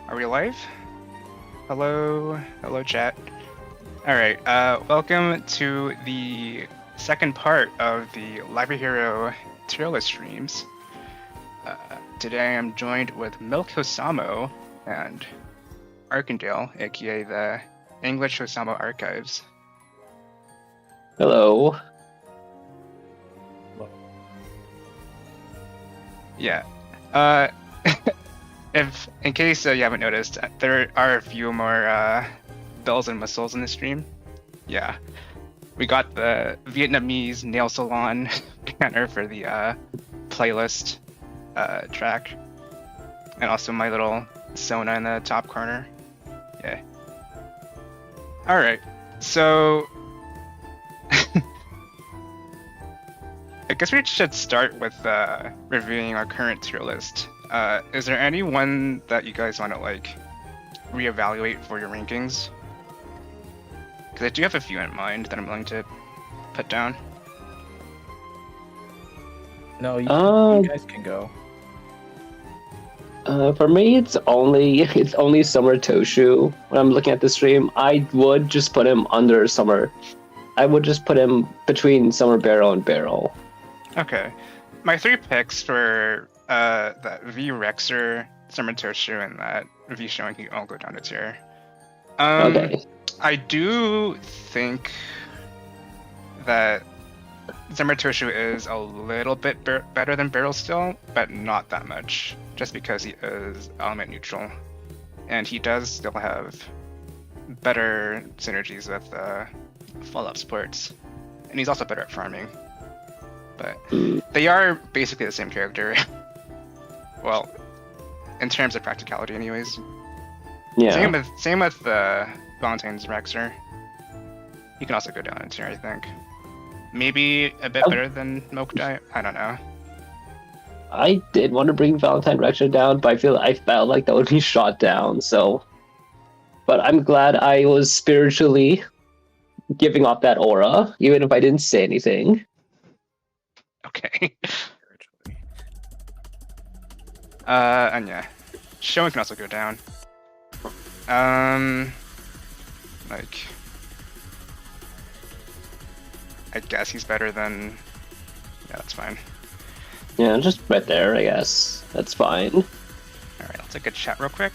Are we live? Hello chat. Alright, welcome to the second part of the Library Hero tier list streams. Today I'm joined with Milk Hosamo and Arkandale, aka the English Hosamo Archives. Hello. Yeah. If in case you haven't noticed, there are a few more bells and whistles in the stream. Yeah, we got the Vietnamese nail salon banner for the playlist track, and also my little Sona in the top corner. Yeah. All right, so I guess we should start with reviewing our current tier list. Is there any one that you guys want to like reevaluate for your rankings? Because I do have a few in mind that I'm willing to put down. No, you guys can go. For me, it's only Summer Toshu. When I'm looking at the stream, I would just put him under Summer. I would just put him between Summer Barrel and Barrel. Okay, my three picks for that V Rexer, Summer Toshu, and that V Showing can all go down to tier. Okay. I do think that Summer Toshu is a little bit better than Barrel still, but not that much, just because he is element neutral, and he does still have better synergies with follow-up supports, and he's also better at farming. But they are basically the same character. Well, in terms of practicality, anyways. Yeah. Same with Valentine's Rexer. He can also go down in tier, I think. Maybe a bit better than Mokdai. I don't know. I did want to bring Valentine Rexer down, but I felt like that would be shot down. So, but I'm glad I was spiritually giving off that aura, even if I didn't say anything. Okay. And yeah, Showing can also go down. Like, I guess he's better than. Yeah, that's fine. Yeah, just right there, I guess. That's fine. All right, I'll take a chat real quick.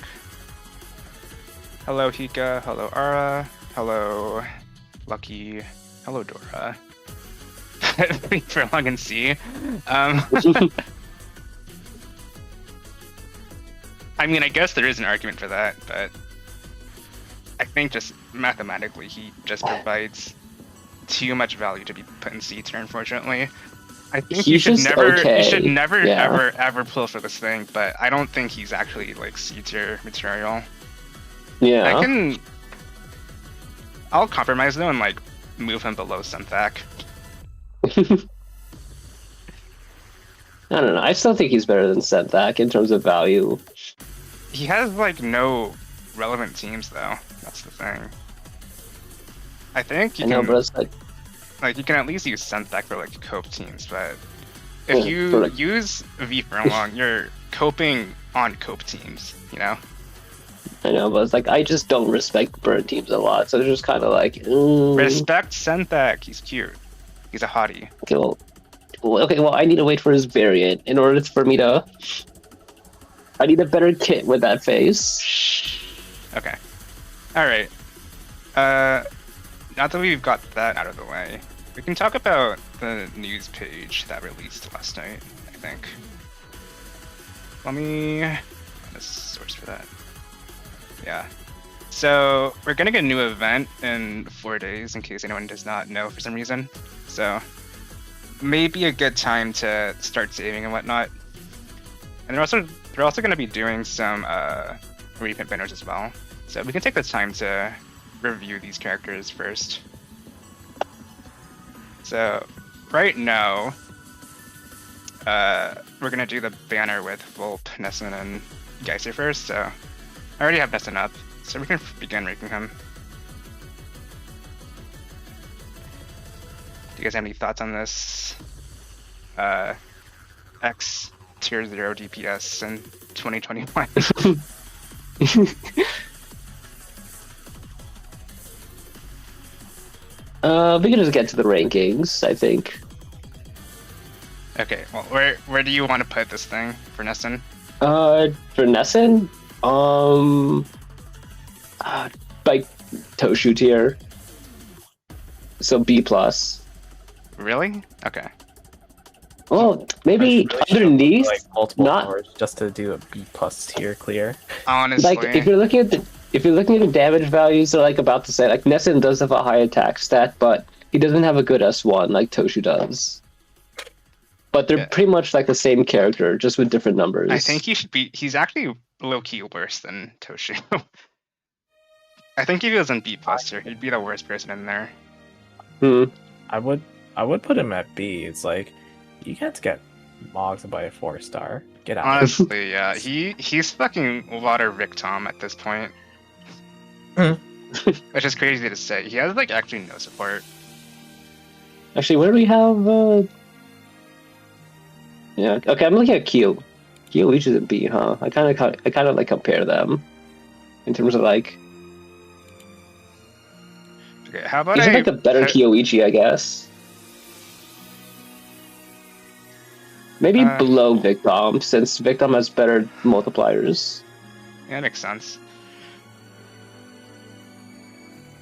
Hello Hika. Hello Ara. Hello Lucky. Hello Dora. For long and see. I mean, I guess there is an argument for that, but I think just mathematically he just provides too much value to be put in C tier, unfortunately. I think you should never ever pull for this thing, but I don't think he's actually like C tier material. Yeah. I'll compromise though and like move him below Synthak. I don't know. I still think he's better than Synthak in terms of value. He has like no relevant teams though. That's the thing. I think you can. But it's like you can at least use Synthak for like cope teams, but if you use V Furlong, you're coping on cope teams. You know. I know, but it's like I just don't respect bird teams a lot, so it's just kind of like. Respect Synthak. He's cute. He's a hottie. Okay, well, I need to wait for his variant in order for me to. I need a better kit with that face. Okay. All right. Now that we've got that out of the way, we can talk about the news page that released last night. I think. Let me find a source for that. Yeah. So we're gonna get a new event in 4 days, in case anyone does not know for some reason. So maybe a good time to start saving and whatnot. And they're also gonna be doing some reprint banners as well. So we can take the time to review these characters first. So right now, we're gonna do the banner with Volp, Nessun, and Geyser first. So I already have Nessun up, so we can begin ranking him. Do you guys have any thoughts on this? X tier 0 DPS in 2021. We can just get to the rankings, I think. Okay, well, where do you want to put this thing for Nessun? For Nessun, like Toshu tier, so B plus. Really? Okay. Well, maybe I really underneath, like multiple not hours just to do a B plus tier clear. Honestly, like if you're looking at the damage values, they're like about to say like Nessun does have a high attack stat, but he doesn't have a good S1 like Toshu does. But they're Yeah. pretty much like the same character, just with different numbers. I think he should be. He's actually low-key worse than Toshu. I think if he was in B plus tier, he'd be the worst person in there. I would put him at B. It's like you can't get mogged by a 4-star. Get out. Honestly, yeah, he's fucking water Victom at this point. Which is crazy to say. He has like actually no support. Actually, where do we have? Yeah. Okay, I'm looking at Q. Q each is a B, huh? I kind of like compare them in terms of like. Okay, how about He's like the better Kyoichi, I guess. Maybe below Victom, since Victom has better multipliers. Yeah, that makes sense.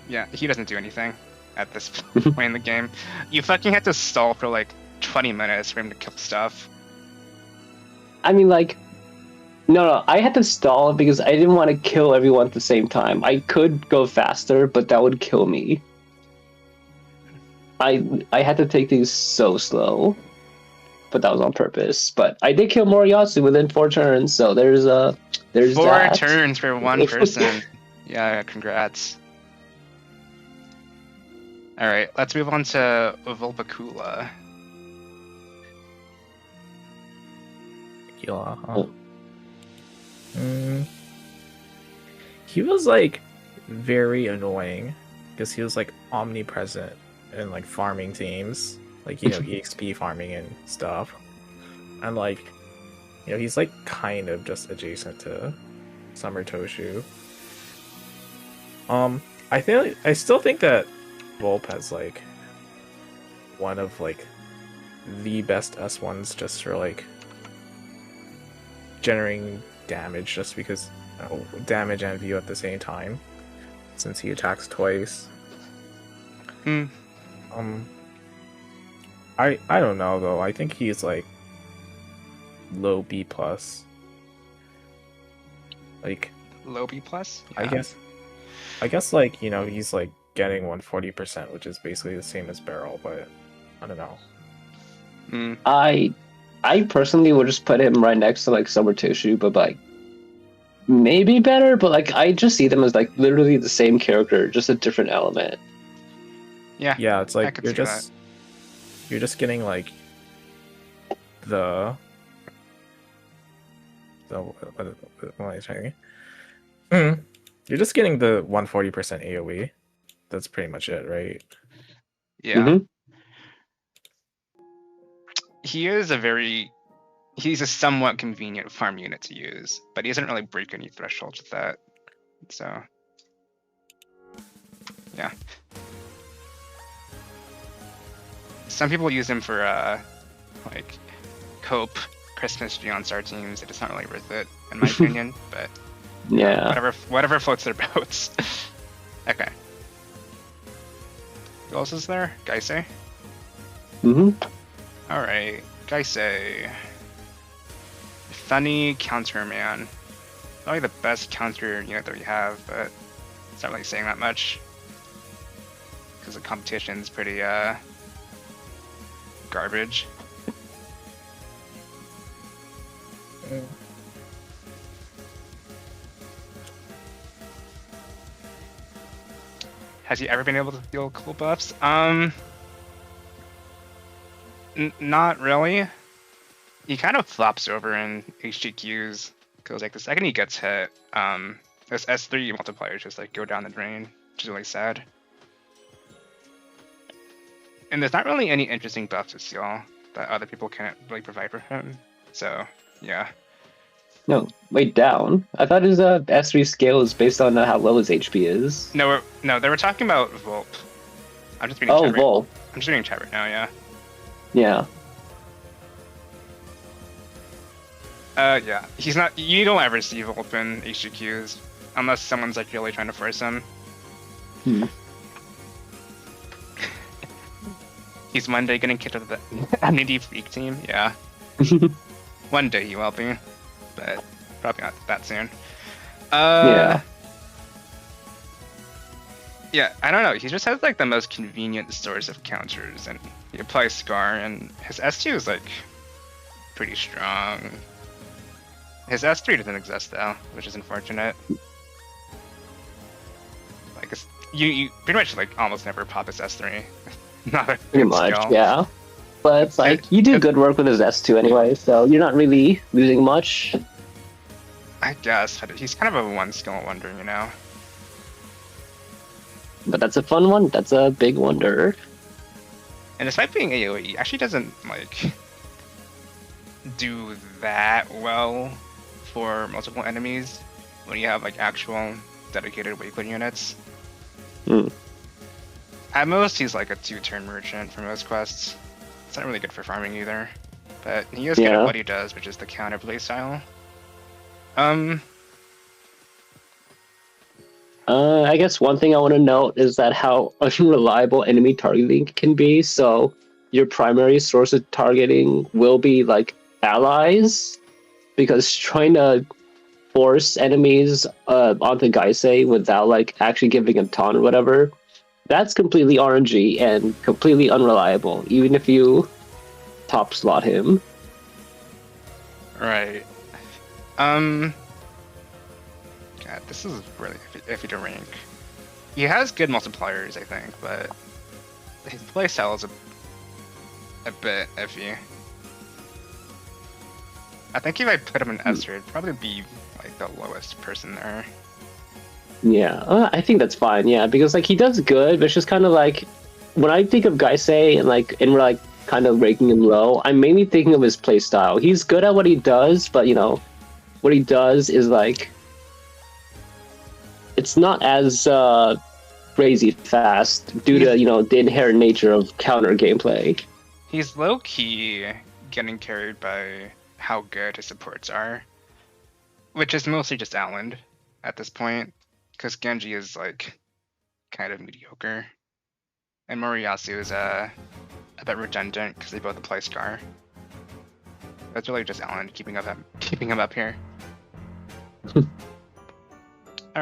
Yeah, he doesn't do anything at this point in the game. You fucking had to stall for like 20 minutes for him to kill stuff. I mean, like, no, I had to stall because I didn't want to kill everyone at the same time. I could go faster, but that would kill me. I had to take these so slow, but that was on purpose. But I did kill Moriyasu within 4 turns, so there's 4 that. turns for one person. Yeah, congrats. Alright, let's move on to Vulpacula. Huh? He was like very annoying because he was like omnipresent in like farming teams, like EXP farming and stuff, and like he's like kind of just adjacent to Summer Toshu. I still think that Volp has like one of like the best S1s just for like generating damage, just because damage and view at the same time, since he attacks twice. I don't know though. I think he's like low B plus. Like low B plus? Yeah. I guess like he's like getting 140%, which is basically the same as Barrel, but I don't know. I personally would just put him right next to like Summer Toshu, but like maybe better, but like I just see them as like literally the same character, just a different element. Yeah, it's like you're just getting like the what am I saying? You're just getting the 140% AoE. That's pretty much it, right? Yeah. Mm-hmm. He's a somewhat convenient farm unit to use, but he doesn't really break any thresholds with that. So, yeah. Some people use him for like cope Christmas Geonstar teams. It's not really worth it, in my opinion. But yeah, whatever floats their boats. Okay. Who else is there? Gaisei? Alright, Gaisei. Funny counter man. Probably the best counter unit that we have, but it's not really saying that much. Because the competition's pretty garbage. Has he ever been able to deal cool buffs? Not really. He kind of flops over in HGQs, because like the second he gets hit, this S3 multipliers just like go down the drain, which is really sad. And there's not really any interesting buffs to steal that other people can't really provide for him. So yeah. No, wait, down. I thought his S3 scale is based on how low his HP is. No, they were talking about Volp. I'm just reading Oh, chat. Vol. I'm just reading chat right now. Yeah. Yeah. Yeah. He's not. You don't ever see Volp in HGQs unless someone's like really trying to force him. Hmm. He's one day getting kicked out of the Amity Freak team. Yeah. One day he will be, but probably not that soon. Yeah. Yeah, I don't know. He just has like the most convenient source of counters, and he applies Scar, and his S2 is like pretty strong. His S3 doesn't exist though, which is unfortunate. Like you pretty much like almost never pop his S3. Not a Pretty good much, skill. yeah. But it's like, you do good work with his S2 anyway, so you're not really losing much. I guess, but he's kind of a one skill wonder, you know. But that's a fun one. That's a big wonder. And despite being AoE, he actually doesn't like do that well for multiple enemies when you have like actual dedicated Wakelet units. Hmm. At most, he's like a 2-turn merchant for most quests. It's not really good for farming either, but he is good at what he does, which is the counter play style. I guess one thing I want to note is that how unreliable enemy targeting can be. So your primary source of targeting will be like allies, because trying to force enemies onto Gaisei without like actually giving a taunt or whatever, that's completely RNG and completely unreliable, even if you top slot him. Right. God, this is really iffy to rank. He has good multipliers, I think, but his playstyle is a bit iffy. I think if I put him in Esther, it'd probably be like the lowest person there. Yeah, I think that's fine. Yeah, because like he does good, but it's just kind of like when I think of Gaisei and we're like kind of ranking him low, I'm mainly thinking of his playstyle. He's good at what he does, but you know, what he does is like it's not as crazy fast due to, you know, the inherent nature of counter gameplay. He's low key getting carried by how good his supports are, which is mostly just Alland at this point, because Genji is like kind of mediocre, and Moriyasu is a bit redundant because they both apply Scar. That's really just Alland keeping him up here. All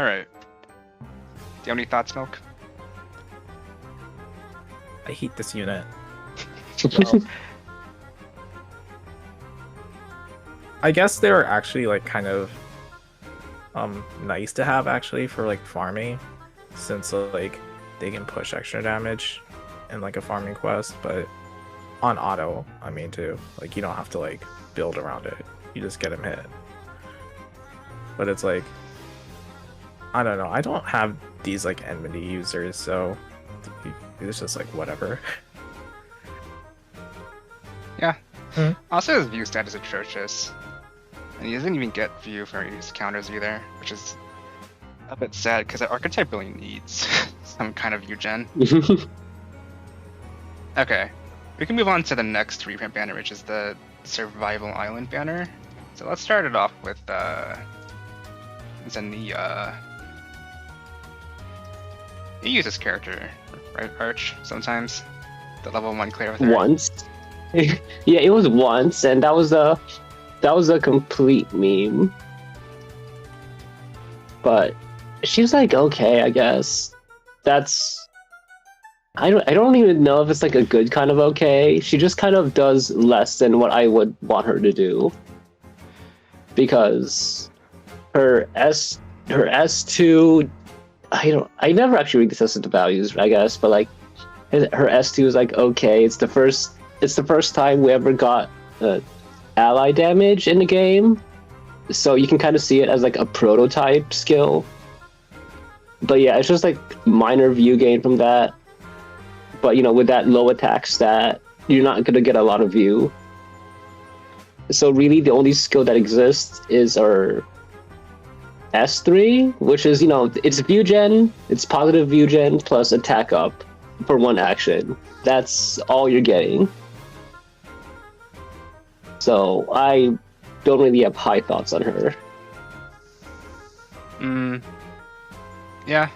right. Do you have any thoughts, Milk? I hate this unit. I guess they were actually like kind of nice to have actually for like farming, since like they can push extra damage in like a farming quest, but on auto, I mean too. Like you don't have to like build around it. You just get him hit. But it's like, I don't know. I don't have these like enmity users, so it's just like whatever. Yeah. Hmm. Also, his view stat is atrocious, and he doesn't even get view for his counters either, which is a bit sad because that archetype really needs some kind of view gen. Okay, we can move on to the next reprint banner, which is the Survival Island banner. So let's start it off with Zania. You use this character, right, Arch? Sometimes the level 1 clear with her. Once. Yeah, it was once, and that was a complete meme. But she's like okay, I guess. I don't even know if it's like a good kind of okay. She just kind of does less than what I would want her to do. Because her S2, I never actually read the values, I guess, but like her S2 is like okay. It's the first time we ever got ally damage in the game, so you can kind of see it as like a prototype skill. But yeah, it's just like minor view gain from that. But you know, with that low attack stat, you're not gonna get a lot of view. So really, the only skill that exists is our S3, which is, it's view gen, it's positive view gen plus attack up for one action. That's all you're getting. So I don't really have high thoughts on her. Yeah.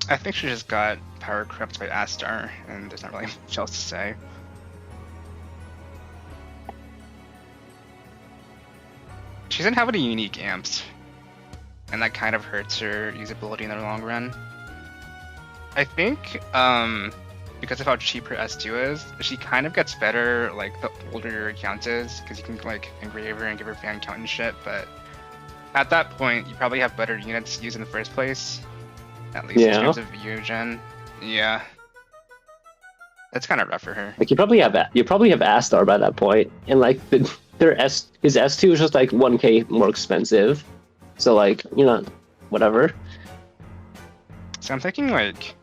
I think she just got power crept by Astar, and there's not really much else to say. She doesn't have any unique amps, and that kind of hurts her usability in the long run. I think, because of how cheap her S2 is, she kind of gets better like the older your account is, because you can like engrave her and give her fan count and shit, but at that point, you probably have better units to use in the first place. At least in terms of view gen. Yeah. That's kind of rough for her. Like you probably have Astar by that point, and like his S2 is just like 1k more expensive. So like, whatever. So I'm thinking like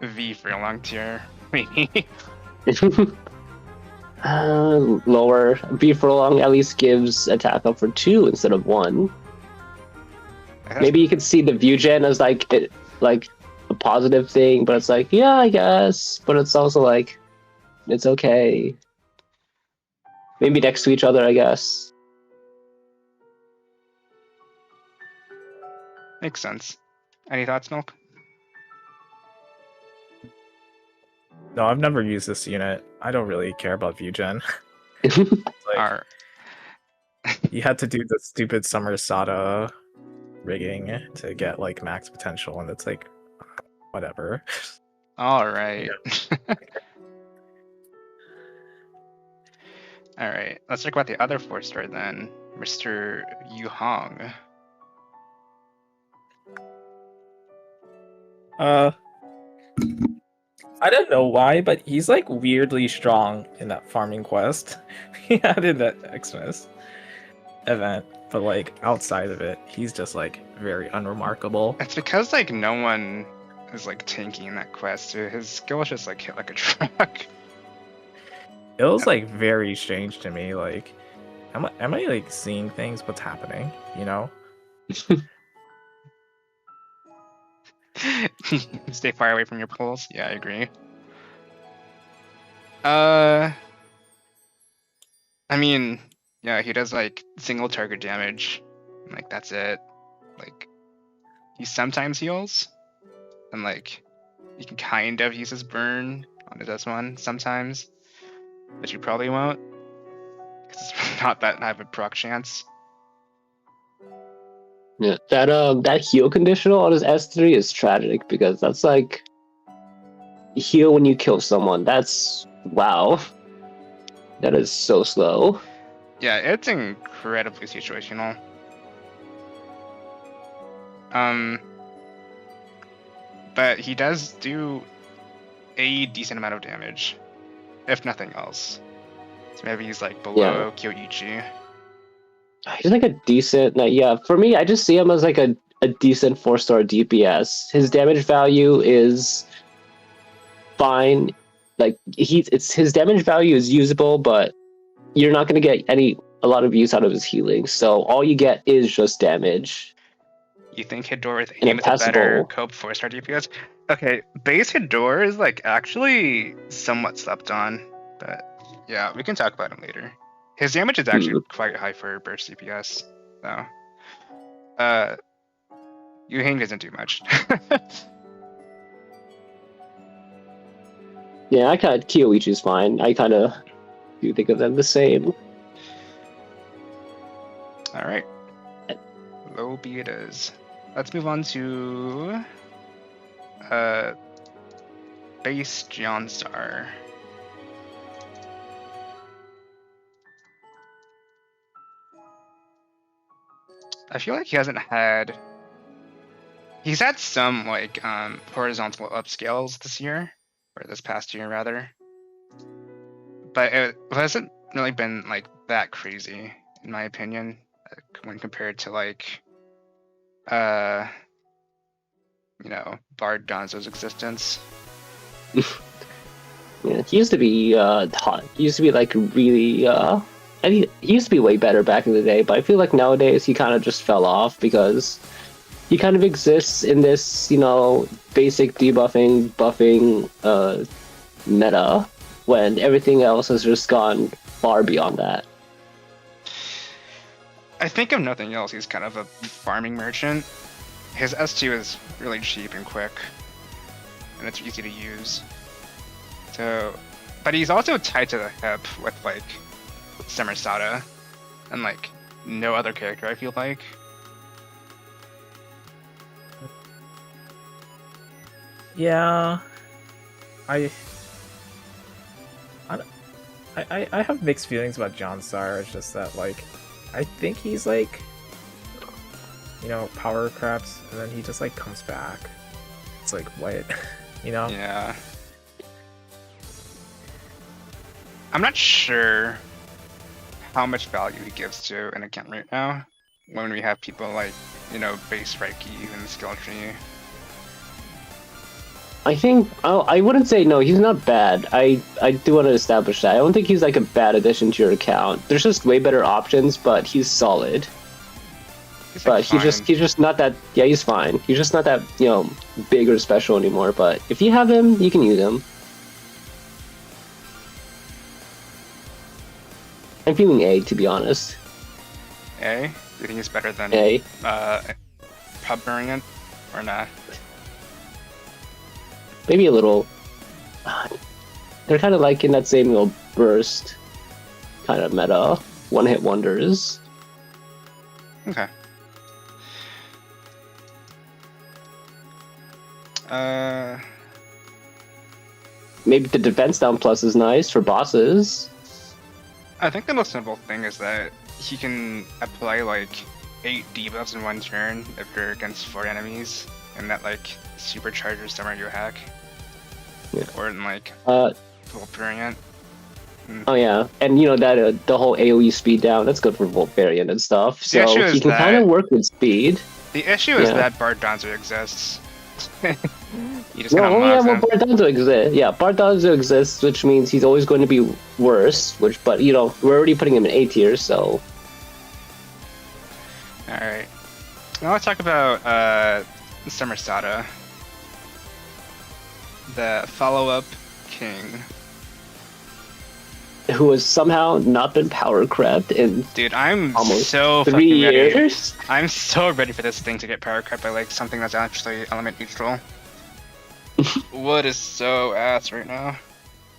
V for a long tier, maybe. Lower V for long at least gives attack up for 2 instead of 1. Maybe you could see the view gen as like a positive thing, but it's like, yeah, I guess, but it's also like, it's okay. Maybe next to each other, I guess. Makes sense. Any thoughts, Milk? No, I've never used this unit. I don't really care about view gen. Like, you had to do the stupid Summer Sada rigging to get like max potential, and it's like, whatever. All right. All right. Let's talk about the other 4-star then, Mr. Yu Hong. I don't know why, but he's like weirdly strong in that farming quest he had in that Xmas event. But like outside of it, he's just like very unremarkable. It's because like no one is like tanking that quest. So his skill is just like hit like a truck. It was like very strange to me. Like, am I like seeing things? What's happening? Stay far away from your poles. Yeah, I agree. I mean, yeah, he does like single target damage. Like that's it. Like he sometimes heals, and like you can kind of use his burn on his S1 sometimes, but you probably won't, because it's not that high of a proc chance. Yeah, that heal conditional on his S3 is tragic because that's like heal when you kill someone. That's wow. That is so slow. Yeah, it's incredibly situational. But he does do a decent amount of damage, if nothing else. So maybe he's like below Kyoichi. He's like a decent, for me, I just see him as like a decent 4-star DPS. His damage value is fine. Like his damage value is usable, but you're not gonna get a lot of use out of his healing. So all you get is just damage. You think Hidor with aim is a better cope 4-star DPS? Okay, base Hidor is like actually somewhat slept on, but yeah, we can talk about him later. His damage is actually quite high for burst DPS, though. Yu Hang doesn't do much. Yeah, Kyoichi's fine. I kind of do think of them the same. All right, low be it is. Let's move on to base Johnstar. I feel like he's had some like horizontal upscales this year, or this past year rather, but it hasn't really been like that crazy in my opinion when compared to like Bard Gonzo's existence. Yeah, he used to be hot. He used to be like really. I mean, he used to be way better back in the day, but I feel like nowadays he kind of just fell off because he kind of exists in this, basic debuffing, buffing meta when everything else has just gone far beyond that. I think if nothing else, he's kind of a farming merchant. His S2 is really cheap and quick, and it's easy to use. So, but he's also tied to the hip with like Semersata, and like no other character, I feel like. Yeah, I have mixed feelings about John Star. It's just that like I think he's like power craps and then he just like comes back. It's like what Yeah. I'm not sure how much value he gives to an account right now when we have people like, base Reiki and skill tree. I think I wouldn't say no. He's not bad. I do want to establish that. I don't think he's like a bad addition to your account. There's just way better options, but he's solid. He's But fine. he's just not that. Yeah, he's fine. He's just not that big or special anymore. But if you have him, you can use him. I'm feeling A, to be honest. A? Do you think he's better than A. Pub Variant or not? Maybe a little. They're kind of like in that same little burst kind of meta, one-hit wonders. Okay. Maybe the defense down plus is nice for bosses. I think the most simple thing is that he can apply like 8 debuffs in one turn if you're against 4 enemies, and that like supercharges Summer you hack. Yeah. Or in like Uh, Volt Variant. Oh yeah, and that the whole AOE speed down, that's good for Volt Variant and stuff. The So issue is he can kind of work with speed. The issue is Yeah. that Bardonzo exists. You just No, gotta yeah, mock well, him. Bardonzo exists. Yeah, Bardonzo exists, which means he's always going to be worse. But we're already putting him in A tier, so Alright. Now let's talk about Semersata. The follow-up king. who has somehow not been power crept in Dude, I'm almost so 3 fucking ready. years. I'm so ready for this thing to get power cut by like something that's actually element neutral. Wood is so ass right now.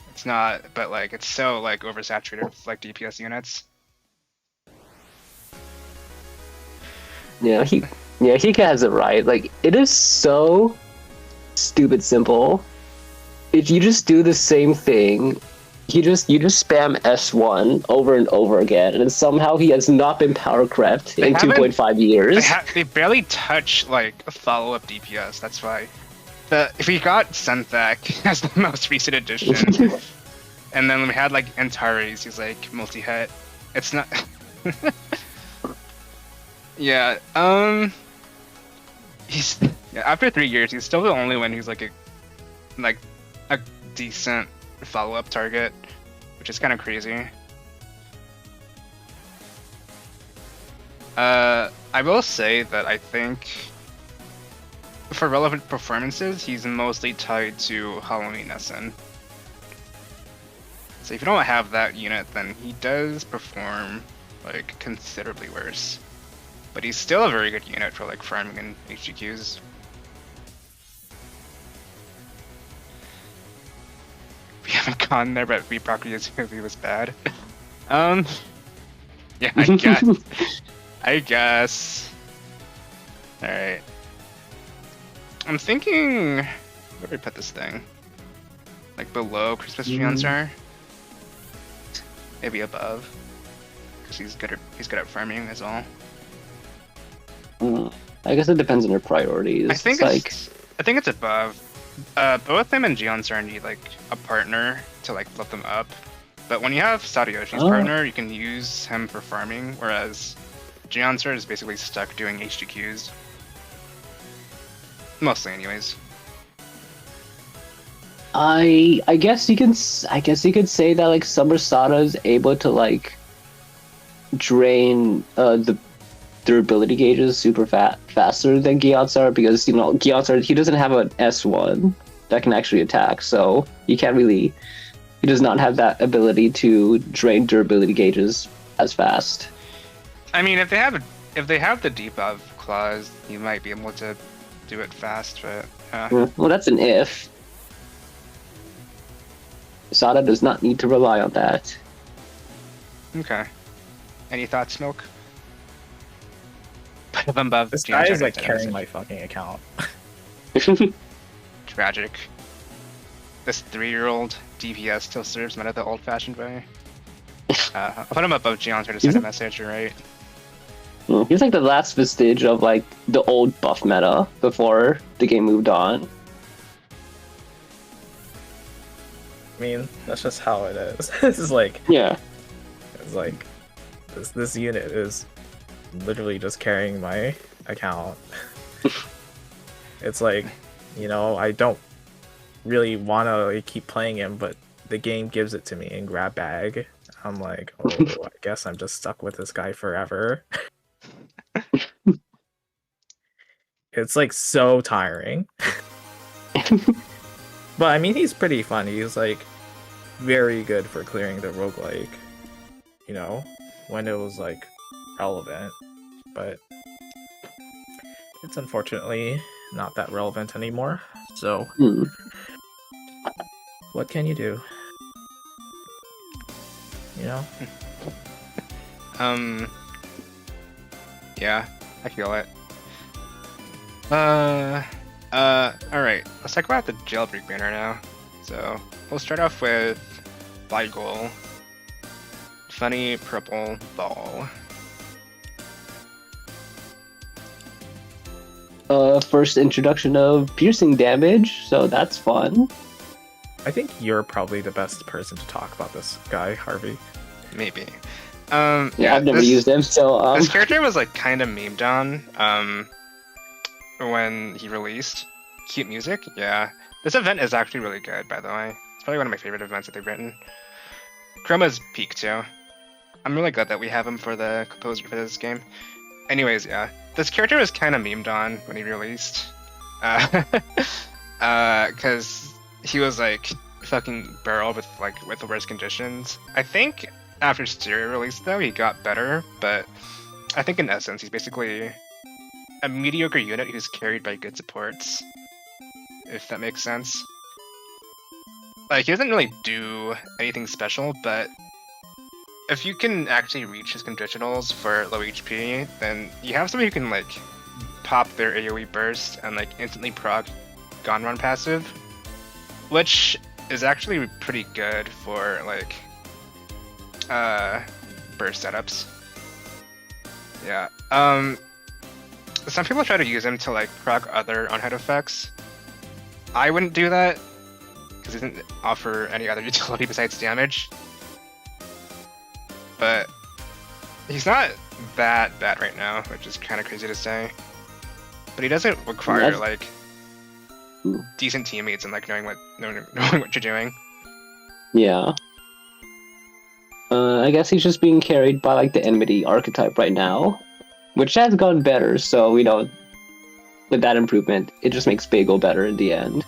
It's not, but like it's so like oversaturated with like DPS units. Yeah, he has it right. Like, it is so stupid simple. If you just do the same thing, you just spam S1 over and over again, and somehow he has not been power crept in haven't- 2.5 years. They barely touch like a follow-up DPS. That's why. If we got Synthak as the most recent addition, and then we had like Antares, he's like multi-hit. It's not. Yeah. After 3 years, he's still the only one who's like a decent follow-up target, which is kind of crazy. I will say that I think for relevant performances, he's mostly tied to Halloween Essen. So if you don't have that unit, then he does perform like considerably worse. But he's still a very good unit for like farming and HGQs. We haven't gone there, but we probably assumed he was bad. Yeah, I guess. I guess. Alright. I'm thinking, where do we put this thing? Like below Christmas Tree on Star? Maybe above. Because he's good at farming as well. I guess it depends on your priorities. I think it's above. Both him and Gionsar need like a partner to like flip them up. But when you have Sadayoshi's partner, you can use him for farming, whereas Gionsar is basically stuck doing HGQs. Mostly anyways. I guess you can you could say that like Summer Sada is able to like drain the durability gauges super faster than Giants are, because Giants he doesn't have an S1 that can actually attack, so he does not have that ability to drain durability gauges as fast. I mean, if they have the debuff clause, you might be able to do it fast, but Well, that's an if. Sada does not need to rely on that. okay. Any thoughts, Milk? Put him above This guy is like Giants, carrying my fucking account. Tragic. This 3-year-old DPS still serves meta the old-fashioned way. I'll put him above Geonter to send a message, you're right? He's like the last vestige of like the old buff meta before the game moved on. I mean, that's just how it is. This is like, Yeah. it's like, this unit is literally just carrying my account. It's like, I don't really want to like, keep playing him, but the game gives it to me in grab bag. I'm like, oh, I guess I'm just stuck with this guy forever. It's like so tiring. But I mean, he's pretty fun. He's like very good for clearing the roguelike, when it was like relevant. But it's unfortunately not that relevant anymore. So, what can you do? Yeah, I feel it. Alright, let's talk about the jailbreak banner now. So, we'll start off with Beagle. Funny purple ball. First introduction of piercing damage, so that's fun. I think you're probably the best person to talk about this guy, Harvey. Maybe. Yeah, I've never used him, so this character was like kind of memed on when he released. Cute music, yeah. This event is actually really good, by the way. It's probably one of my favorite events that they've written. Chroma's peak too. I'm really glad that we have him for the composer for this game. Anyways, yeah, this character was kind of memed on when he released, because he was like fucking barreled with the worst conditions. I think after Stereo released though, he got better, but I think in essence he's basically a mediocre unit who's carried by good supports, if that makes sense. Like, he doesn't really do anything special, but if you can actually reach his conditionals for low HP, then you have somebody who can like pop their AoE burst and like instantly proc Gonron passive, which is actually pretty good for like burst setups. Yeah. Some people try to use him to like proc other on-head effects. I wouldn't do that because he doesn't offer any other utility besides damage. But he's not that bad right now, which is kind of crazy to say. But he doesn't require like decent teammates and like knowing what you're doing. Yeah. I guess he's just being carried by like the enmity archetype right now, which has gone better. So with that improvement, it just makes Bagel better in the end.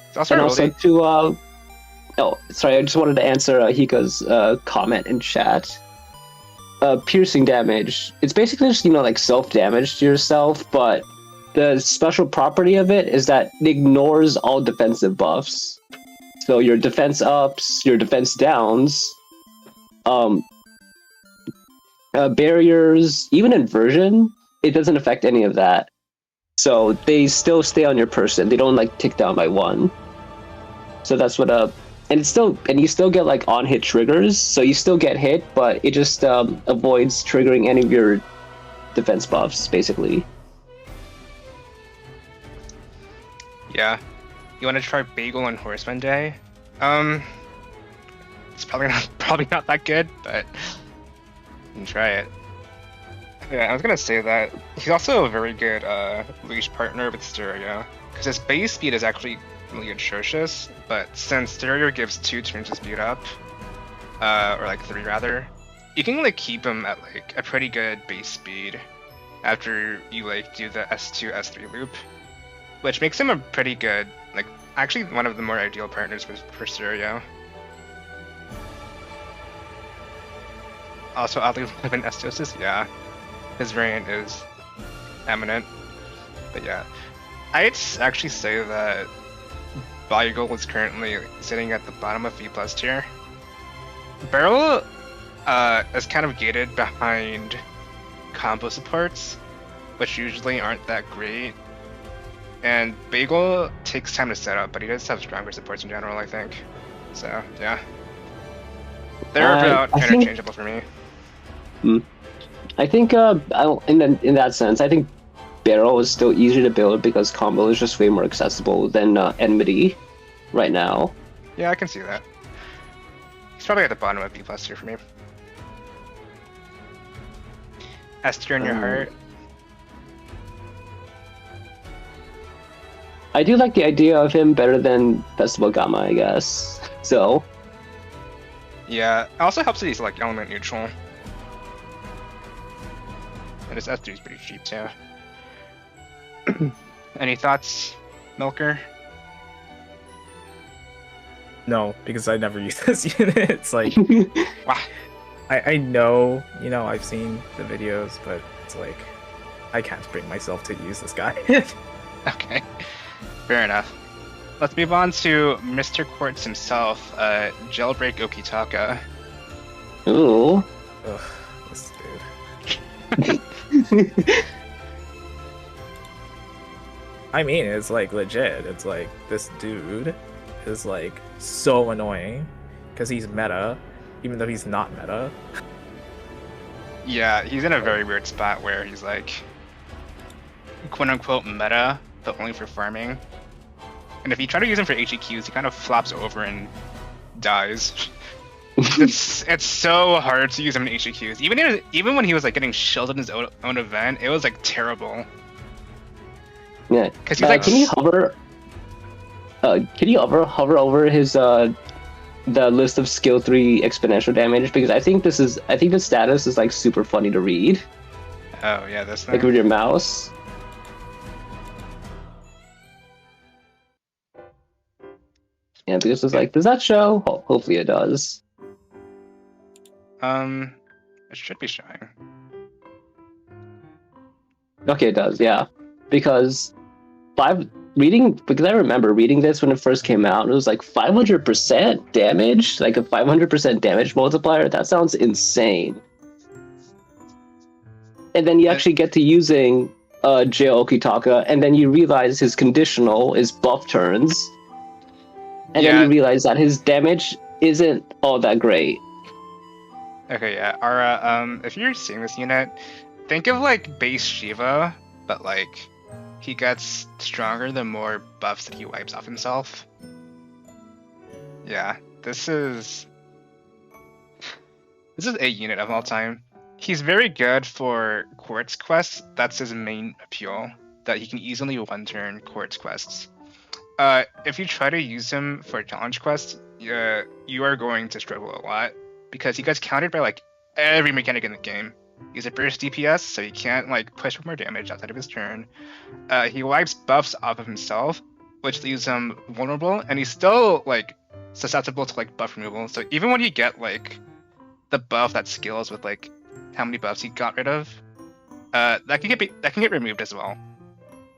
It's also and really... also to oh, sorry, I just wanted to answer Hika's comment in chat. Piercing damage, it's basically just, like self-damage to yourself, but the special property of it is that it ignores all defensive buffs. So your defense ups, your defense downs, barriers, even inversion, it doesn't affect any of that. So they still stay on your person. They don't like tick down by 1. So that's what and you still get like on hit triggers, so you still get hit, but it just avoids triggering any of your defense buffs, basically. Yeah. You want to try Bagel on Horseman Day? It's probably not that good, but you can try it. Yeah, I was gonna say that he's also a very good leash partner with Stereo, because his base speed is actually really atrocious, but since Stereo gives 2 turns to speed up, or like 3 rather, you can like keep him at like a pretty good base speed after you like do the S2 S3 loop, which makes him a pretty good, like actually one of the more ideal partners for Stereo. Also, oddly enough, in Estosis, yeah, his variant is eminent. But yeah, I'd actually say that Beagle is currently sitting at the bottom of V+ tier. Barrel is kind of gated behind combo supports, which usually aren't that great. And Bagel takes time to set up, but he does have stronger supports in general, I think. So yeah, they're about interchangeable for me. I think in that sense, I think Barrel is still easier to build because combo is just way more accessible than Enmity right now. Yeah, I can see that. He's probably at the bottom of B+ tier for me. S tier in your heart. I do like the idea of him better than Festival Gamma, I guess. So. Yeah, it also helps that he's like element neutral. And his S3 is pretty cheap too. Any thoughts, Milker? No, because I never use this unit. It's like, Wow. I know, you know, I've seen the videos, but it's like, I can't bring myself to use this guy. Okay, fair enough. Let's move on to Mr. Quartz himself, Jailbreak Okitaka. Ooh. Ugh, this dude. I mean, it's like legit. It's like this dude is like so annoying because he's meta, even though he's not meta. Yeah, he's in a very weird spot where he's like, quote unquote meta, but only for farming. And if you try to use him for HEQs, he kind of flops over and dies. it's so hard to use him in HEQs. Even when he was like getting shielded in his own event, it was like terrible. Yeah. Because he's like, can you hover? Can you hover over his the list of skill 3 exponential damage? Because I think the status is like super funny to read. Oh yeah, this thing. Like with your mouse. Yeah, because it's like, does that show? Hopefully it does. It should be showing. Okay, it does. Yeah, because I remember reading this when it first came out. It was like 500% damage, like a 500% damage multiplier. That sounds insane. And then you actually get to using Jail Okitaka, and then you realize his conditional is buff turns, and then you realize that his damage isn't all that great. Okay, yeah. Ara, if you're seeing this unit, think of like base Shiva, but like he gets stronger the more buffs that he wipes off himself. Yeah, this is a unit of all time. He's very good for quartz quests. That's his main appeal, that he can easily one-turn quartz quests. If you try to use him for challenge quests, you are going to struggle a lot because he gets countered by like every mechanic in the game. He's a burst DPS, so he can't like push for more damage outside of his turn. He wipes buffs off of himself, which leaves him vulnerable, and he's still like susceptible to like buff removal. So even when you get like the buff that scales with like how many buffs he got rid of, that can get removed as well,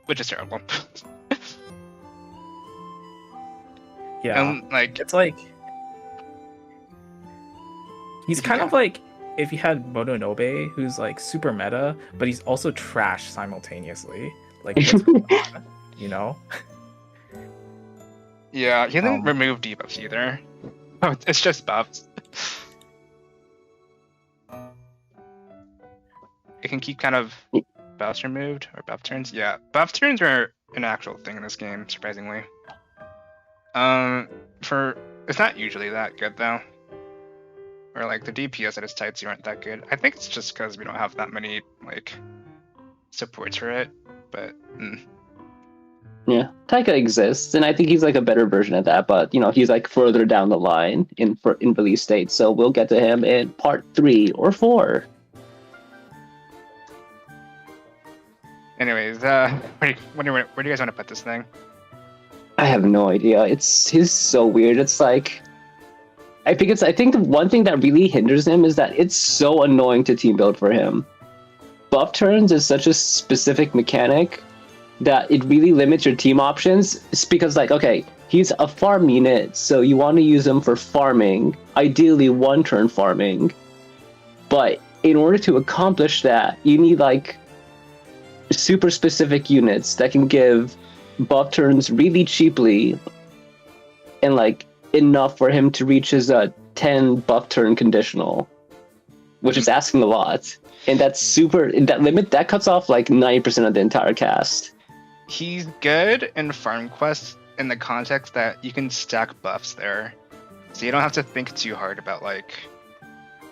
which is terrible. Yeah, and like it's like he's kind of like if you had Mononobe, who's like super meta, but he's also trash simultaneously. Like, what's going on? You know? Yeah, he didn't remove debuffs either. Oh, it's just buffs. It can keep kind of buffs removed or buff turns. Yeah, buff turns are an actual thing in this game, surprisingly. It's not usually that good though. Or like the DPS at its tights aren't that good. I think it's just because we don't have that many like supports for it. But Yeah, Taika exists, and I think he's like a better version of that. But he's like further down the line in release date, so we'll get to him in part 3 or 4. Anyways, where do you guys want to put this thing? I have no idea. He's so weird. It's like I think the one thing that really hinders him is that it's so annoying to team build for him. Buff turns is such a specific mechanic that it really limits your team options. It's because like, okay, he's a farm unit, so you want to use him for farming, ideally 1-turn farming. But in order to accomplish that, you need like super specific units that can give buff turns really cheaply and like enough for him to reach his 10 buff turn conditional, which is asking a lot. And that limit that cuts off like 90% of the entire cast. He's good in farm quests in the context that you can stack buffs there, so you don't have to think too hard about like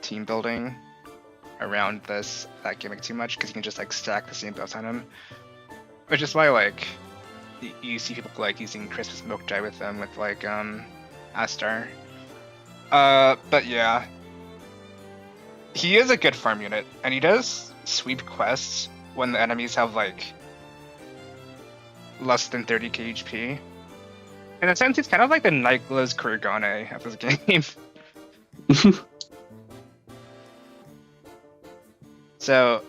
team building around that gimmick too much, because you can just like stack the same buffs on him. Which is why like you see people like using Crisp Smoke Dye with them with like Astar. But yeah, he is a good farm unit, and he does sweep quests when the enemies have like less than 30k HP. In a sense, he's kind of like the Nightglow's Kurigane of this game. So,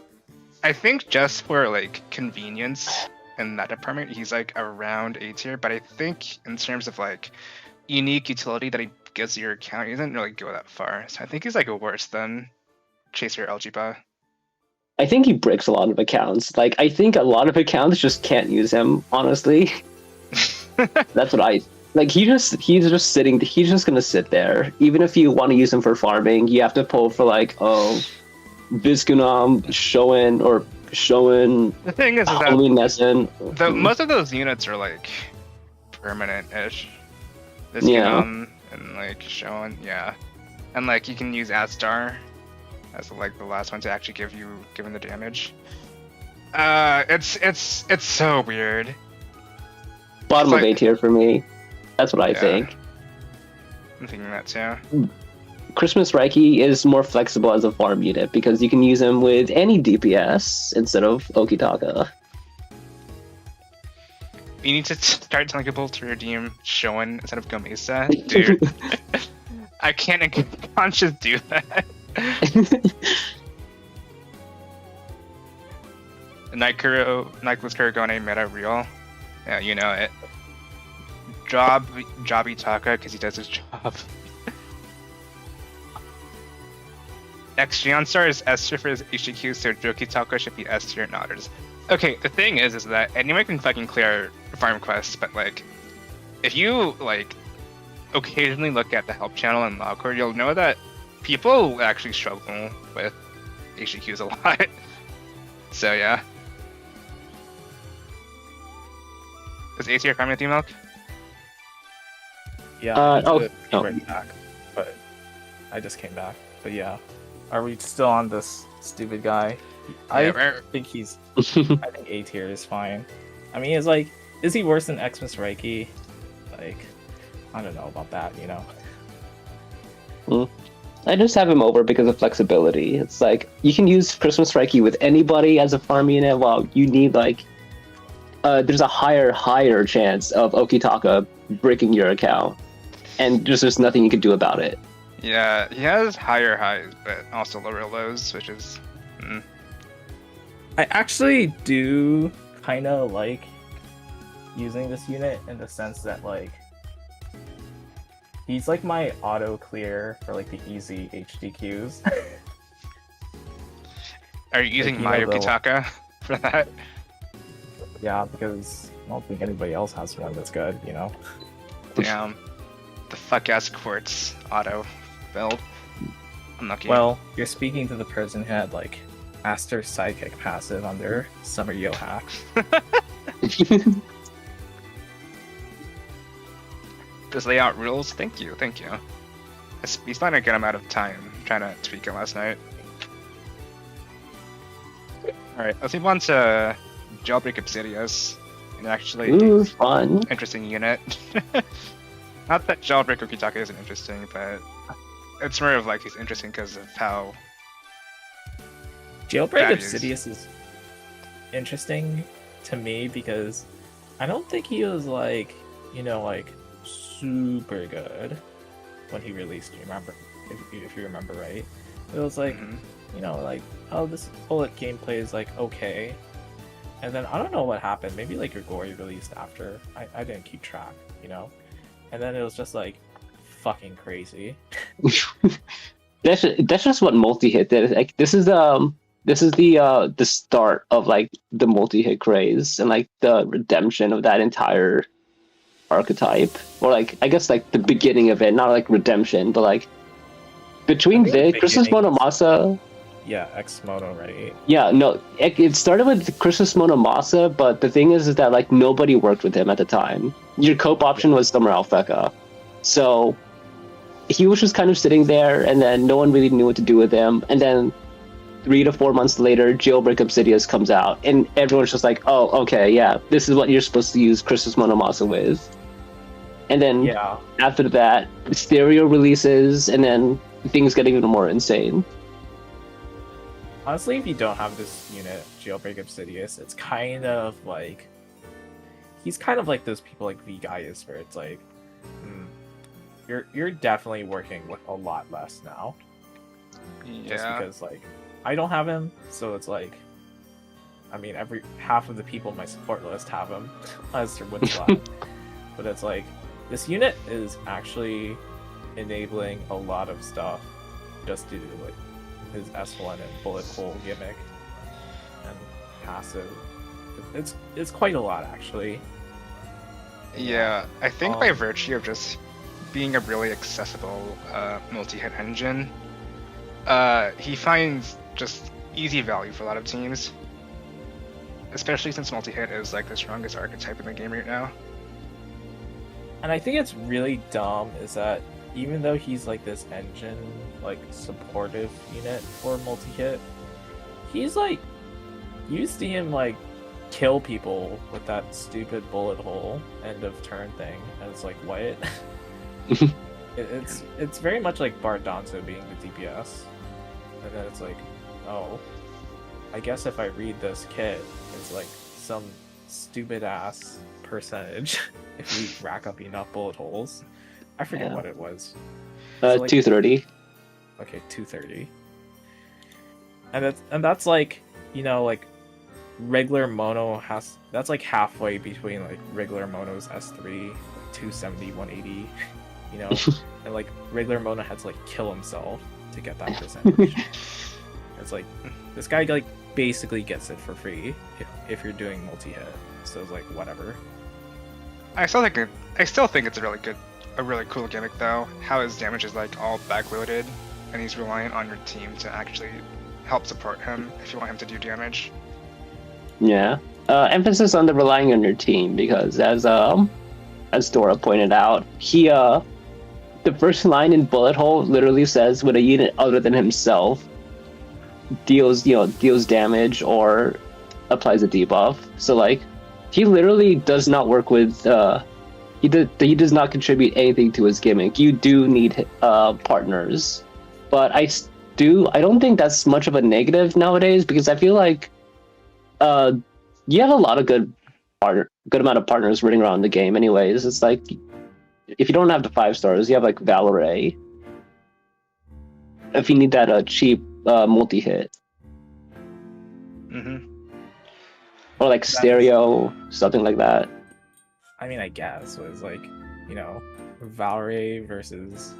I think just for like convenience in that department, he's like around A tier. But I think in terms of like unique utility that he gives your account, he doesn't really go that far. So I think he's like worse than Chaser Elgiba. I think he breaks a lot of accounts. Like, I think a lot of accounts just can't use him, honestly. That's what I... Like, he's just gonna sit there. Even if you want to use him for farming, you have to pull for, like, Viskunam, Shoin, The thing is Halloween Nessun. Most of those units are, like, permanent-ish. Yeah. And, like, Shoin, yeah. And, like, you can use Astar as like the last one to actually given the damage. It's so weird. Bottom it's of like, A tier for me. That's what I think. I'm thinking that too. Christmas Reiki is more flexible as a farm unit because you can use him with any DPS instead of Okitaka. You need to start telling people to redeem Shoin instead of Gomesa. Dude, I can't in conscious do that. Nightglow's Kurigane meta real. Yeah, you know it. Job Itaka because he does his job. Xgeon Star is S tier for his HDQ, so Jokitaka should be S tier, not others. Okay, the thing is that anyone can fucking clear farm quests, but like, if you like occasionally look at the help channel in Lawcore, you'll know that people actually struggle with HDQs a lot. So yeah. Is A tier farming with you, Milk? Yeah. No. Right back, but I just came back. But yeah, are we still on this stupid guy? I think he's. I think A tier is fine. I mean, it's like, is he worse than Xmas Reiki? Like, I don't know about that. You know. I just have him over because of flexibility. It's like you can use Christmas Reiki with anybody as a farm unit. While you need like, there's a higher chance of Okitaka breaking your account, and there's nothing you can do about it. Yeah, he has higher highs, but also lower lows, which is. I actually do kind of like using this unit in the sense that like he's like my auto clear for like the easy HDQs. Are you using like, Okitaka for that? Yeah, because I don't think anybody else has one that's good, you know? Damn. The fuck ass quartz auto build. Unlucky. Well, you're speaking to the person who had like Master Sidekick passive on their Summer Yo hack. This layout rules. Thank you. We spent a good amount of time trying to tweak it last night. Alright, let's move on to Jailbreak Obsidious. and actually Ooh, fun. interesting unit. Not that Jailbreak Ukitake isn't interesting, but it's more of like he's interesting because of how Jailbreak That is- Obsidious is interesting to me because I don't think he was like, you know, like super good when he released. You remember, if you remember right, it was like, Mhm. you know, like, oh, this bullet gameplay is like okay, and then I don't know what happened. Maybe like Grigori released after. I didn't keep track, you know, and then it was just like fucking crazy. That's just what multi-hit did. Like this is the start of like the multi-hit craze and like the redemption of that entire archetype, or like I guess like the beginning of it, not like redemption, but like between I think the Christmas beginning was- Monomasa. Yeah, Ex Mono, right? Yeah, no, it started with Christmas Monomasa, but the thing is that like nobody worked with him at the time. Your cope option was Summer Alpheka, so he was just kind of sitting there, and then no one really knew what to do with him. And then 3 to 4 months later, Jailbreak Obsidious comes out, and everyone's just like, "Oh, okay, yeah, this is what you're supposed to use Christmas Monomasa with." And then Yeah. after that, Stereo releases, and then things get even more insane. Honestly, if you don't have this unit, Jailbreak Obsidious, it's kind of like he's kind of like those people like V-Gaius, where it's like, you're definitely working with a lot less now, just Yeah. because like I don't have him, so it's like, I mean, every half of the people in my support list have him as their win slot, but it's like this unit is actually enabling a lot of stuff just due to like his S1 and bullet hole gimmick and passive. It's quite a lot actually. Yeah, I think by Um, virtue of just being a really accessible multi-hit engine, he finds just easy value for a lot of teams. Especially since multi-hit is like the strongest archetype in the game right now. And I think it's really dumb is that even though he's like this engine like supportive unit for multi-hit, he's like you see him like kill people with that stupid bullet hole end of turn thing, and it's like what? It's very much like Bardanzo being the DPS, and then it's like, oh, I guess if I read this kit, it's like some stupid ass percentage if we rack up enough bullet holes. I forget Yeah. what it was. So, like, 230. Okay, 230. And that's like, you know, like regular mono that's like halfway between like regular mono's S3, like 270, 180, you know, and like regular mono had to like kill himself to get that percentage. It's like this guy like basically gets it for free if you're doing multi-hit. So it's like whatever. I still think it's a really cool gimmick though. How his damage is like all backloaded, and he's reliant on your team to actually help support him if you want him to do damage. Yeah. Emphasis on the relying on your team, because as Dora pointed out, the first line in Bullet Hole literally says when a unit other than himself deals damage or applies a debuff. So like he literally does not work with he does not contribute anything to his gimmick. You do need partners, but I don't think that's much of a negative nowadays, because I feel like you have a lot of good amount of partners running around the game anyways. It's like if you don't have the 5 stars, you have like Valorey. If you need that cheap multi-hit, Mm-hmm. or like Stereo, something like that. I mean, I guess it was like, you know, Valorey versus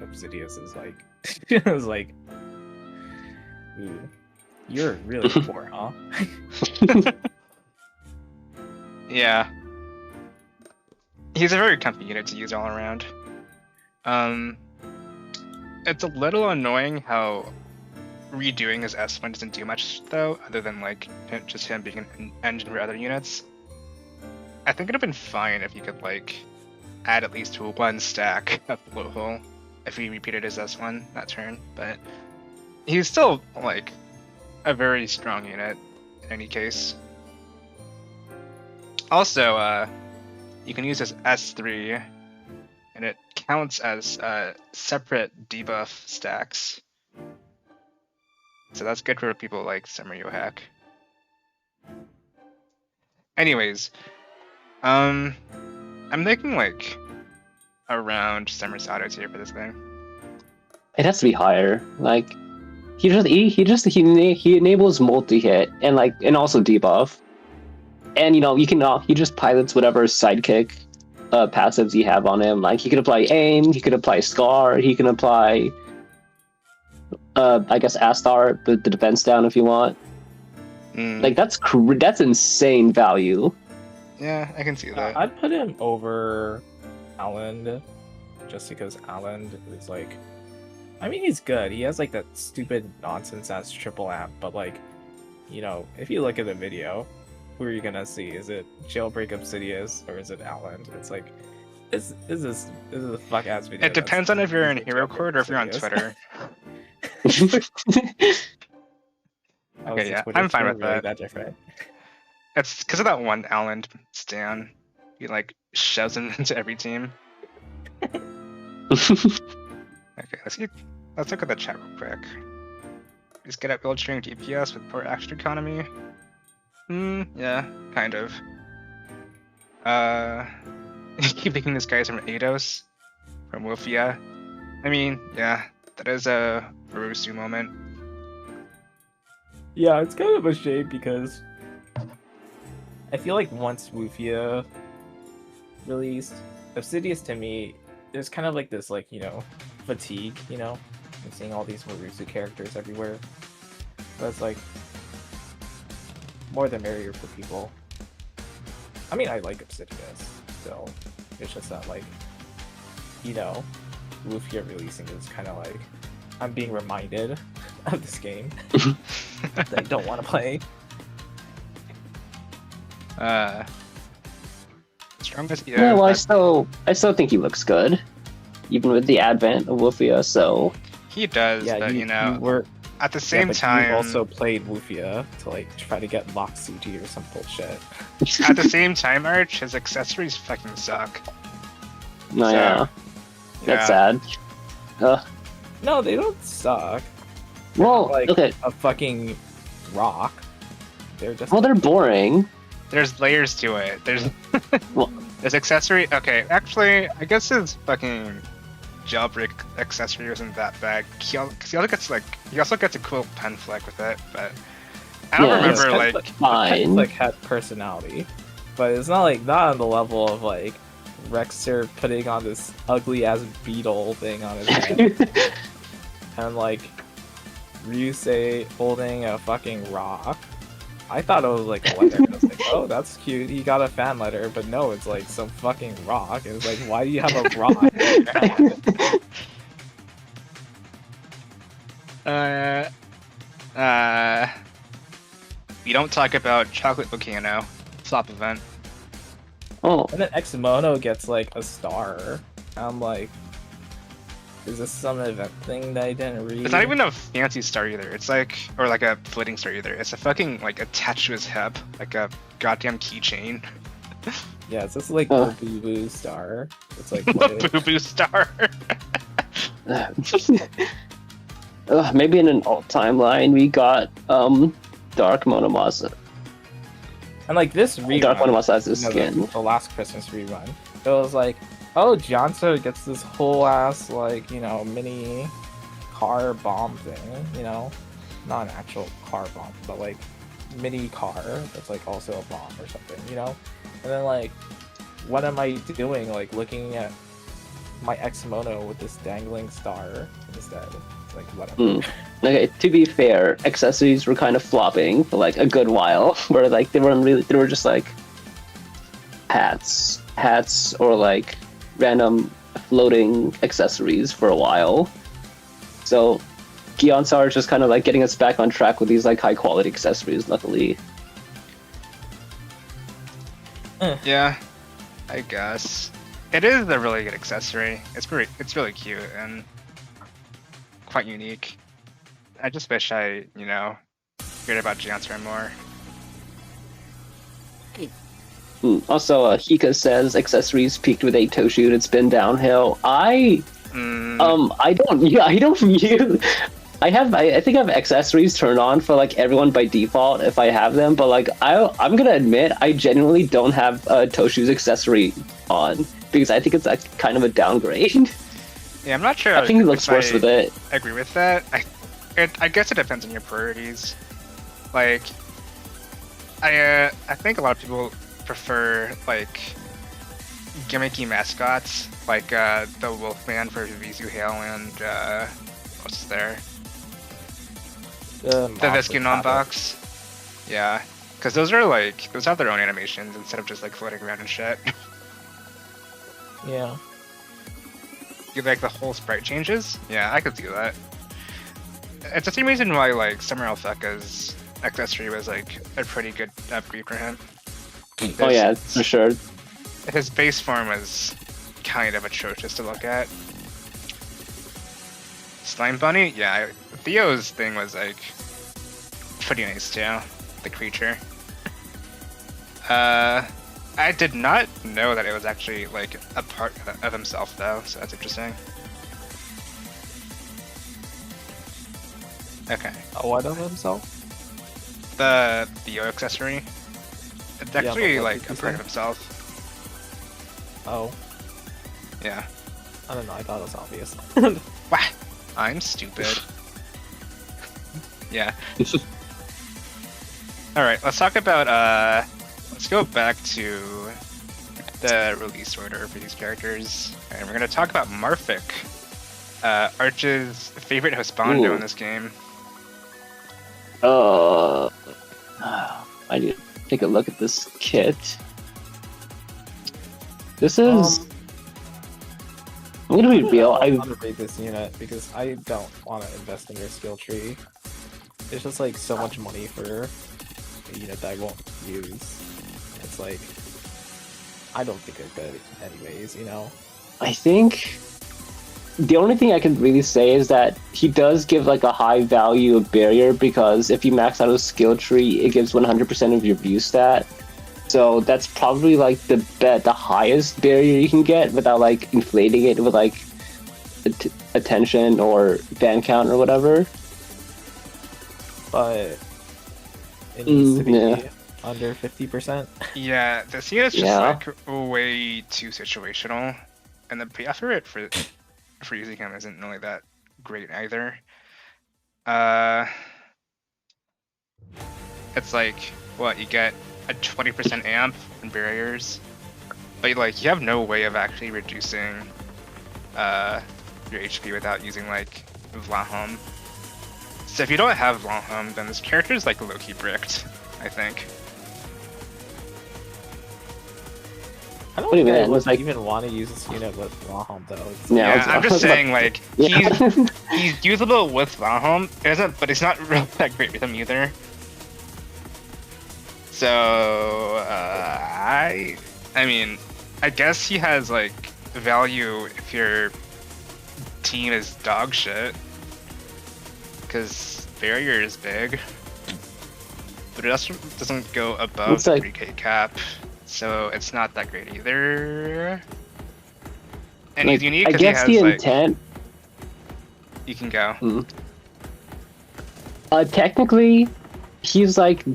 Obsidious is like it was like, ooh, you're really poor, huh? Yeah. He's a very comfy unit to use all around. It's a little annoying how redoing his S1 doesn't do much though, other than like just him being an engine for other units. I think it'd have been fine if you could like add at least 1 stack of Bullet Hole if he repeated his S1 that turn, but he's still like a very strong unit in any case. Also, you can use this S3, and it counts as separate debuff stacks. So that's good for people like Summer Yohack. Anyways, I'm thinking like around Summer's auto tier for this thing. It has to be higher. Like he enables multi-hit and also debuff. And he just pilots whatever sidekick passives you have on him. Like he can apply aim, he can apply scar, he can apply I guess Astar, the defense down if you want. Like that's insane value. Yeah, I can see that. I'd put him over Alland, just because Alland is like, I mean, he's good. He has like that stupid nonsense ass triple amp, but like, if you look at the video, who are you gonna see? Is it Jailbreak Obsidius or is it Alland? It's like, is this a fuck ass video? It depends on if you're in Hero Court or if you're on Twitter. Okay, yeah, I'm fine with really that. That different. It's because of that one Allen stan. He like shoves him into every team. Okay, let's look at the chat real quick. Just get up build string DPS with poor action economy. Yeah, kind of. Keep thinking this guy's from Eidos, from Wolfia. I mean, yeah, that is a Barusu moment. Yeah, it's kind of a shame because I feel like once Wufia released, Obsidius to me, there's kind of like this fatigue, and seeing all these Marusu characters everywhere. But it's like more the merrier for people. I mean, I like Obsidius, so it's just that Wufia releasing is kind of like I'm being reminded of this game that I don't want to play. Strongest. Yeah, well, I still think he looks good, even with the advent of Wufia. So he does, yeah, but you were at the same time, you also played Wufia to try to get Loxuji or some bullshit. At the same time, Arch, his accessories fucking suck. No, yeah, that's sad. No, they don't suck. Well, okay, a fucking rock. They're just they're boring. There's layers to it. There's Well, there's accessory. Okay, actually, I guess his fucking jailbreak accessory isn't that bad. He also gets a cool pen flag with it, but I don't remember fine. Had personality, but it's not on the level of Rexter putting on this ugly ass beetle thing on his head, and Ryusei holding a fucking rock. I thought it was a letter. I was like, oh, that's cute. He got a fan letter, but no, it's some fucking rock. And it's why do you have a rock? We don't talk about Chocolate Volcano flop event. Oh, And then Exmono gets a star. I'm like, is this some event thing that I didn't read? It's not even a fancy star either. It's or a flitting star either. It's a fucking attached to his hip, like a goddamn keychain. Yeah, it's just a boo boo star. It's The boo boo star. maybe in an alt timeline we got Dark Monomasa. And this rerun, Dark Monomasa has his skin. the last Christmas rerun, it was oh, Johnso gets this whole ass mini car bomb thing, not an actual car bomb, but mini car that's also a bomb or something, and then what am I doing looking at my Exmono with this dangling star instead? It's whatever. Okay, to be fair, accessories were kind of flopping for a good while, where they were just hats or random floating accessories for a while. So Gionsar is just kind of getting us back on track with these high quality accessories, luckily. Yeah, I guess it is a really good accessory. It's really cute and quite unique. I just wish I heard about Gionsar more. Also, Hika says accessories peaked with 8 Toshu and it's been downhill. I don't use. I think I have accessories turned on for like everyone by default if I have them, but like I'm gonna admit I genuinely don't have Toshu's accessory on because I think it's like kind of a downgrade. Yeah, I'm not sure. I think it looks worse with it. I agree with that. I guess it depends on your priorities. Like, I think a lot of people prefer like gimmicky mascots, like the Wolfman for Vizu Hale and what's there? The Vescunon box. Yeah, because those have their own animations instead of just like floating around and shit. Yeah. You like the whole sprite changes? Yeah, I could do that. It's the same reason why like Summer Alpheka's accessory was like a pretty good upgrade for him. Oh yeah, for sure. His base form was kind of atrocious to look at. Slime Bunny? Yeah, Theo's thing was like pretty nice too. The creature. I did not know that it was actually like a part of himself though, so that's interesting. Okay. What of himself? The Theo accessory. It's actually like a part of himself. Oh. Yeah. I don't know, I thought it was obvious. Wah! I'm stupid. Yeah. Alright, let's talk about let's go back to the release order for these characters. And we're gonna talk about Marfic. Arch's favorite husbando in this game. I need to take a look at this kit. This is. I'm gonna be real. I want to read this unit because I don't want to invest in their skill tree. It's just like so much money for a unit that I won't use. It's like I don't think it's good anyways, you know. I think the only thing I can really say is that he does give like a high value of barrier because if you max out a skill tree, it gives 100% of your view stat. So that's probably like the highest barrier you can get without like inflating it with like attention or ban count or whatever. But it needs to be under 50%. Yeah, this unit's just like way too situational, and the payoff for it for using him isn't really that great either. It's like what you get a 20% amp and barriers, but like you have no way of actually reducing your HP without using like Vlaham. So if you don't have Vlaham, then this character is like low-key bricked, I think. I don't think I would even want to use this unit with Vlaham though. Yeah, I'm just saying like he's usable with Vlaham, but it's not really that great with him either. So I mean, I guess he has like value if your team is dog shit, because barrier is big, but it also doesn't go above the 3k cap, so it's not that great either. And he's unique because he has the like intent. You can go. Technically, he's like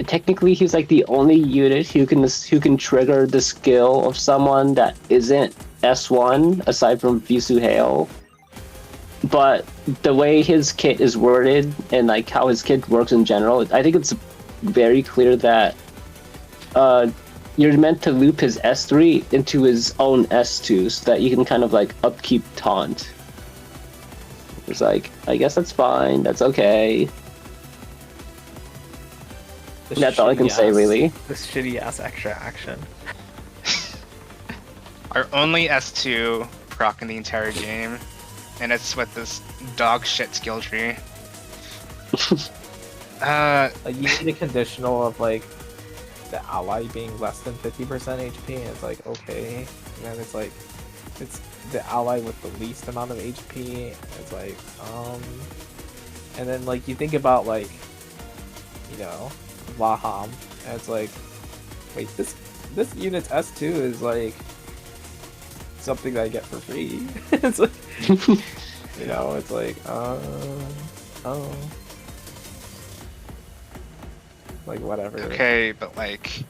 technically he's like the only unit who can trigger the skill of someone that isn't S1 aside from Visu Hale. But the way his kit is worded and like how his kit works in general, I think it's very clear that you're meant to loop his S3 into his own S2 so that you can kind of like upkeep taunt. It's like, I guess that's fine, that's okay. That's all I can say, really. This shitty ass extra action. Our only S2 proc in the entire game, and it's with this dog shit skill tree. Like you need a conditional of like the ally being less than 50% HP, and it's like okay, and then it's like it's the ally with the least amount of HP, and it's like and then like you think about like, you know, Laham, and it's like wait, this unit's S2 is like something that I get for free. It's like, you know, it's like, oh, like whatever. Okay, but like,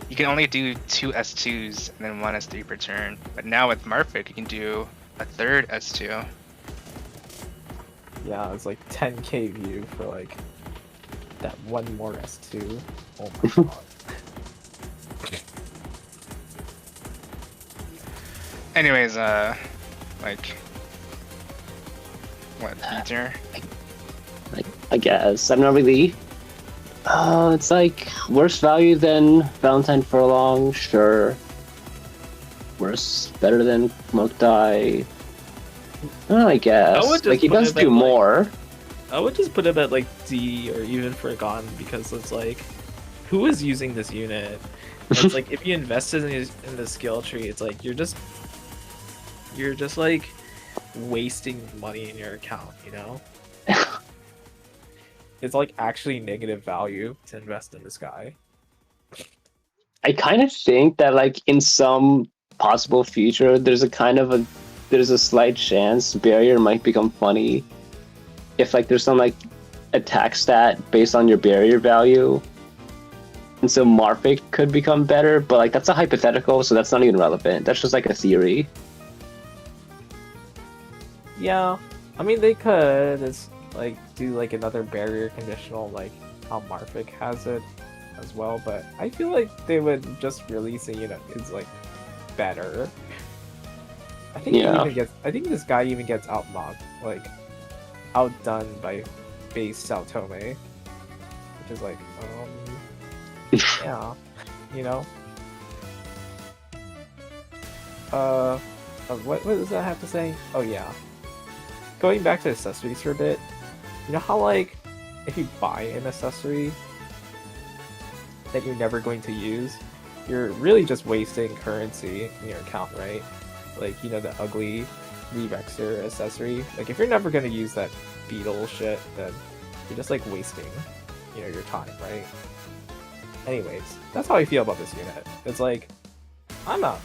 you can only do 2 S2s and then 1 S3 per turn. But now with Marfik, you can do a third S2. Yeah, it's like 10k view for like that one more S2. Oh my god. Anyways, like, what, Peter? I guess I'm not really. It's like worse value than Valentine Furlong, sure. Worse, better than Mokdai. I guess. I would just Like he put does him at, do like- more. I would just put him at like D or even Forgotten because it's like, who is using this unit? And it's like if you invested in the skill tree, it's like you're just like wasting money in your account, you know? It's like actually negative value to invest in this guy. I kind of think that like in some possible future, there's a slight chance barrier might become funny if like there's some like attack stat based on your barrier value, and so Marfik could become better. But like that's a hypothetical, so that's not even relevant. That's just like a theory. Yeah, I mean they could. It's like do like another barrier conditional like how Marfik has it as well, but I feel like they would just release a unit is like better. I think I think this guy even gets outmocked, like outdone by base Sao Tome, which is like yeah, you know. What does that have to say? Oh yeah. Going back to accessories for a bit, you know how like if you buy an accessory that you're never going to use, you're really just wasting currency in your account, right? Like, you know, the ugly Revexer accessory. Like if you're never going to use that beetle shit, then you're just like wasting, you know, your time, right? Anyways, that's how I feel about this unit. It's like I'm not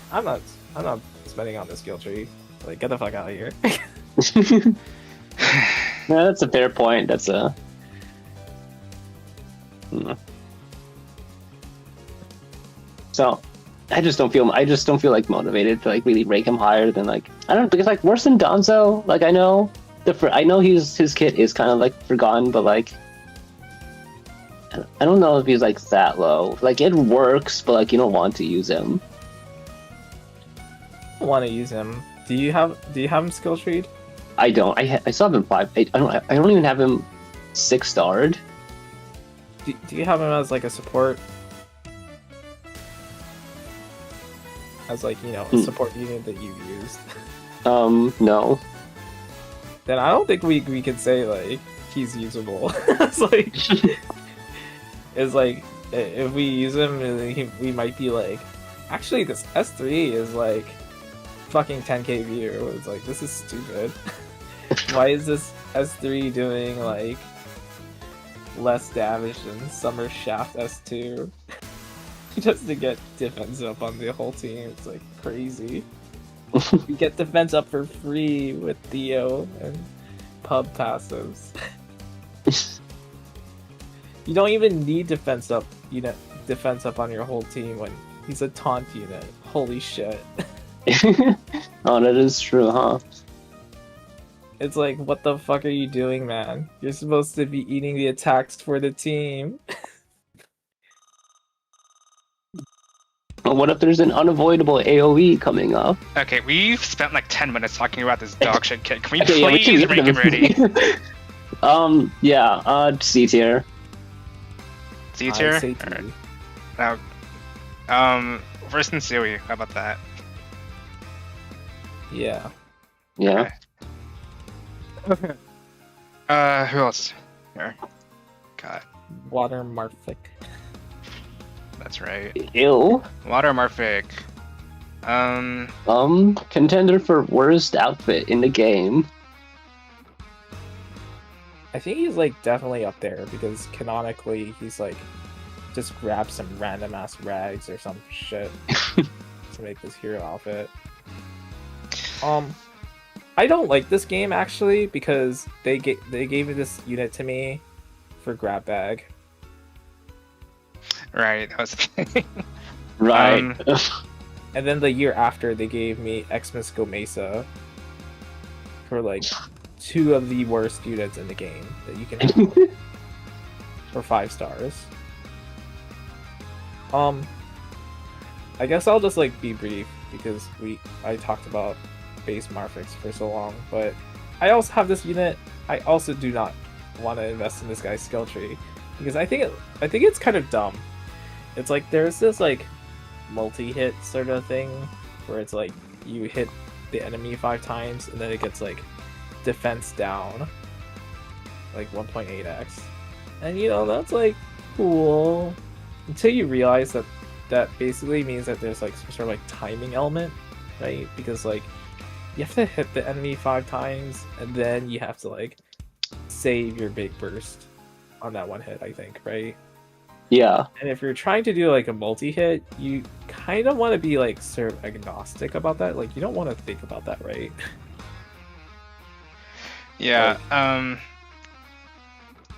spending on this skill tree. Like get the fuck out of here. Yeah, that's a fair point. That's a. So, I just don't feel like motivated to like really rank him higher than like I don't know, because like worse than Donzo. Like I know his kit is kind of like forgotten, but like I don't know if he's like that low. Like it works, but like you don't want to use him. I want to use him. Do you have him skill treed? I don't. I still have him 5. I don't even have him 6-starred. Do you have him as like a support? As like, you know, a support unit that you've used? No. Then I don't think we can say like he's usable. It's like if we use him, we might be like, actually this S3 is like fucking 10k view. It's like, this is stupid. Why is this S3 doing like less damage than Summer Shaft S2? Just to get defense up on the whole team. It's like crazy. You get defense up for free with Theo and pub passives. You don't even need defense up on your whole team when he's a taunt unit. Holy shit. Oh, that is true, huh? It's like, what the fuck are you doing, man? You're supposed to be eating the attacks for the team. What if there's an unavoidable AoE coming up? Okay, we've spent like 10 minutes talking about this dog shit kid. Can we Okay, yeah, we please can rank him ready? C tier. C tier? I say Alright. T. Now, worse than Sui. How about that? Yeah. Yeah. Okay. Who else? Here. God, Water Marfic. that's right. Ew. Water Marfik. Contender for worst outfit in the game. I think he's like definitely up there because canonically he's like just grab some random ass rags or some shit to make this hero outfit. I don't like this game actually because they gave this unit to me for grab bag. Right, that was the thing. Right. And then the year after, they gave me Xmas Go Mesa for like 2 of the worst units in the game that you can have for 5 stars. I guess I'll just like be brief because I talked about base Marfix for so long, but I also have this unit. I also do not want to invest in this guy's skill tree because I think it's kind of dumb. It's like there's this like multi-hit sort of thing where it's like you hit the enemy 5 times and then it gets like defense down like 1.8x, and you know that's like cool until you realize that basically means that there's like some sort of like timing element, right? Because like you have to hit the enemy 5 times and then you have to like save your big burst on that one hit, I think, right? Yeah. And if you're trying to do like a multi-hit, you kind of want to be like sort of agnostic about that. Like you don't want to think about that, right? Yeah,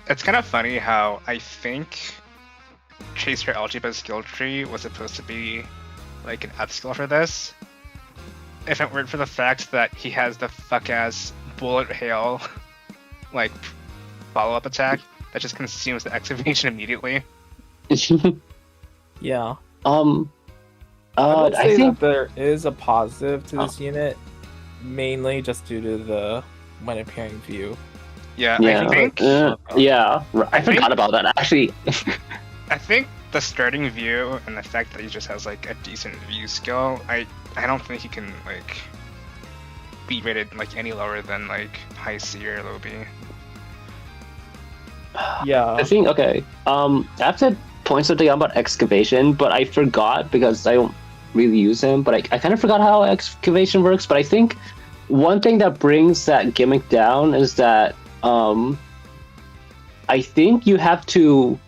it's kind of funny how I think Chaser Algebra's skill tree was supposed to be like an upskill for this. If it weren't for the fact that he has the fuck-ass bullet hail like follow-up attack that just consumes the excavation immediately. Yeah. I would say think that there is a positive to this unit, mainly just due to the when appearing view. Yeah, yeah. I think. I forgot about that actually. I think the starting view and the fact that he just has like a decent view skill, I don't think he can like be rated like any lower than like high C or low B. Yeah. I think okay. I have to point something out about excavation, but I forgot because I don't really use him. But I kind of forgot how excavation works. But I think one thing that brings that gimmick down is that I think you have to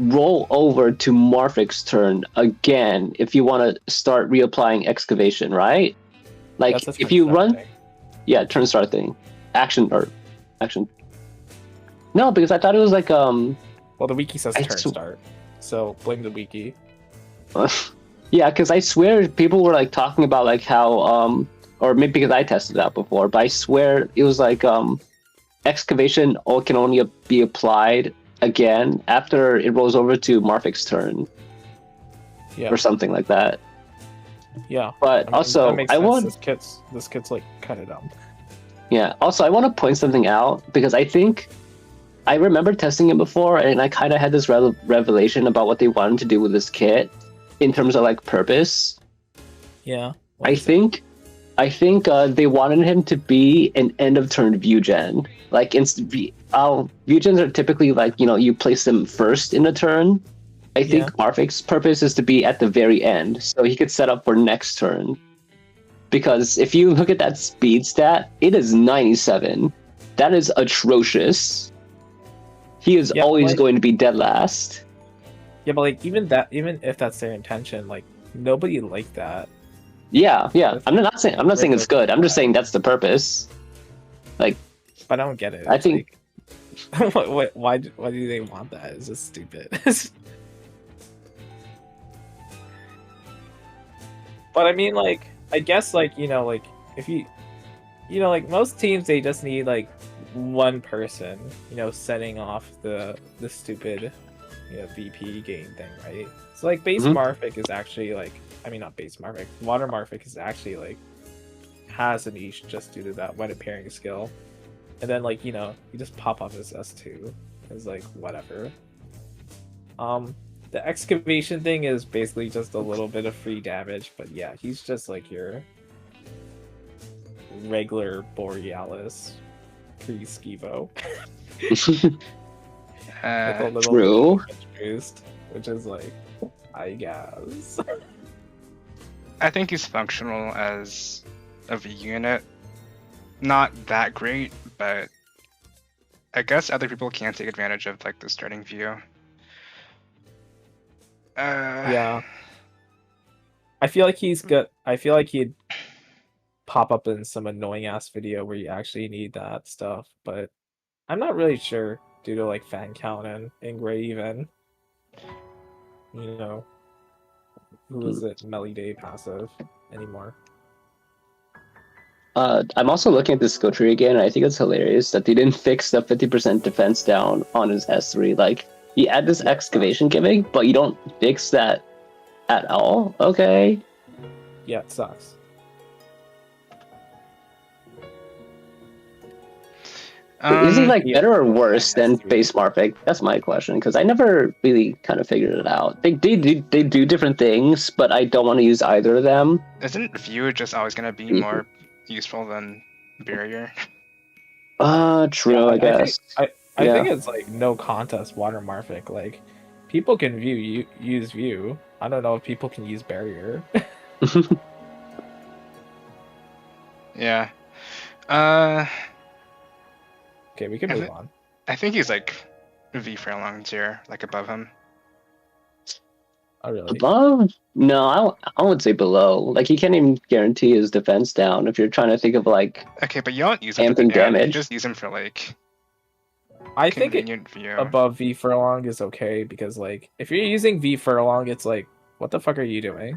roll over to Morphic's turn again if you want to start reapplying excavation, right? Like if you run, turn start thing, action. No, because I thought it was like Well, the wiki says turn start, so blame the wiki. Yeah, because I swear people were like talking about like how or maybe because I tested it out before, but I swear it was like excavation can only be applied again after it rolls over to Morphic's turn. Yeah. Or something like that. Yeah. But I mean, also I want this kit's like kind of dumb. Yeah. Also I want to point something out because I think I remember testing it before and I kind of had this revelation about what they wanted to do with this kit in terms of like purpose. Yeah. I think they wanted him to be an end of turn view gen. Like view gens are typically like, you know, you place them first in a turn. I think Marfik's purpose is to be at the very end, so he could set up for next turn. Because if you look at that speed stat, it is 97. That is atrocious. He is always going to be dead last. Yeah, but like even if that's their intention, like nobody liked that. Yeah. I'm not saying it's good. I'm just saying that's the purpose. Like, but I don't get it. I think. Like, why do they want that? It's just stupid. But I mean, like, I guess, like, you know, like if you know, like most teams, they just need like one person, you know, setting off the stupid, you know, VP game thing, right? So like base Marfic is actually like, I mean not base Marfic, water Marfic is actually like has a niche just due to that when appearing skill, and then like, you know, you just pop off his S2. It's like whatever. The excavation thing is basically just a little bit of free damage, but yeah, he's just like your regular Borealis pre-Schivo. True. Boost, which is like, I guess. I think he's functional as a V unit. Not that great, but I guess other people can take advantage of like the starting view. Yeah. I feel like he's good. I feel like he'd pop up in some annoying ass video where you actually need that stuff, but I'm not really sure due to like fan count and engrave and you know who is it Melly Day passive anymore. I'm also looking at the skill tree again, and I think it's hilarious that they didn't fix the 50% defense down on his S3. Like, you add this excavation gimmick, but you don't fix that at all? Okay. Yeah, it sucks. Is he like yeah, better or worse than S3. base Marfic? That's my question, because I never really kind of figured it out. They do different things, but I don't want to use either of them. Isn't View just always gonna be more useful than Barrier? True, Yeah, I guess. I Yeah. think it's like no contest water Marfic. Like people can use view. I don't know if people can use barrier. Yeah. Okay, we can move on. I think he's like V Furlong tier, like above him. Oh really? Above? No, I would say below. Like, he can't even guarantee his defense down if you're trying to think of, like, Okay, but you don't use him for amping the damage. You damage. just use him for like I think convenient view. above V Furlong is okay because like if you're using V Furlong, it's like what the fuck are you doing?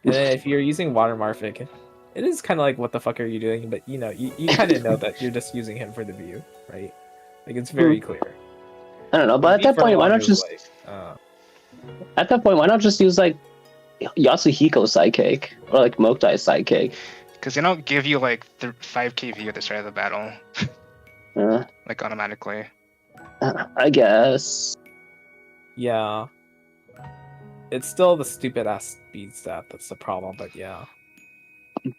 And then if you're using Water Marfic, it is kind of like what the fuck are you doing? But you know, you kind of know that you're just using him for the view, right? Like it's very clear. I don't know, but at that point, why not just at that point, why not just use like Yasuhiko Psychic or like Moktai Psychic? Because they don't give you like 5k view at the start of the battle, like automatically. I guess. Yeah. It's still the stupid ass speed stat that's the problem, but yeah. I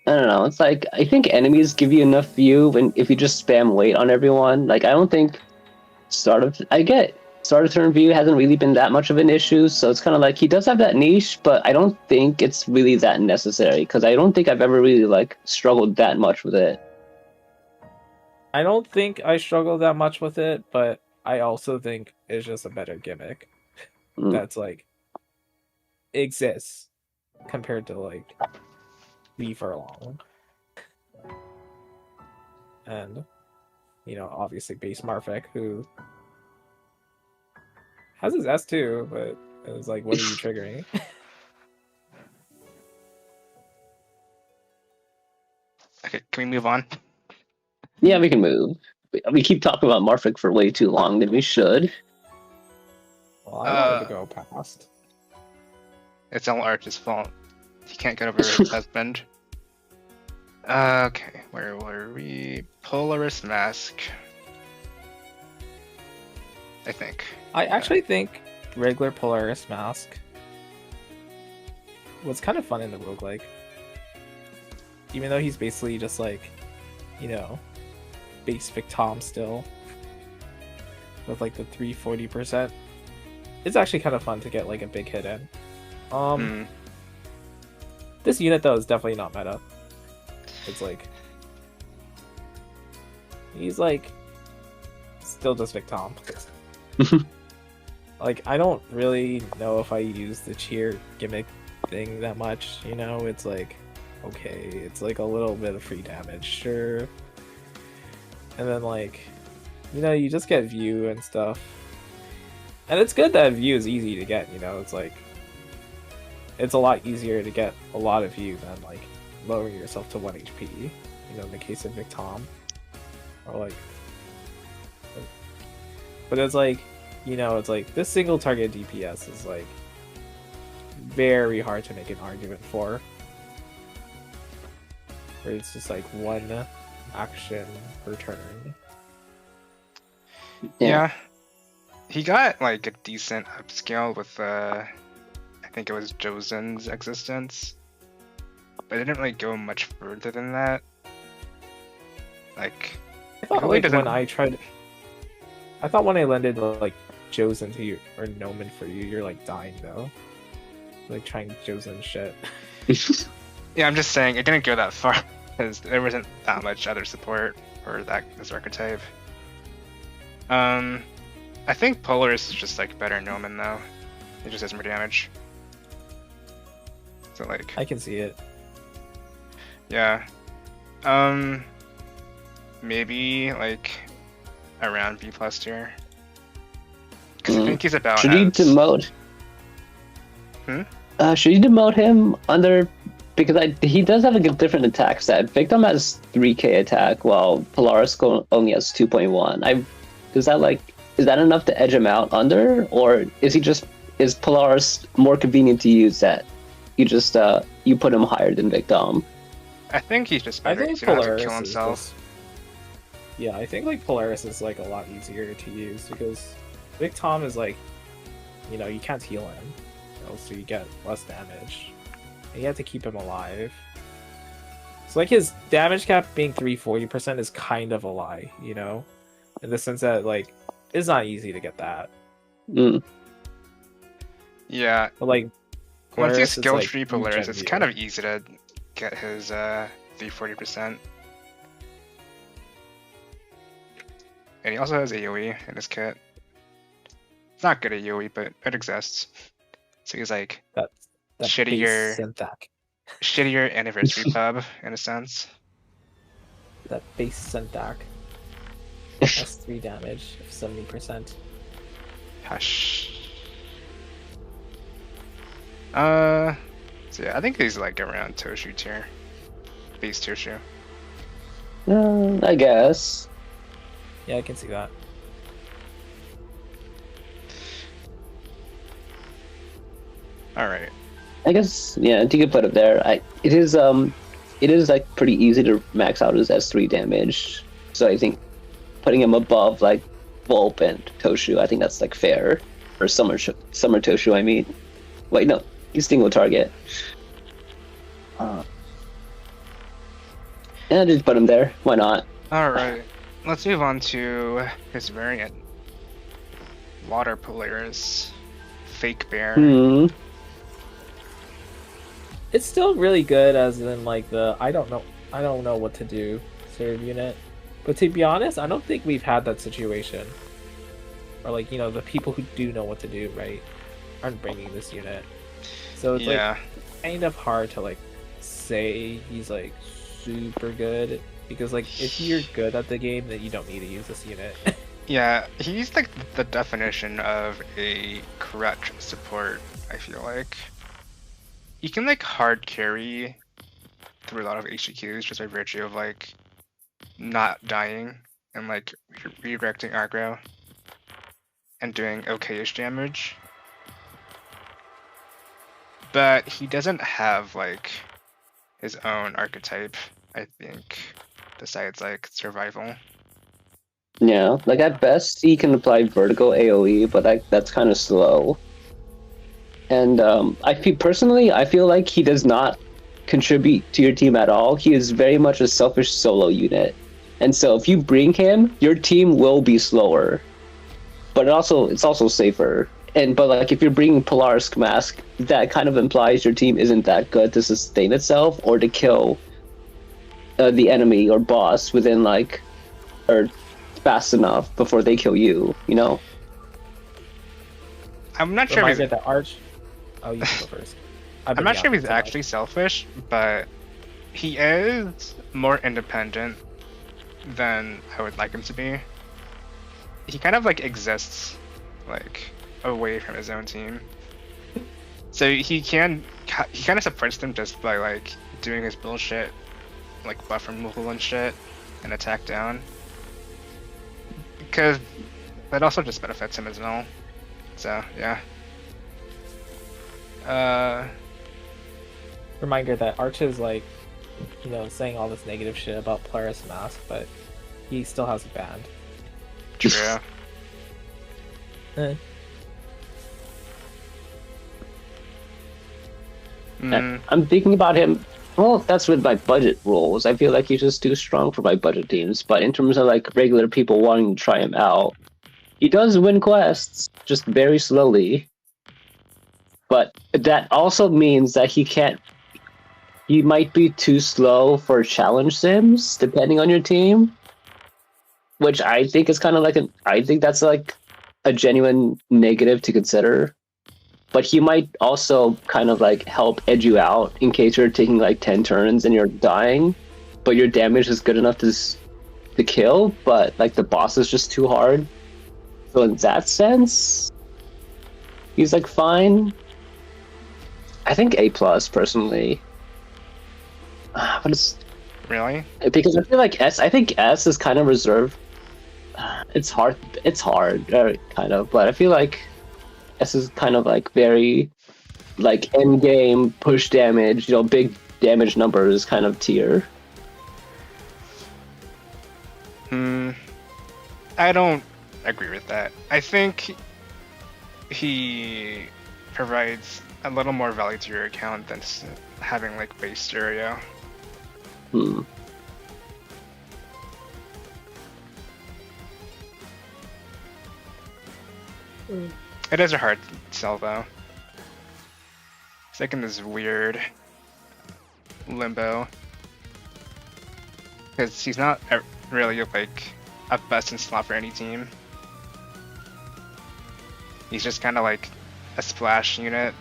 don't know. It's like I think enemies give you enough view when if you just spam weight on everyone. Like I don't think start of turn view hasn't really been that much of an issue. So it's kind of like he does have that niche, but I don't think it's really that necessary because I don't think I've ever really like struggled that much with it. I don't think I struggle that much with it, but I also think it's just a better gimmick that's like exists compared to like V Furlong. And you know, obviously base Marfic, who has his S2, but it was like, what are you triggering? Okay, can we move on? Yeah, we can move. We keep talking about Marfic for way too long than we should. Well, I wanted to go past. It's all Arch's fault. He can't get over his husband. Okay, where were we? Polaris Mask. I think. I actually think regular Polaris Mask was kind of fun in the roguelike. Even though he's basically just like, you know, base Victom still. With like the 340%. It's actually kind of fun to get like a big hit in. This unit though is definitely not meta. It's like he's like still just Victom. Like I don't really know if I use the cheer gimmick thing that much, you know, it's like okay, it's like a little bit of free damage, sure. And then like, you know, you just get view and stuff. And it's good that view is easy to get, you know, it's like it's a lot easier to get a lot of view than like lowering yourself to 1 HP, you know, in the case of Victom. Or like but it's like, you know, it's like this single target DPS is like very hard to make an argument for. Where it's just like one action per turn. Yeah. He got like a decent upscale with I think it was Josen's existence. But it didn't really go much further than that. Like I thought really like when I thought when I landed like Josen to you or Noman for you, you're like dying though. Like trying Josen shit. Yeah, I'm just saying it didn't go that far because there wasn't that much other support for this archetype. I think Polaris is just like better Noman though. It just does more damage. So like, I can see it. yeah. Maybe like around B+ tier. Because I think he's about. Should he demote? Hmm? Should he demote him under? Because he does have a different attack stat. Victim has 3k attack, while Polaris only has 2.1. Is that enough to edge him out under, or is Polaris more convenient to use that you put him higher than Victim? I think he's just I better. think He's gonna have Polaris to kill is himself. just... Yeah, I think like Polaris is like a lot easier to use because Victom is like, you know, you can't heal him, you know, so you get less damage. And you have to keep him alive. So like his damage cap being 340% is kind of a lie, you know? In the sense that like it's not easy to get that. Mm. Yeah. But like Once you Polaris, skill it's, tree like, Polaris, regen it's view. kind of easy to get his 340%. And he also has AoE in his kit. It's not good AoE, but it exists. So he's like that shittier- base syntac. shittier anniversary pub in a sense. That base syntac has 3 damage of 70%. Hush. So yeah, I think he's like around Toshu tier. Base Toshu. I guess. Yeah, I can see that. Alright. I guess, yeah, you could put it there. It is like pretty easy to max out his S3 damage. So I think putting him above like Volp and Toshu, I think that's like fair. Or Summer Toshu, I mean. Wait, no, he's single target. And I just put him there. Why not? Alright. Let's move on to his variant. Water Polaris. Fake Bear. It's still really good as in like the I don't know what to do serve unit. But to be honest, I don't think we've had that situation. Or like, you know, the people who do know what to do, right, aren't bringing this unit. So it's Yeah. like kind of hard to like say he's like super good because like if you're good at the game then you don't need to use this unit. Yeah, he's like the definition of a crutch support, I feel like. He can like hard carry through a lot of HDQs just by virtue of like not dying and like redirecting aggro and doing okay-ish damage. But he doesn't have like his own archetype, I think, besides like survival. Yeah, like at best he can apply vertical AoE, but that's kind of slow. And I feel like he does not contribute to your team at all. He is very much a selfish solo unit, and so if you bring him, your team will be slower. But it's also safer. But like if you're bringing Polaris Mask, that kind of implies your team isn't that good to sustain itself or to kill the enemy or boss within like or fast enough before they kill you. You know. I'm not sure if Reminder he's, that Arch. Oh, you can go first. I'm not sure if he's actually selfish, but he is more independent than I would like him to be. He kind of like exists like away from his own team. So he kind of supports them just by like doing his bullshit, like buff removal and shit, and attack down. Because that also just benefits him as well. So yeah. Reminder that Arch is like, you know, saying all this negative shit about Polaris Mask, but he still has a band. True. I'm thinking about him. Well, that's with my budget rules. I feel like he's just too strong for my budget teams. But in terms of like regular people wanting to try him out, he does win quests, just very slowly. But that also means that he might be too slow for challenge sims, depending on your team. Which I think is kind of like I think that's like a genuine negative to consider. but he might also kind of like help edge you out in case you're taking like 10 turns and you're dying, but your damage is good enough to kill, but like the boss is just too hard. So in that sense, he's like fine. I think A plus personally. But it's Really? because I feel like S. I think S is kind of reserved. It's hard. It's hard, kind of. But I feel like S is kind of like very like end game push damage. You know, big damage numbers kind of tier. I don't agree with that. I think he provides a little more value to your account than having like base stereo. It is a hard sell though. It's like in this weird limbo. Because he's not really like a best in slot for any team. He's just kind of like a splash unit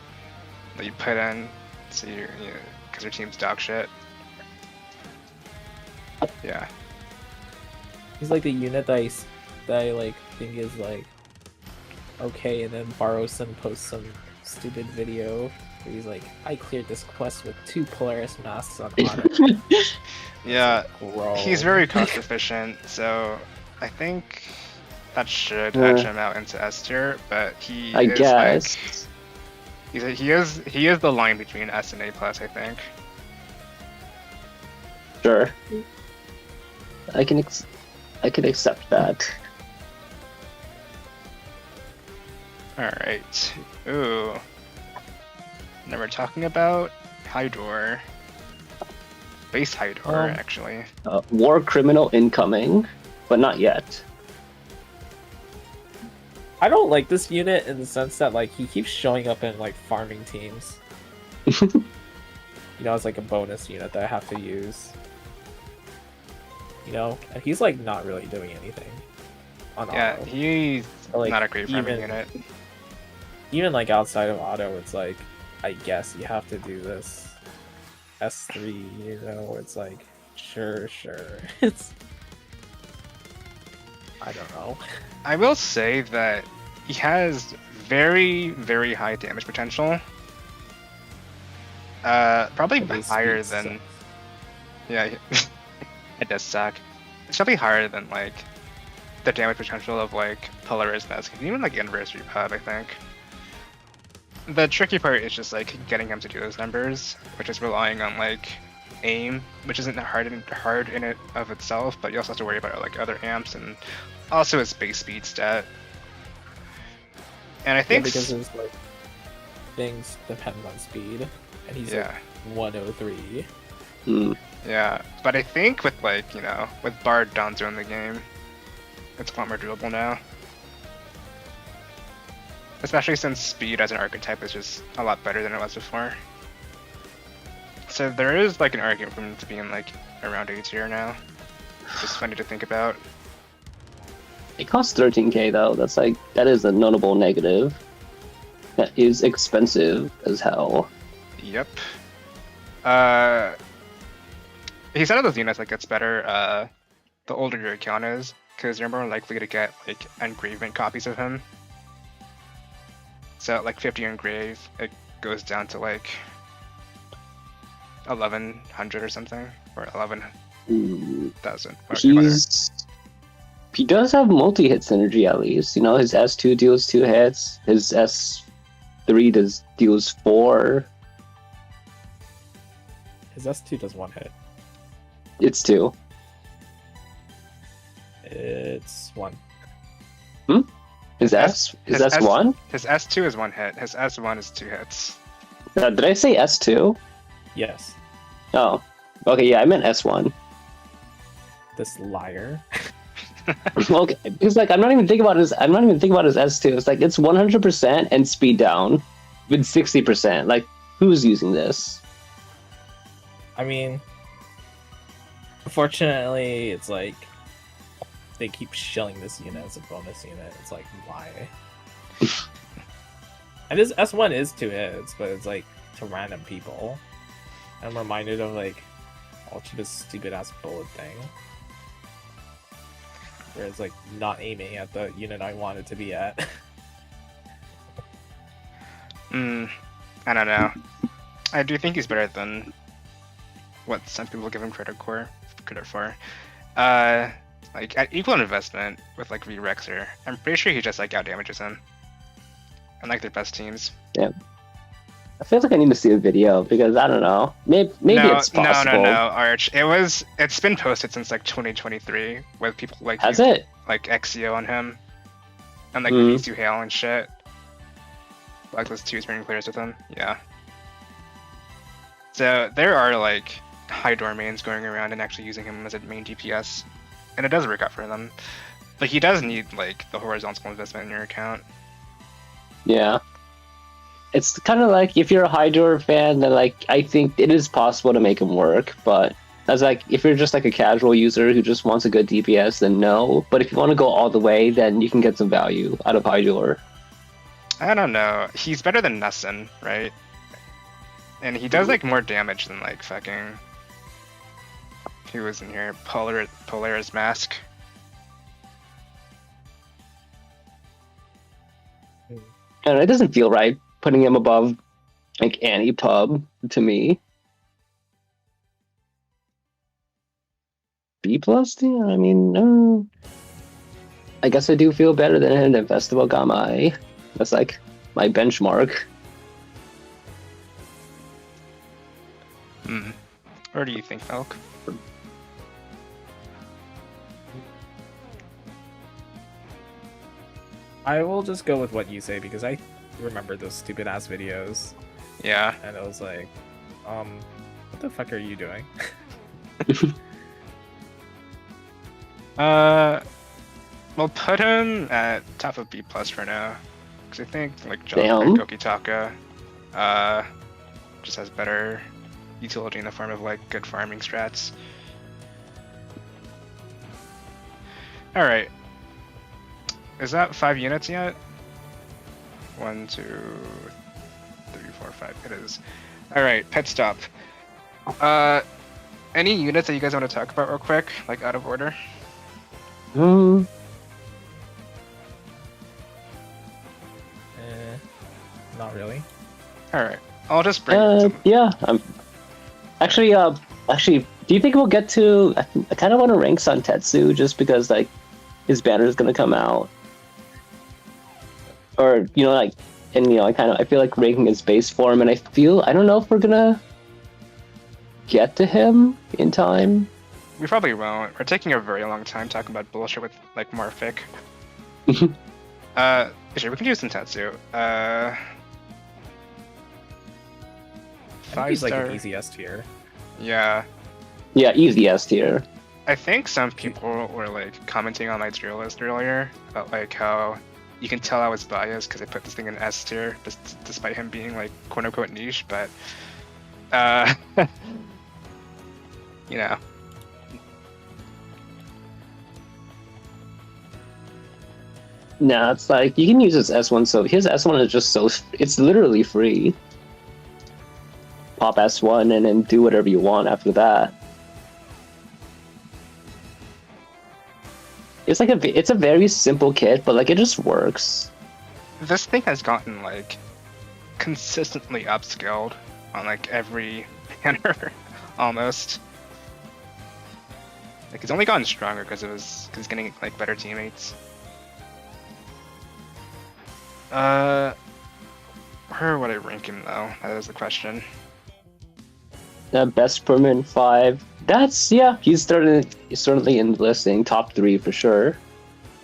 that you put in, so because your team's dog shit. Yeah. He's like the unit that I like think is like okay, and then Barroson posts some stupid video where he's like, I cleared this quest with 2 Polaris masks on auto. Yeah, Like, he's very cost efficient, so I think that should edge him out into S tier. But he is guess. Like, he is the line between S and A plus, I think. Sure. I can accept that. All right. Ooh. Now we're talking about Hydor. Base Hydor, actually. War criminal incoming, but not yet. I don't like this unit in the sense that like he keeps showing up in like farming teams. You know, it's like a bonus unit that I have to use. You know, and he's like not really doing anything on auto. He's like, not a great farming unit. Even like outside of auto, it's like, I guess you have to do this S3, you know, it's like, sure. It's, I don't know. I will say that he has very, very high damage potential. Probably higher than... Yeah, it does suck. It's probably higher than, like, the damage potential of, like, Polaris Mask, even, like, Anniversary Pub, I think. The tricky part is just, like, getting him to do those numbers, which is relying on, like, aim, which isn't hard in it of itself, but you also have to worry about, like, other amps, and also his base speed stat. And I think... because his, like, things depend on speed, and he's, like, 103. Yeah, but I think with, like, you know, with Bard Donzo in the game, it's a lot more doable now. Especially since speed as an archetype is just a lot better than it was before. So there is, like, an argument for him to be in, like, around A tier now. Just funny to think about. It costs 13k though. That's like, that is a notable negative. That is expensive as hell. Yep. He's one of those units that gets better the older your account is, because you're more likely to get, like, engravement copies of him. So at, like, 50 engrave, it goes down to, like, 1100 or something, or 11,000. He does have multi-hit synergy at least. You know, his S2 deals 2 hits, his S3 deals 4. His S2 does 1 hit. It's 2. It's 1. His S1? His S2 is 1 hit. His S1 is 2 hits. Did I say S2? Yes. Oh. Okay, yeah, I meant S1. This liar. Okay, because like I'm not even thinking about his S2. It's like it's 100% and speed down with 60%. Like, who's using this? I mean, unfortunately, it's like they keep shilling this unit as a bonus unit. It's like, why? And this S1 is 2 hits, but it's like to random people. I'm reminded of like Ultra's stupid ass bullet thing. Where it's like not aiming at the unit I want it to be at. I don't know. I do think he's better than what some people give him credit for. Like at equal investment with like V-Rexer, I'm pretty sure he just like out damages him. Unlike their best teams. Yeah. I feel like I need to see a video because I don't know. Maybe it's possible. No, Arch. It's been posted since like 2023 with people like Has it? Like Exio on him. And like Nisu Hale and shit. Like those 2 spring players with him. Yeah. So there are like high door mains going around and actually using him as a main DPS. And it does work out for them. But he does need like the horizontal investment in your account. Yeah. It's kind of like if you're a Hydor fan, then like I think it is possible to make him work. But as like if you're just like a casual user who just wants a good DPS, then no. But if you want to go all the way, then you can get some value out of Hydor. I don't know. He's better than Nessun, right? And he does like more damage than like fucking. Who was in here? Polaris Mask. And it doesn't feel right putting him above like Anti-Pub to me. B+? Yeah, I mean, I guess I do feel better than him than Festival Gamai. That's like my benchmark. What do you think, Elk? I will just go with what you say because I remember those stupid ass videos. Yeah. And I was like, what the fuck are you doing? We'll put him at top of B+ for now. Because I think like John Gokitaka just has better utility in the form of like good farming strats. Alright. Is that 5 units yet? 1, 2, 3, 4, 5. It is. Alright, pet stop. Any units that you guys want to talk about real quick? Like out of order? Not really. Alright. I'll just bring yeah. Actually, do you think we'll get to... I kind of want to rank Santetsu just because, like, his banner is going to come out. Or, you know, like, and, you know, I feel like ranking his base form, and I don't know if we're going to get to him in time. We probably won't. We're taking a very long time talking about bullshit with, like, Morphic. Sure, we can do Sentetsu. I think he's 5-star. like an easy S tier. Yeah. Yeah, easy S tier. I think some people were, like, commenting on my tier list earlier about, like, how you can tell I was biased because I put this thing in S tier, despite him being, like, quote-unquote niche, but, you know. No, it's like, you can use his S1, so his S1 is just so, it's literally free. Pop S1 and then do whatever you want after that. It's like it's a very simple kit, but like it just works. This thing has gotten, like, consistently upscaled on, like, every banner, almost. Like, it's only gotten stronger because it's getting, like, better teammates. Where would I rank him, though? That is the question. Best permanent 5. That's, yeah, he's certainly in the listing, top 3 for sure.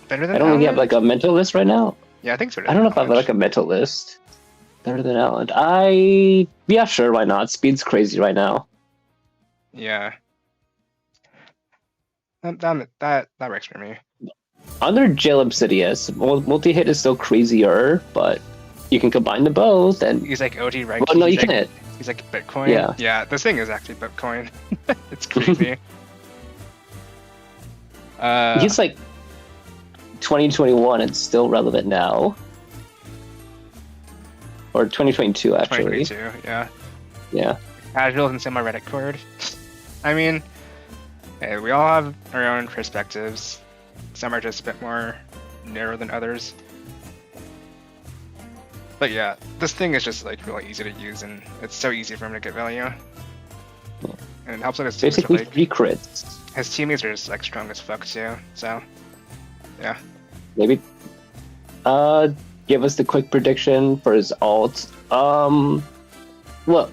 Better than I don't really have Alan? like a mental list right now. Yeah, I think so. I don't know if I have like a mental list. Better than Alan. Yeah, sure, why not? Speed's crazy right now. Yeah. That works for me. Under Jail Obsidius, multi-hit is still crazier, but you can combine the both and... He's like OT right? Well, no, you like, can't. He's like Bitcoin. Yeah. Yeah, this thing is actually Bitcoin. It's crazy. He's like 2021 and still relevant now. or 2022 actually. 2022, yeah. Yeah. Casual and semi-Reddit cord. I mean, hey, we all have our own perspectives. Some are just a bit more narrow than others. But yeah, this thing is just like really easy to use, and it's so easy for him to get value. And it helps with his teammates. Basically Like, 3 crits. his teammates are just like strong as fuck too. So, yeah. Maybe. Give us the quick prediction for his ult. Well,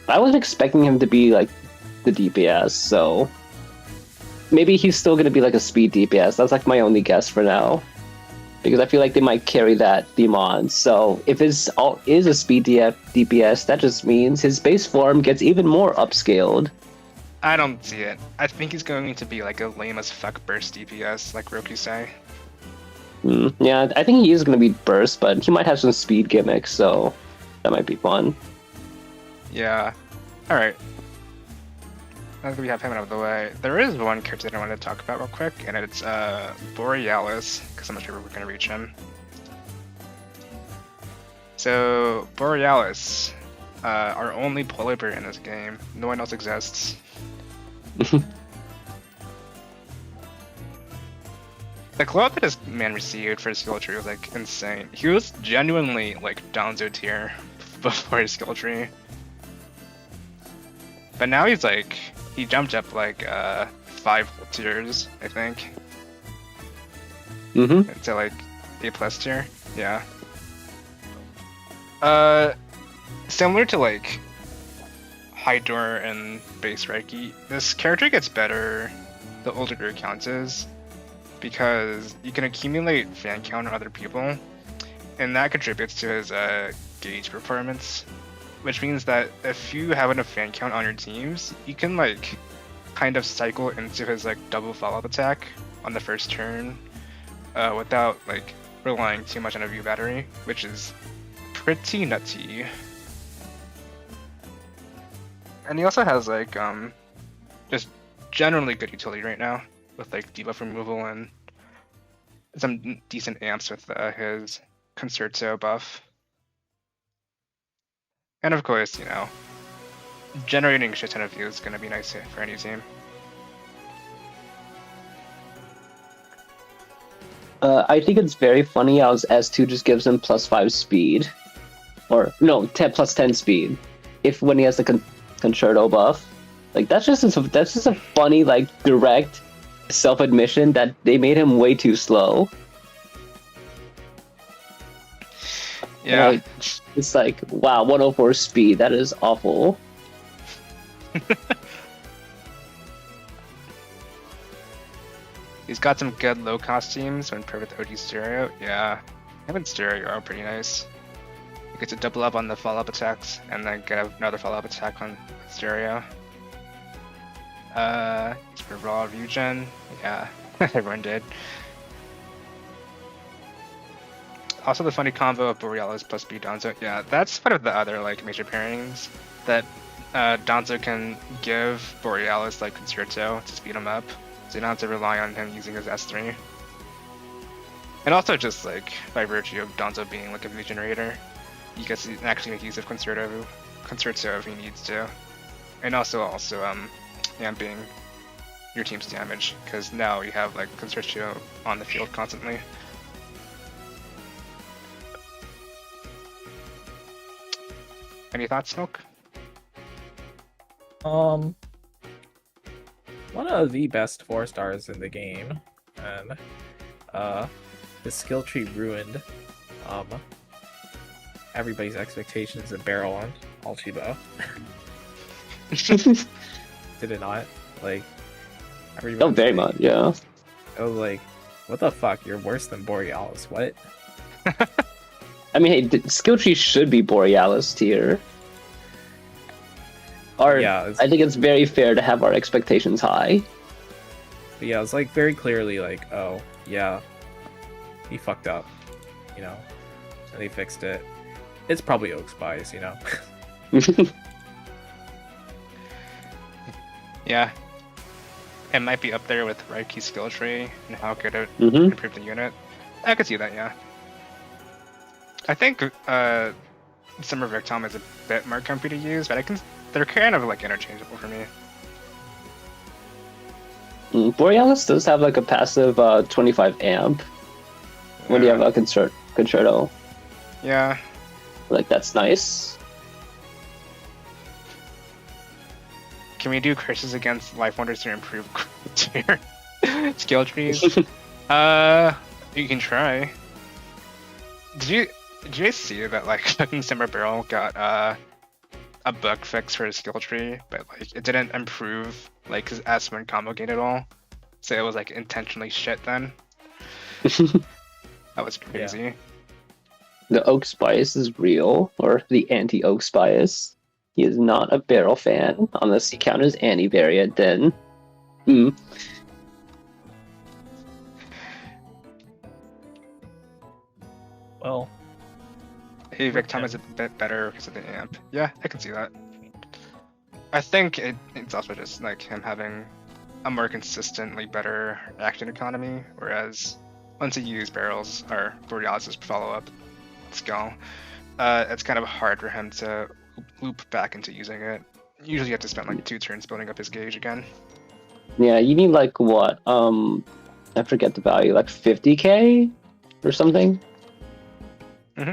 I was expecting him to be like the DPS, so maybe he's still gonna be like a speed DPS. That's like my only guess for now, because I feel like they might carry that theme on. So if his ult is a speed DPS, that just means his base form gets even more upscaled. I don't see it. I think he's going to be like a lame as fuck burst DPS, like Roku say. Yeah, I think he is gonna be burst, but he might have some speed gimmicks, so that might be fun. Yeah. Alright. Now that we have him out of the way, there is one character that I wanted to talk about real quick, and it's Borealis, because I'm not sure we're going to reach him. So, Borealis, our only polar bear in this game. No one else exists. The glow up that this man received for his skill tree was like insane. He was genuinely like Donzo tier before his skill tree. But now he's like, he jumped up like 5 tiers, I think. Into like A+ tier, yeah. Similar to like Hydor and Base Reiki, this character gets better the older your account is, because you can accumulate fan count on other people, and that contributes to his gauge performance. Which means that if you have enough fan count on your teams, you can like kind of cycle into his like double follow-up attack on the first turn without like relying too much on a view battery, which is pretty nutty. And he also has like just generally good utility right now with like debuff removal and some decent amps with his Concerto buff. And of course, you know, generating a shit ton of views is going to be nice for any team. I think it's very funny how his S2 just gives him +5 speed. Or, no, 10 +10 speed. If when he has the Concerto buff. Like, that's just a funny, like, direct self-admission that they made him way too slow. Yeah. Like, it's like, wow, 104 speed. That is awful. He's got some good low costumes when paired with OG Stereo. Yeah, him and Stereo are pretty nice. You get to double up on the follow-up attacks and then get another follow-up attack on Stereo. For raw view gen, yeah, everyone did. Also, the funny combo of Borealis plus B Donzo. Yeah, that's part of the other like major pairings that Donzo can give Borealis like Concerto to speed him up, so you don't have to rely on him using his S3. And also just like by virtue of Donzo being like a view generator, you can actually make use of Concerto if he needs to, and also amping your team's damage, because now you have like Concerto on the field constantly. Any thoughts, Smoke? One of the best 4-stars in the game, and his skill tree ruined everybody's expectations of Barrel on Alchibo. Did it not? Like, everybody. Oh, very much, yeah. I was like, what the fuck? You're worse than Borealis. What? I mean, hey, skill tree should be Borealis tier. Or, yeah, I think it's very fair to have our expectations high. But yeah, it's like very clearly like, oh, yeah, he fucked up, you know, and they fixed it. It's probably Oak Spies, you know. Yeah. It might be up there with Raiki's skill tree and how good it improved the unit. I could see that, yeah. I think Summer Victom is a bit more comfy to use, but they're kind of like interchangeable for me. Borealis does have like a passive 25 amp when you have a concerto. Yeah. Like that's nice. Can we do curses against Life Wonders to improve tier skill trees? You can try. Did you guys see that like fucking Simmer Barrel got a bug fix for his skill tree, but like it didn't improve like his S1 combo gain at all. So it was like intentionally shit then. That was crazy. Yeah. The Oak Bias is real, or the anti-Oak Bias. He is not a barrel fan, unless he counters anti-variant, then... Well... Hey, Victom is a bit better because of the amp. Yeah, I can see that. I think it's also just like him having a more consistently better action economy, whereas once you use barrels or Borealis' follow-up skill, it's kind of hard for him to loop back into using it. Usually you have to spend like 2 turns building up his gauge again. Yeah, you need like what? I forget the value, like 50k or something?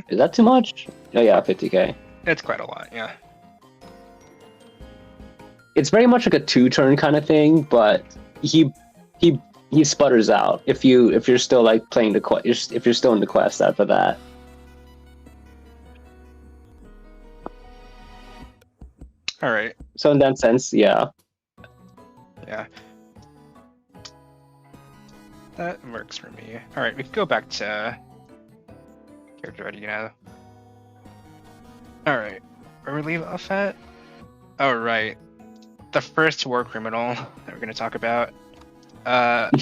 Is that too much? Oh yeah, 50k. It's quite a lot, yeah. It's very much like a 2-turn kind of thing, but he sputters out if you're still like playing the quest, if you're still in the quest after that. All right. So in that sense, yeah. Yeah. That works for me. All right, we can go back to character ready now. All right, where we leave off at? Oh right, the first war criminal that we're gonna talk about. Pirate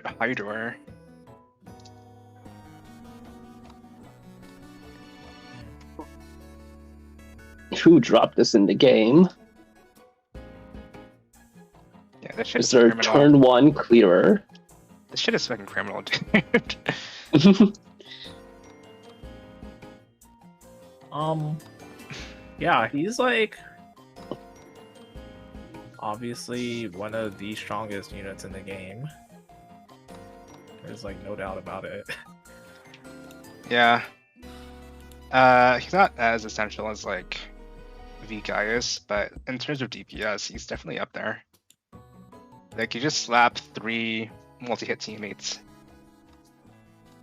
Hydor. Who dropped this in the game? Yeah, this shit is is their criminal. turn 1 clearer. This shit is fucking criminal, dude. Yeah, he's like obviously one of the strongest units in the game. There's like no doubt about it. Yeah. He's not as essential as like V Gaius, but in terms of DPS, he's definitely up there. Like you just slap 3 multi-hit teammates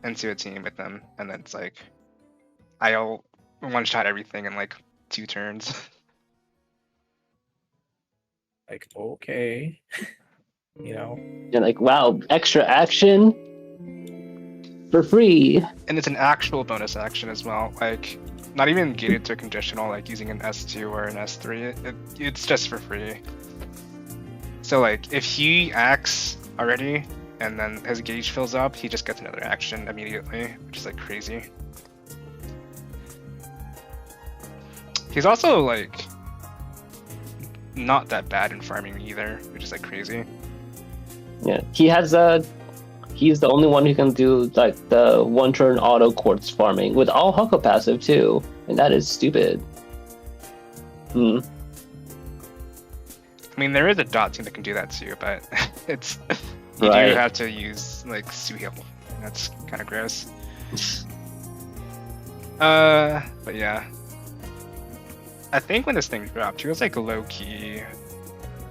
into a team with them, and then it's like I'll one-shot everything in like 2 turns. Like, okay. You know? You're like, wow, extra action for free. And it's an actual bonus action as well. Like, not even gated to a conditional, like using an S2 or an S3. It's just for free. So like, if he acts already, and then his gauge fills up, he just gets another action immediately, which is like crazy. He's also like not that bad in farming either, which is like crazy. Yeah, he's the only one who can do like the 1-turn auto quartz farming with all Huckle passive too, and that is stupid. I mean, there is a dot team that can do that too, but it's you do have to use like Suheal. That's kind of gross. But yeah, I think when this thing dropped, he was like low key,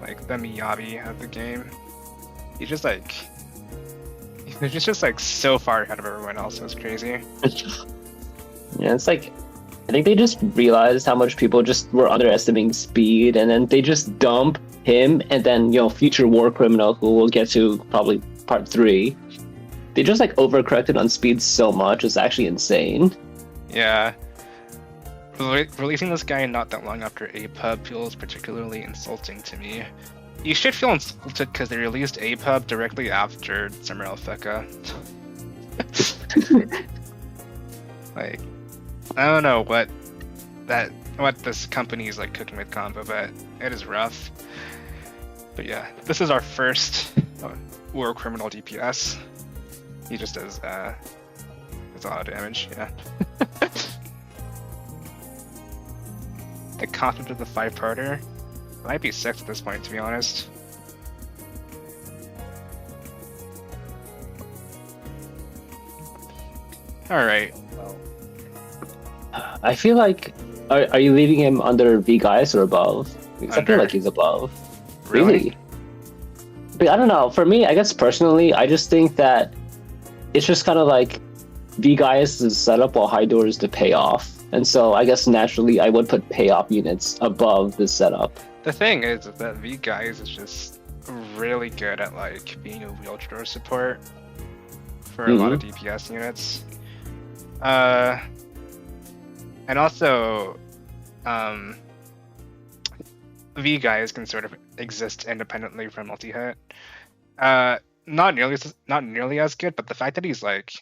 like the Miyabi of the game. He was just like so far ahead of everyone else. It was crazy. Yeah, it's like I think they just realized how much people just were underestimating speed, and then they just dump him, and then future war criminal, who we'll get to probably part 3. They just like overcorrected on speed so much. It's actually insane. Yeah. Releasing this guy not that long after APUB feels particularly insulting to me. You should feel insulted because they released APUB directly after Summer Alpheka. Like, I don't know what this company is like cooking with combo, but it is rough. But yeah, this is our first war criminal DPS. He just does a lot of damage, yeah. the concept of the 5-parter. It might be 6 at this point, to be honest. Alright. Well, I feel like, are you leaving him under V guys or above? Because I feel Under. like he's above. Really? But I don't know. For me, I guess personally, I just think that it's just kind of like V guys is set up while high door is the payoff. And so I guess naturally I would put payoff units above the setup. The thing is that V guys is just really good at like being a wheelchair support for a lot of DPS units. And also, V guys can sort of exist independently from multi-hit. Not nearly as good, but the fact that he's like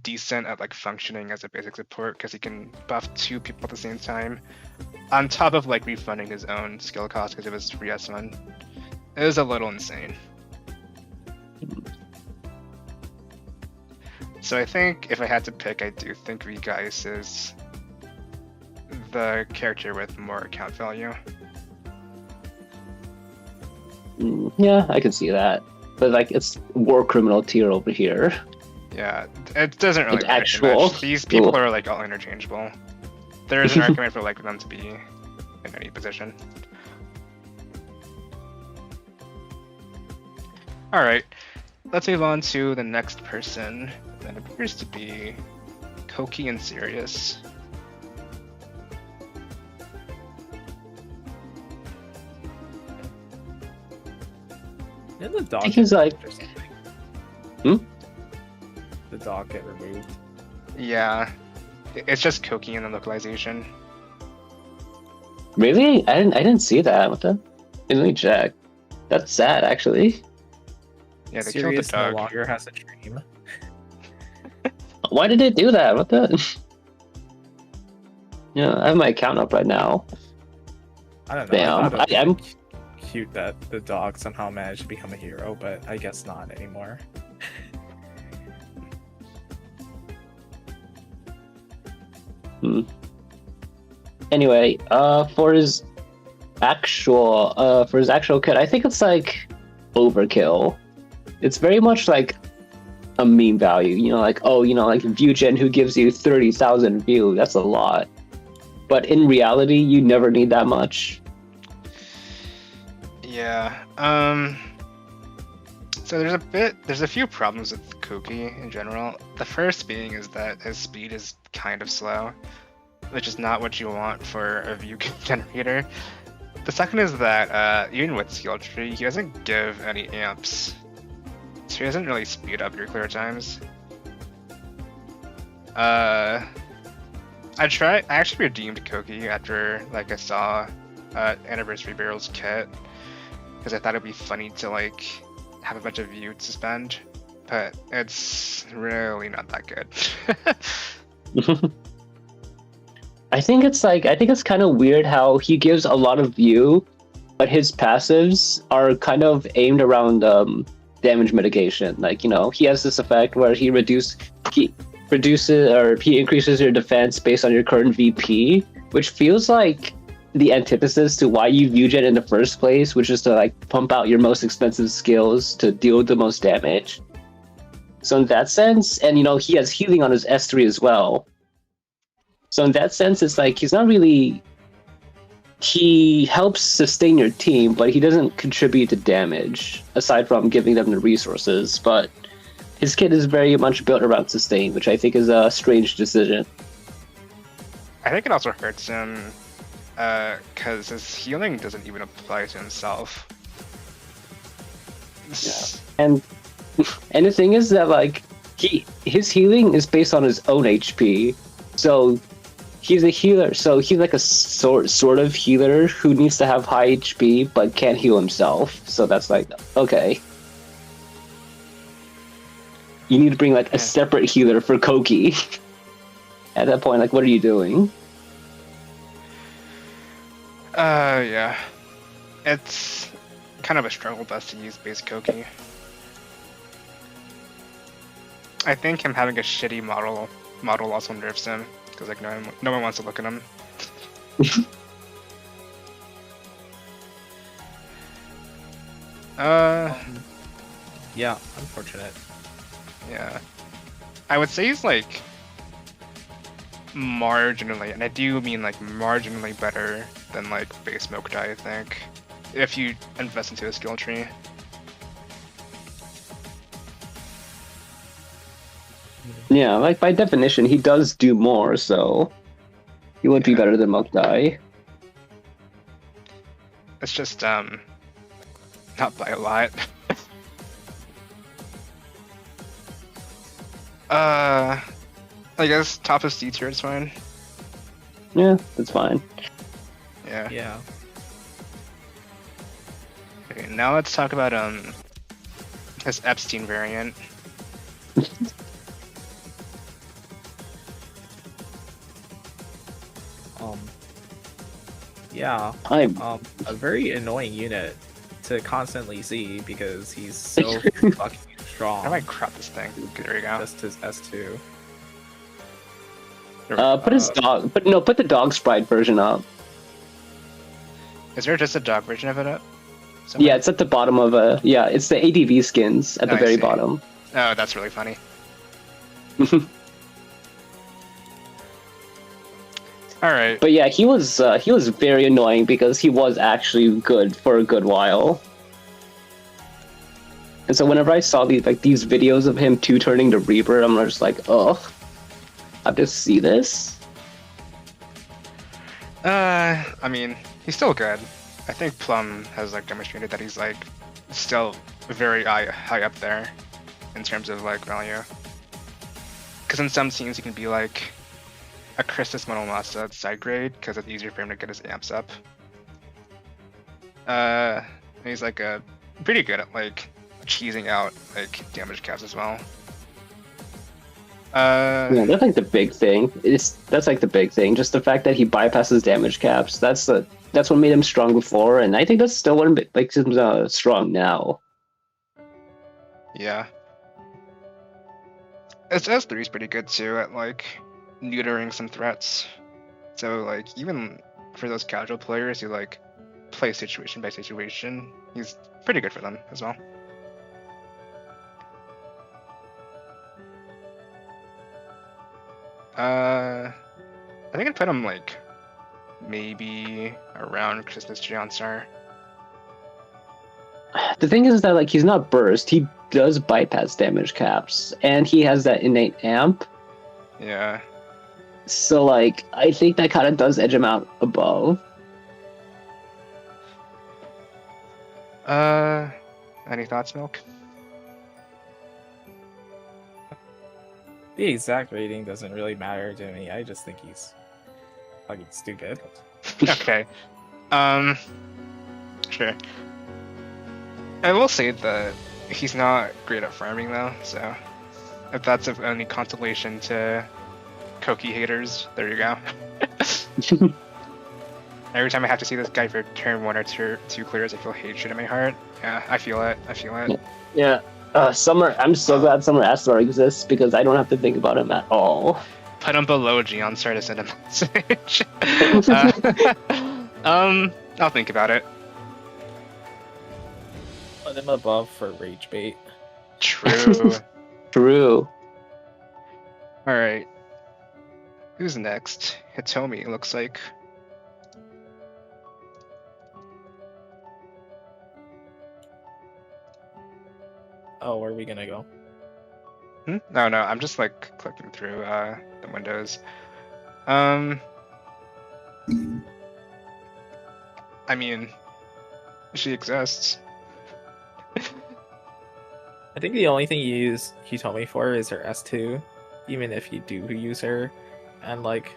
decent at like functioning as a basic support because he can buff 2 people at the same time, on top of like refunding his own skill cost because it was free S1, it is a little insane. So I think if I had to pick, I do think V-Geist is the character with more account value. Yeah, I can see that. But like, it's war criminal tier over here. Yeah, it doesn't really It's matter too actual. much. These people are like all interchangeable. There is an argument for like them to be in any position. Alright, let's move on to the next person. That appears to be Koki and Sirius. did the dog I think he's get like- removed or something? Hmm? The dog get removed. Yeah, it's just Koki in the localization. Really? I didn't see that. What the? Let me check. That's sad, actually. Yeah, they Sirius killed the no dog. longer has a dream. Why did it do that? What the? Yeah, I have my account up right now. I don't know. Damn, I thought it I'm- was cute that the dog somehow managed to become a hero, but I guess not anymore. Anyway, for his actual kit, I think it's like overkill. It's very much like a meme value, like, oh, like ViewGen who gives you 30,000 view, that's a lot. But in reality, you never need that much. Yeah. So there's a few problems with Koki in general. The first being is that his speed is kind of slow, which is not what you want for a view generator. The second is that even with skill tree, he doesn't give any amps, so he doesn't really speed up your clear times. I actually redeemed Koki after like I saw Anniversary Barrel's kit, because I thought it'd be funny to like have a bunch of view to spend, but it's really not that good. I think it's kind of weird how he gives a lot of view, but his passives are kind of aimed around damage mitigation. Like, he has this effect where he increases your defense based on your current VP, which feels like the antithesis to why you ViewGen in the first place, which is to like pump out your most expensive skills to deal the most damage. So in that sense, and he has healing on his S3 as well. So in that sense, it's like he helps sustain your team, but he doesn't contribute to damage, aside from giving them the resources. But his kit is very much built around sustain, which I think is a strange decision. I think it also hurts him because his healing doesn't even apply to himself. And the thing is that like his healing is based on his own HP, so he's a healer. So he's like a sort of healer who needs to have high HP but can't heal himself. So that's like, okay, you need to bring like a separate healer for Koki. At that point, like, what are you doing? Yeah. It's kind of a struggle bus to use base Koki. I think him having a shitty model also nerfs him, because like no one wants to look at him. Yeah, unfortunate. Yeah. I would say he's like marginally, and I do mean like marginally better than like base Mokdai, I think, if you invest into a skill tree. Yeah, like by definition, he does do more, so he would be Yeah. better than Mokdai. It's just not by a lot. I guess top of C tier is fine. Yeah, that's fine. Yeah. Yeah. Okay, now let's talk about his Epstein variant. Yeah. I'm A very annoying unit to constantly see because he's so fucking strong. How do I crop this thing? Okay, there you go. Just his S2. put his dog, put the dog sprite version up. Is there just a dog version of it up? Somewhere? Yeah, it's at the bottom of yeah, it's the ADV skins at the I very see. bottom. Oh, that's really funny. All right. But yeah, he was very annoying because he was actually good for a good while. And so whenever I saw these videos of him turning to Reaper, I'm just like, oh, I have to see this. I mean, he's still good. I think Plum has like demonstrated that he's like still very high up there in terms of like value. Because in some teams he can be like a Christus Monomasa side grade because it's easier for him to get his amps up. And he's like pretty good at like cheesing out like damage caps as well. Yeah, that's like the big thing. That's like the big thing. Just the fact that he bypasses damage caps. That's what made him strong before, and I think that's still what makes him strong now. Yeah. His S3 is pretty good too at like neutering some threats. So like even for those casual players who like play situation by situation, he's pretty good for them as well. I think I'd put him like maybe around Christmas Gionstar. The thing is that like he's not burst. He does bypass damage caps, and he has that innate amp. Yeah. So like I think that kind of does edge him out above. Any thoughts, Milk? The exact rating doesn't really matter to me. I just think he's fucking stupid. Okay. Sure. I will say that he's not great at farming though, so if that's of any consolation to Koki haters, there you go. Every time I have to see this guy for turn 1 or two clears, I feel hatred in my heart. Yeah, I feel it. I feel it. Yeah. Summer. I'm so glad Summer Astar exists because I don't have to think about him at all. Put him below Gionstar to send a message. I'll think about it. Put him above for rage bait. True. True. All right. Who's next? Hitomi, it looks like. Oh, where are we gonna go? No, I'm just like clicking through the windows. I mean, she exists. I think the only thing you use Hitomi for is her S2, even if you do use her, and like,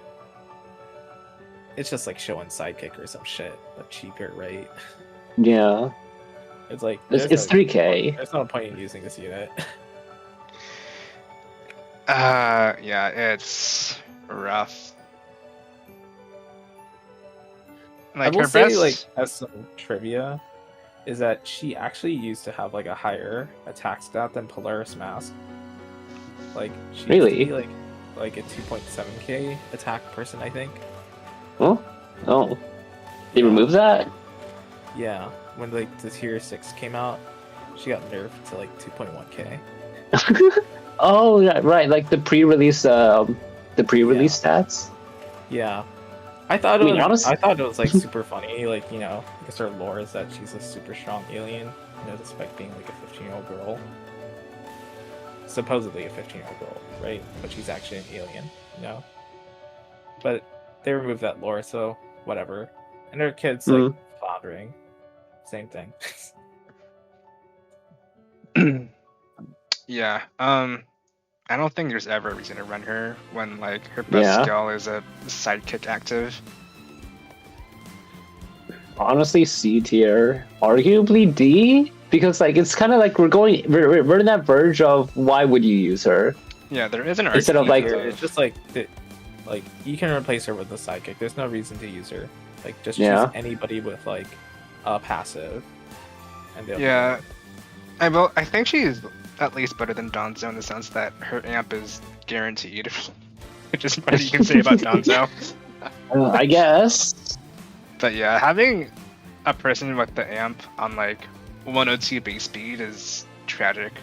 it's just like showing sidekick or some shit, but cheaper, right? Yeah. It's like It's 3K. There's no point in using this unit. Yeah, it's rough. I Like will her say, best, like, as some trivia, is that she actually used to have like a higher attack stat than Polaris Mask. Like, she Really? used to be like a 2.7k attack person, I think. Oh. They removed that? Yeah. when like the tier 6 came out, she got nerfed to like 2.1k. Oh yeah, right. Like the pre-release stats. Yeah. I thought it I mean, was honestly- I thought it was like super funny, like, you know, because her lore is that she's a super strong alien, you know, despite being like a 15-year-old girl. Supposedly a 15-year-old girl, right? But she's actually an alien, you know. But they removed that lore, so whatever. And her kid's like floundering. Same thing. Yeah. I don't think there's ever a reason to run her when like her best skill is a sidekick active. Honestly, C tier, arguably D, because like it's kind of like we're in that verge of why would you use her? Yeah, there is an Instead of, like- it's just like like you can replace her with a sidekick. There's no reason to use her. Like just Yeah. choose anybody with like a passive. And they'll Yeah. I think she's at least better than Donzo in the sense that her amp is guaranteed. Which is what you can say about Donzo. I guess. But yeah, having a person with the amp on like 102 base speed is tragic.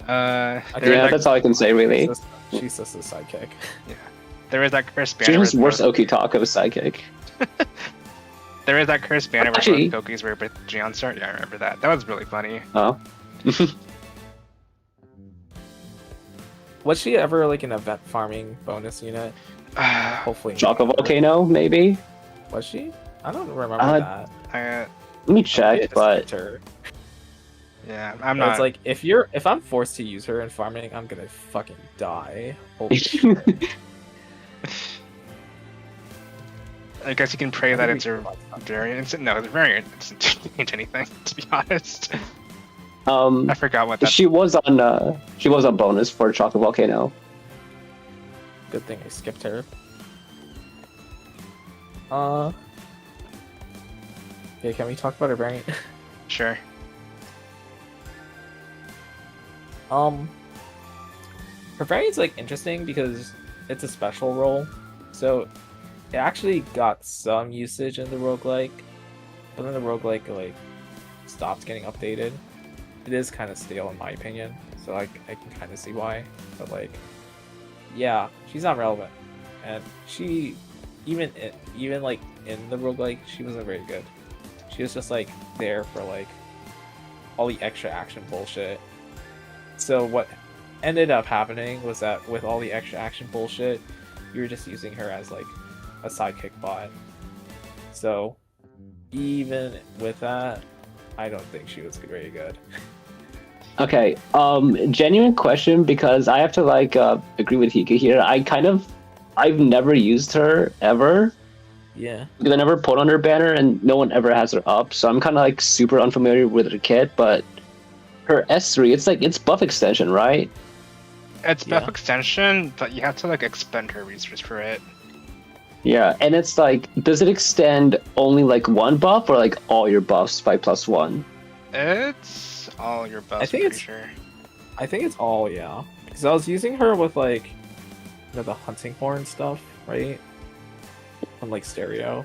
That's all I can say really. She's just a sidekick. There is that cursed She's banner. just worse Okitako sidekick. There is that cursed banner Actually- where both Koki's were with Gion start. Yeah, I remember that. That was really funny. Oh. Was she ever like an event farming bonus unit? Hopefully. Choco Volcano, maybe? Was she? I don't remember that. Let me check, Maybe I but skipped her. Yeah, I'm But not. it's like if I'm forced to use her in farming, I'm gonna fucking die. Holy shit. I guess you can pray that it's a What do we do variant. No, the variant doesn't change anything, to be honest. um I forgot what that. she was on bonus for Choco Volcano. Good thing I skipped her. Yeah, can we talk about her variant? Sure. Her variant's like interesting because it's a special role, so it actually got some usage in the roguelike, but then the roguelike like stopped getting updated. It is kind of stale in my opinion, so I can kind of see why. But like, yeah, she's not relevant, and she even like in the roguelike, she wasn't very good. She was just like there for like all the extra action bullshit. So what ended up happening was that with all the extra action bullshit, you were just using her as like a sidekick bot. So even with that, I don't think she was very good. Okay, genuine question, because I have to like agree with Hika here. I've never used her ever. Yeah. Because I never put on her banner and no one ever has her up, so I'm kind of like super unfamiliar with her kit, but her S3, it's buff extension, right? It's buff Yeah. extension, but you have to like expend her resource for it. Yeah, and it's like, does it extend only like one buff or like all your buffs by +1? It's all your buffs. I think I'm it's- pretty sure. I think it's all, yeah. Because I was using her with like, you know, the hunting horn stuff, right? On like stereo.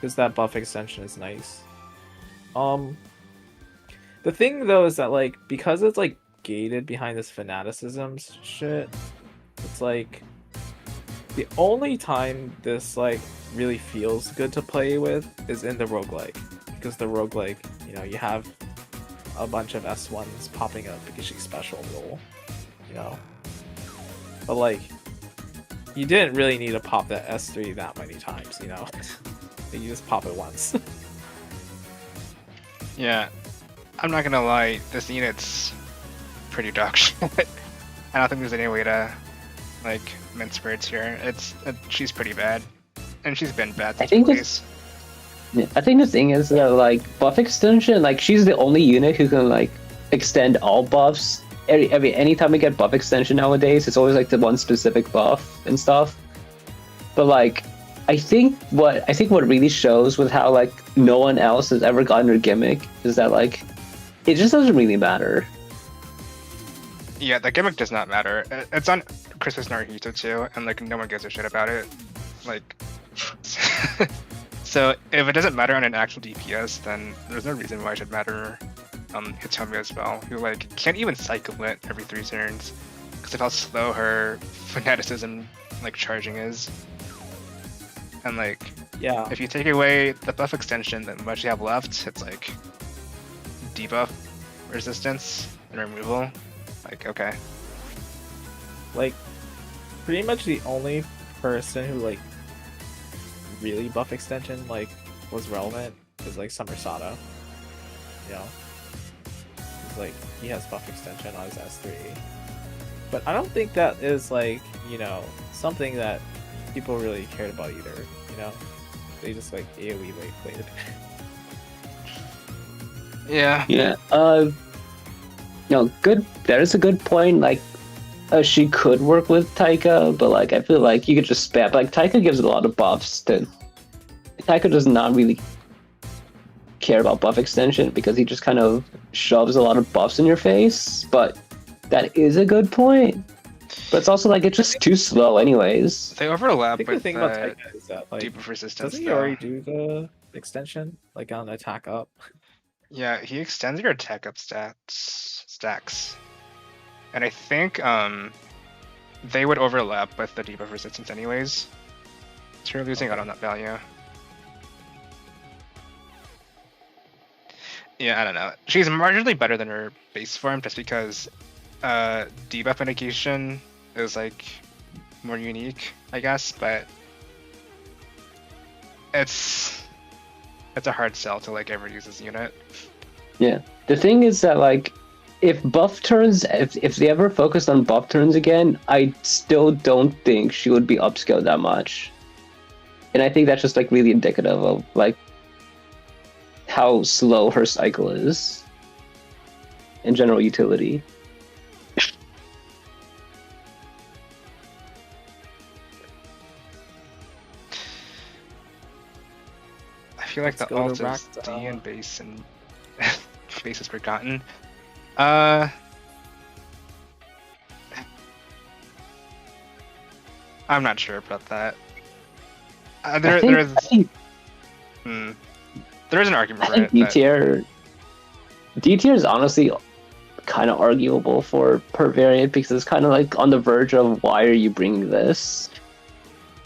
Because that buff extension is nice. The thing though is that like, because it's like gated behind this fanaticism shit, it's like the only time this like really feels good to play with is in the roguelike. Because the roguelike, you know, you have a bunch of S1s popping up because she's special role, you know. But like, you didn't really need to pop that S3 that many times, you know. You just pop it once. Yeah, I'm not gonna lie. This unit's pretty dog shit. I don't think there's any way to like mince words here. She's pretty bad, and she's been bad since think release. I think the thing is that like buff extension, like she's the only unit who can like extend all buffs. Anytime we get buff extension nowadays, it's always like the one specific buff and stuff. But like, I think what really shows with how like no one else has ever gotten her gimmick is that like it just doesn't really matter. Yeah, the gimmick does not matter. It's on Christmas Naruto too, and like no one gives a shit about it. Like, So if it doesn't matter on an actual DPS, then there's no reason why it should matter Hitomi as well, who like can't even cycle it every 3 turns because of how slow her fanaticism like charging is. And like Yeah. if you take away the buff extension, then what you have left, it's like debuff resistance and removal. Like okay. Like, pretty much the only person who like really buff extension like was relevant is like Summer Sada. You know, like he has buff extension on his S3, but I don't think that is like, you know, something that people really cared about either. You know, they just like AOE like played. Yeah. Yeah. No, good. That is a good point. Like, she could work with Taika, but like I feel like you could just spam. Like Taika gives a lot of buffs. Taika does not really care about buff extension because he just kind of shoves a lot of buffs in your face. But that is a good point. But it's also like it's just too slow, anyways. They I overlap think with the thing about Taika is that like, debuff resistance. doesn't he though. already do the extension like on attack up? Yeah, he extends your attack up stacks. And I think they would overlap with the debuff resistance anyways. So you're losing out on that value. Yeah, I don't know. She's marginally better than her base form just because debuff mitigation is like more unique, I guess, but it's a hard sell to like ever use this unit. Yeah. The thing is that like if buff turns, if they ever focused on buff turns again, I still don't think she would be upscaled that much. And I think that's just like really indicative of like how slow her cycle is in general utility. I feel like Let's the go alt to is D Rakta. and base and base is forgotten. I'm not sure about that. There is an argument I for think it. D But tier is honestly kind of arguable for per variant because it's kind of like on the verge of why are you bringing this?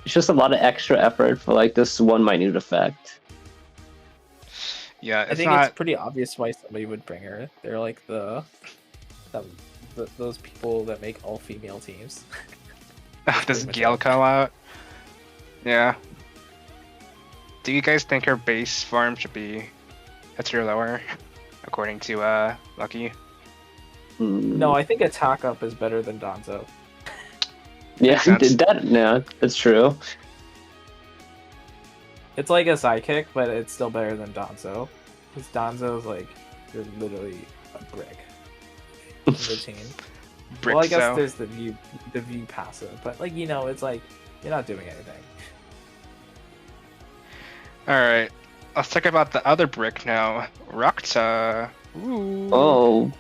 It's just a lot of extra effort for like this one minute effect. yeah, I it's think not. it's pretty obvious why somebody would bring her. They're like those people that make all female teams. Does pretty much Gale it. call out? Yeah. Do you guys think her base form should be a tier lower, according to Lucky? No, I think attack up is better than Danzo. Yeah, Makes sense. that's true. It's like a sidekick, but it's still better than Danzo. Because Danzo is like, you're literally a brick in the team. Brick, Well, I guess so. there's the view passive, but like, you know, it's like you're not doing anything. Alright, let's talk about the other brick now. Rakta. Ooh. Oh,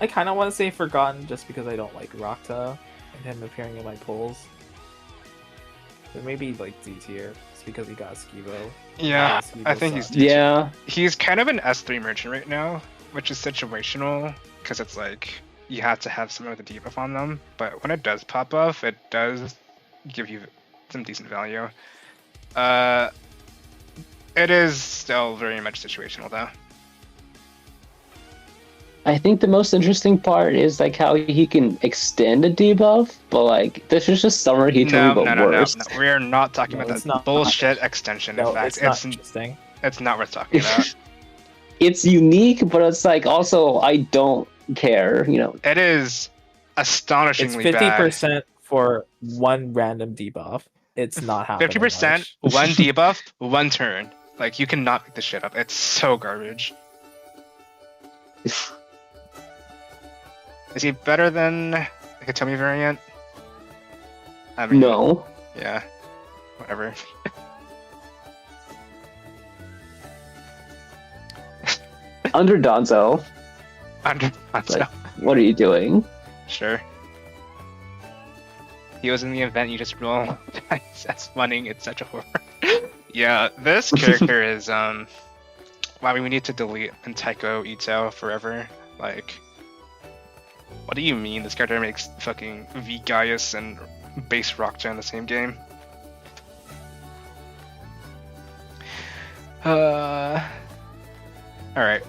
I kind of want to say Forgotten just because I don't like Rakta and him appearing in my polls. But maybe like D tier, just because he got Skivo. Yeah, Skivo I think he's sucks. yeah. He's kind of an S3 merchant right now, which is situational, because it's like, you have to have some of the debuff on them, but when it does pop off, it does give you some decent value. It is still very much situational though. I think the most interesting part is like how he can extend a debuff, but like this is just Summer Hitomi No, but worse. we are not talking No, about it's that not. bullshit extension No, effect. it's not interesting. It's not worth talking about. It's unique, but it's like also I don't care, you know. It is It's astonishingly 50% for one random debuff. It's not happening. 50%, much. one debuff, one turn. Like, you cannot make this shit up. It's so garbage. Is he better than the Hitomi variant? I mean, No. Yeah. Whatever. Under Danzo. Under Like- What are you doing? Sure. He was in the event, you just roll dice as funning, it's such a horror. Yeah, this character is, wow, we need to delete Enteko Ito forever. Like, what do you mean this character makes fucking V Gaius and base Rockja in the same game? Alright.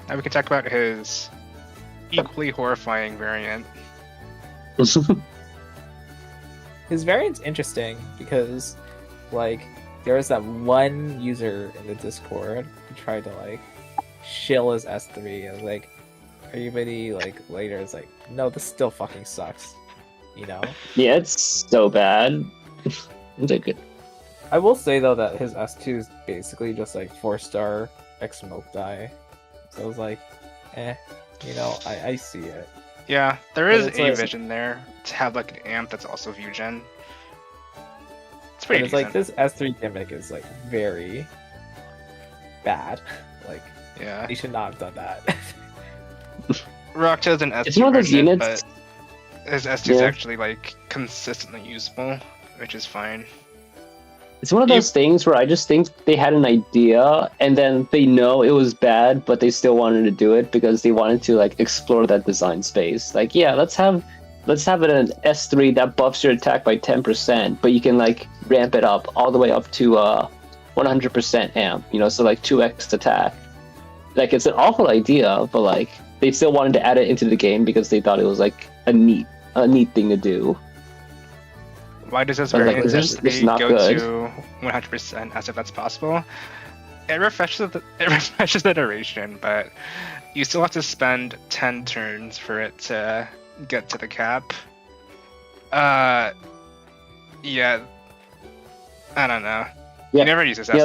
Now we can talk about his equally horrifying variant. His variant's interesting because, like, there was that one user in the Discord who tried to like shill his S3 and like everybody like later is like, no, this still fucking sucks. You know? Yeah, it's so bad. It's a good. I will say though that his S2 is basically just like 4-star X smoke die. So I was like, you know, I see it. Yeah, there is it's a like- vision there to have like an amp that's also view gen. It's But pretty it's decent. like this S3 gimmick is like very bad. Like Yeah. they should not have done that. Rocktail's an S2 It's one of those version, units. but his S2 is Yeah. actually like consistently usable, which is fine. It's one of those things where I just think they had an idea and then they know it was bad, but they still wanted to do it because they wanted to like explore that design space. Like, yeah, let's have an S3 that buffs your attack by 10%, but you can like ramp it up all the way up to 100% amp, you know, so like 2x attack. Like, it's an awful idea, but like they still wanted to add it into the game because they thought it was like a neat thing to do. Why does this But, like, variant it's S3 not go good. to 100% as if that's possible? It refreshes the duration, but you still have to spend 10 turns for it to get to the cap. Yeah, I don't know. Yeah. You never use this S3. Yeah,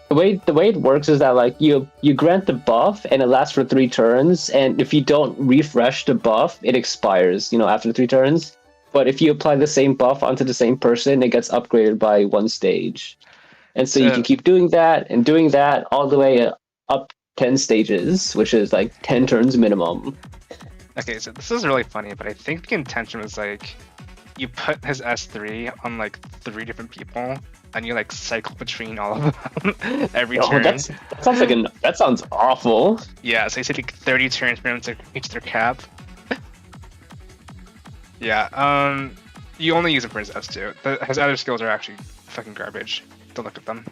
like the way it works is that like you grant the buff and it lasts for 3 turns, and if you don't refresh the buff, it expires, you know, after 3 turns. But if you apply the same buff onto the same person, it gets upgraded by 1 stage. And so you can keep doing that and doing that all the way up 10 stages, which is like 10 turns minimum. Okay, so this is really funny, but I think the intention was like you put his S3 on like 3 different people, and you like cycle between all of them every Oh, turn. that sounds awful. Yeah, so you said like 30 turns for them to reach their cap. Yeah, you only use him for his S2. His other skills are actually fucking garbage. Don't look at them.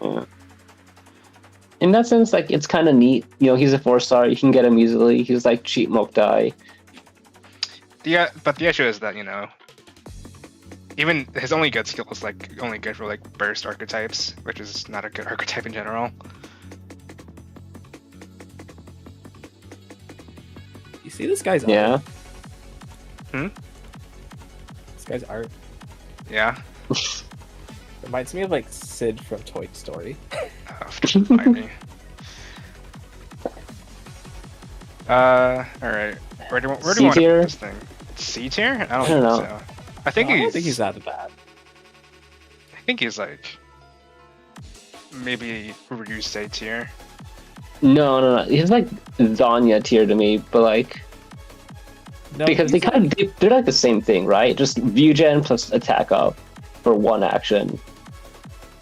In that sense, like, it's kind of neat. You know, he's a 4-star. You can get him easily. He's like cheap Mokdai. Yeah, but the issue is that, you know, even his only good skill is like only good for like burst archetypes, which is not a good archetype in general. You see this guy's Yeah. art? This guy's art Yeah. reminds me of like Sid from Toy Story. Don't mind me. Alright. Where do you want to put C-tier? this thing? C tier? I don't I don't think know. so. I think I don't think he's that bad. I think he's like maybe Ryusei tier. No. He's like Zanya tier to me, but like No, because he's they're like the same thing, right? Just view gen plus attack up for 1 action.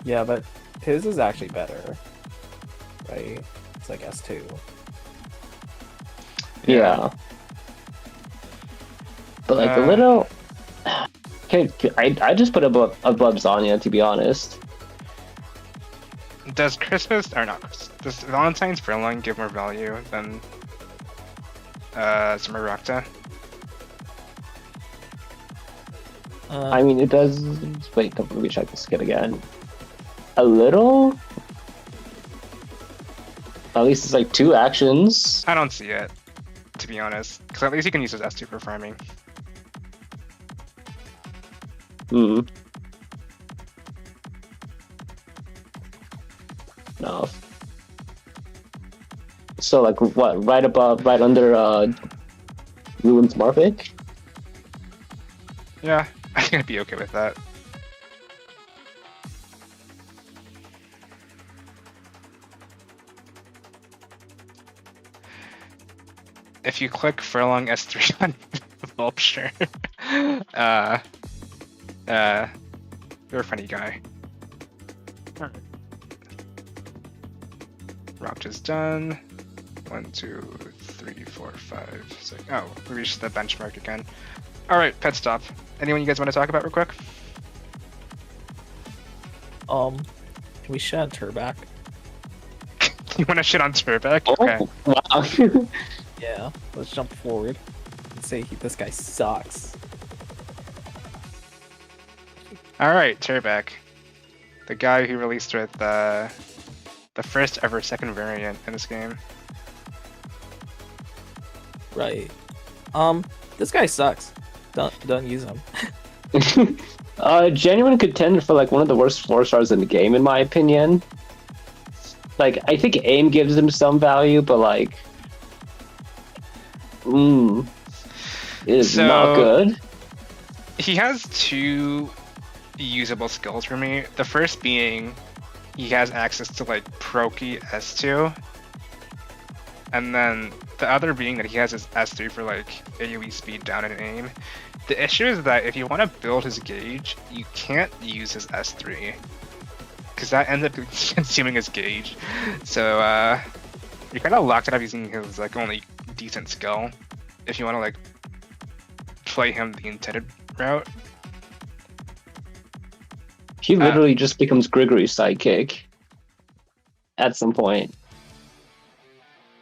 yeah, but his is actually better, right? It's like S2. Yeah. But like a little. Okay, I just put above Zanya, to be honest. Does Christmas or not? Does Valentine's Furlong give more value than Summer Rakta? I mean, it does. Wait, let me check this kit again. A little. At least it's like 2 actions. I don't see it, to be honest. Because at least you can use his S2 for farming. Hmm. No. So like what? Right under Ruin's Marvick? Yeah, I think I'd be okay with that. if you click Furlong S3 on Vulpture, you're a funny guy. Rock is done. 1, 2, 3, 4, 5, 6. Oh, we reached the benchmark again. All right, pet stop. Anyone you guys want to talk about real quick? Can we shit on Turback? You want to shit on Turbeck? Oh, Okay. wow. Yeah, let's jump forward and say this guy sucks. All right, Turbeck, the guy who released with the first ever second variant in this game. Right. This guy sucks. Don't use him. Genuine contender for like one of the worst 4-stars in the game, in my opinion. Like, I think aim gives him some value, but like, it is not good. He has 2 usable skills for me. The first being he has access to like Proki S2, and then the other being that he has his S3 for like AoE speed down and aim. The issue is that if you want to build his gauge, you can't use his S3 because that ends up consuming his gauge. So you're kind of locked out of using his like only decent skill if you want to like play him the intended route. He literally just becomes Grigory's sidekick at some point.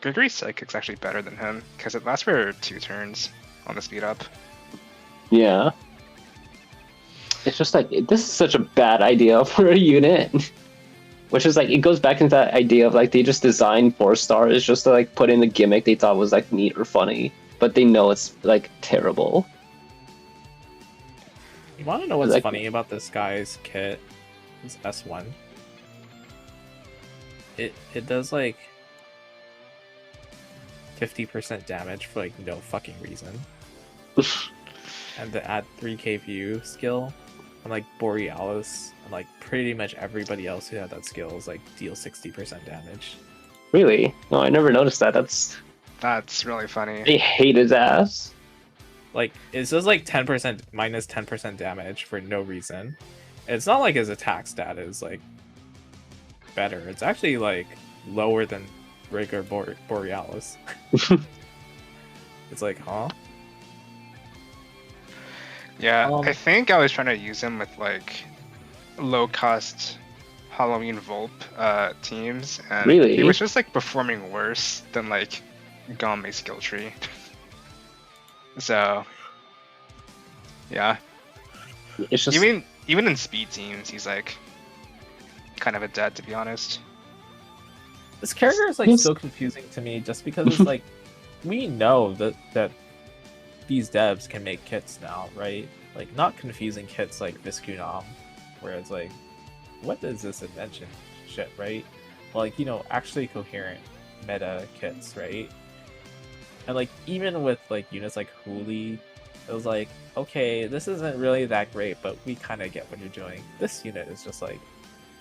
Grigory's Psychic's actually better than him because it lasts for 2 turns on the speed up. Yeah. It's just like, this is such a bad idea for a unit. Which is like, it goes back into that idea of like, they just designed 4-stars just to like put in the gimmick they thought was like neat or funny. But they know it's like terrible. You want to know what's Like- funny about this guy's kit? His S1. It does like 50% damage for like no fucking reason. And to add 3k view skill, and like Borealis, and like pretty much everybody else who had that skill is like deal 60% damage. Really? No, I never noticed that. That's really funny. They hate his ass. Like, it's just like 10% minus 10% damage for no reason. It's not like his attack stat is like better. It's actually like lower than regular Borealis. It's like, huh? Yeah, I think I was trying to use him with like low-cost Halloween Volp teams, and Really? he was just like performing worse than like Game's skill tree. So, yeah. It's just Even in speed teams, he's like kind of a dud, to be honest. This character is like so confusing to me just because it's like we know that these devs can make kits now, right? Like not confusing kits like Viscunam, where it's like, what is this invention shit, right? Like, you know, actually coherent meta kits, right? And like even with like units like Hooli, it was like, okay, this isn't really that great, but we kind of get what you're doing. This unit is just like,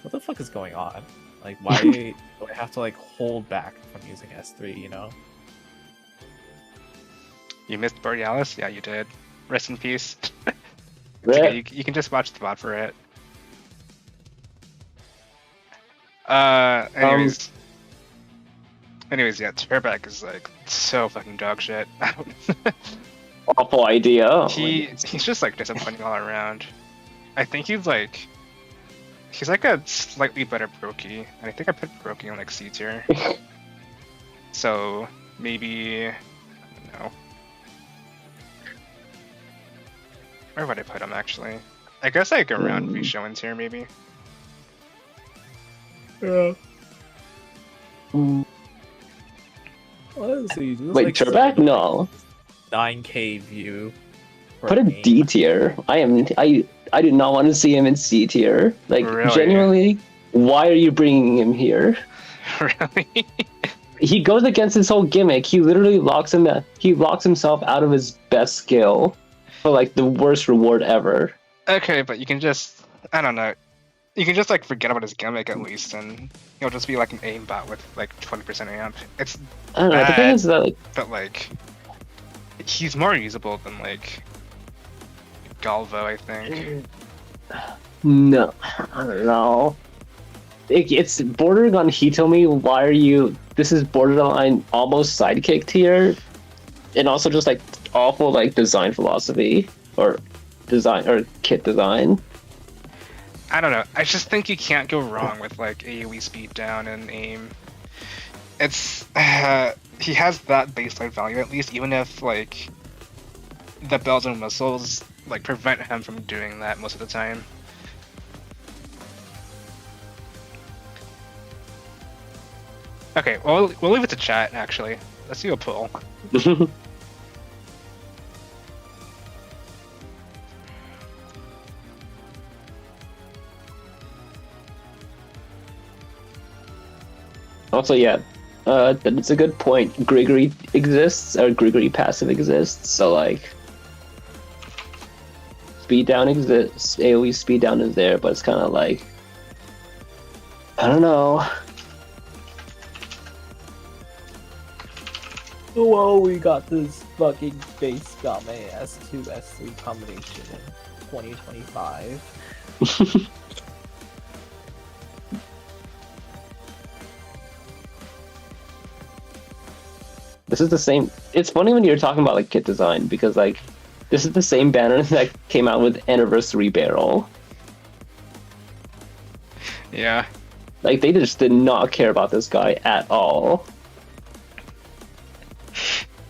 what the fuck is going on? Like, why do I have to like hold back from using S3, you know? You missed Borealis? Yeah, you did. Rest in peace. It's Yeah. okay, you can just watch the VOD for it. Anyways, yeah, Turback is like so fucking dog shit. awful idea. He's just like disappointing all around. I think he's like a slightly better Proki, and I think I put Proki on like C tier. So maybe, I don't know. Where would I put him actually? I guess like around Vishoen tier maybe. Yeah. Honestly, just, Wait, like, Turback? No. 9k view. for Put a game. D tier. I do not want to see him in C tier. Like, Really? genuinely, why are you bringing him here? Really? He goes against his whole gimmick. He literally locks himself out of his best skill for like the worst reward ever. Okay, but you can just, I don't know. You can just like forget about his gimmick at least, and he'll just be like an aimbot with like 20% amp. It's I don't know. The thing bad, is that like, but like he's more usable than like Galvo, I think. no, I don't know. It's bordering on Hitomi. Why are you? This is borderline almost sidekick tier, and also just like awful like design philosophy or kit design. I don't know. I just think you can't go wrong with like AoE speed down and aim. It's he has that baseline value at least, even if like the bells and whistles like prevent him from doing that most of the time. Okay, well we'll leave it to chat actually. Let's do a poll. Also, yeah, it's a good point. Gregory exists, or Gregory passive exists, so like speed down exists. AoE speed down is there, but it's kind of like I don't know. Whoa, we got this fucking base game S2 S3 combination in 2025. This is the same. It's funny when you're talking about like kit design because like this is the same banner that came out with Anniversary Barrel. Yeah. Like they just did not care about this guy at all.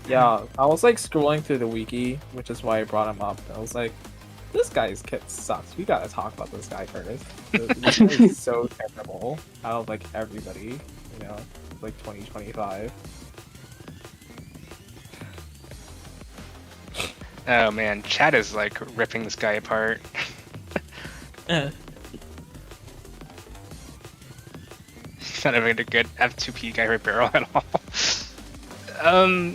Yeah, I was like scrolling through the wiki, which is why I brought him up. I was like, this guy's kit sucks. We gotta talk about this guy first. This guy is so terrible out of like everybody, you know, like 2025. Oh man, chat is like ripping this guy apart. He's not even a good F2P guy for barrel at all.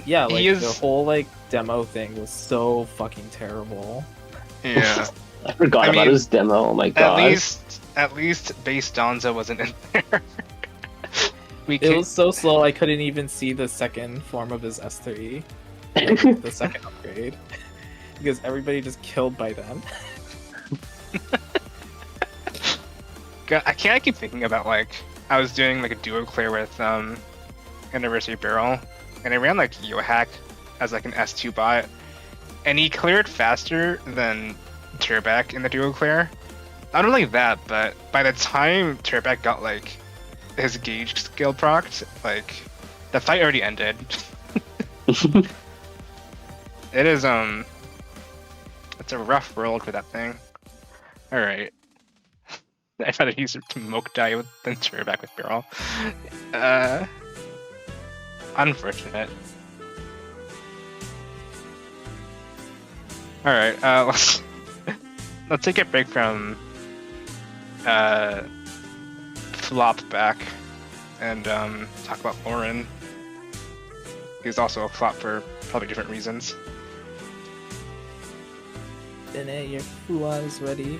Yeah, like he is... the whole like demo thing was so fucking terrible. Yeah. I forgot about his demo. Oh my god. At least base Donza wasn't in there. It was so slow I couldn't even see the second form of his S3. The second upgrade. Because everybody just killed by then. God, I can't keep thinking about like I was doing like a duo clear with Anniversary Barrel, and I ran like Yohack as like an S2 bot, and he cleared faster than Turback in the duo clear. Not only that, but by the time Turback got like his gauge skill procced, like the fight already ended. It is it's a rough world for that thing. Alright. I'd rather use Moke Die than Turback with Barrel. Unfortunate. Alright, let's take a break from flop back and talk about Lauren. He's also a flop for probably different reasons. Dene, your Fua is ready.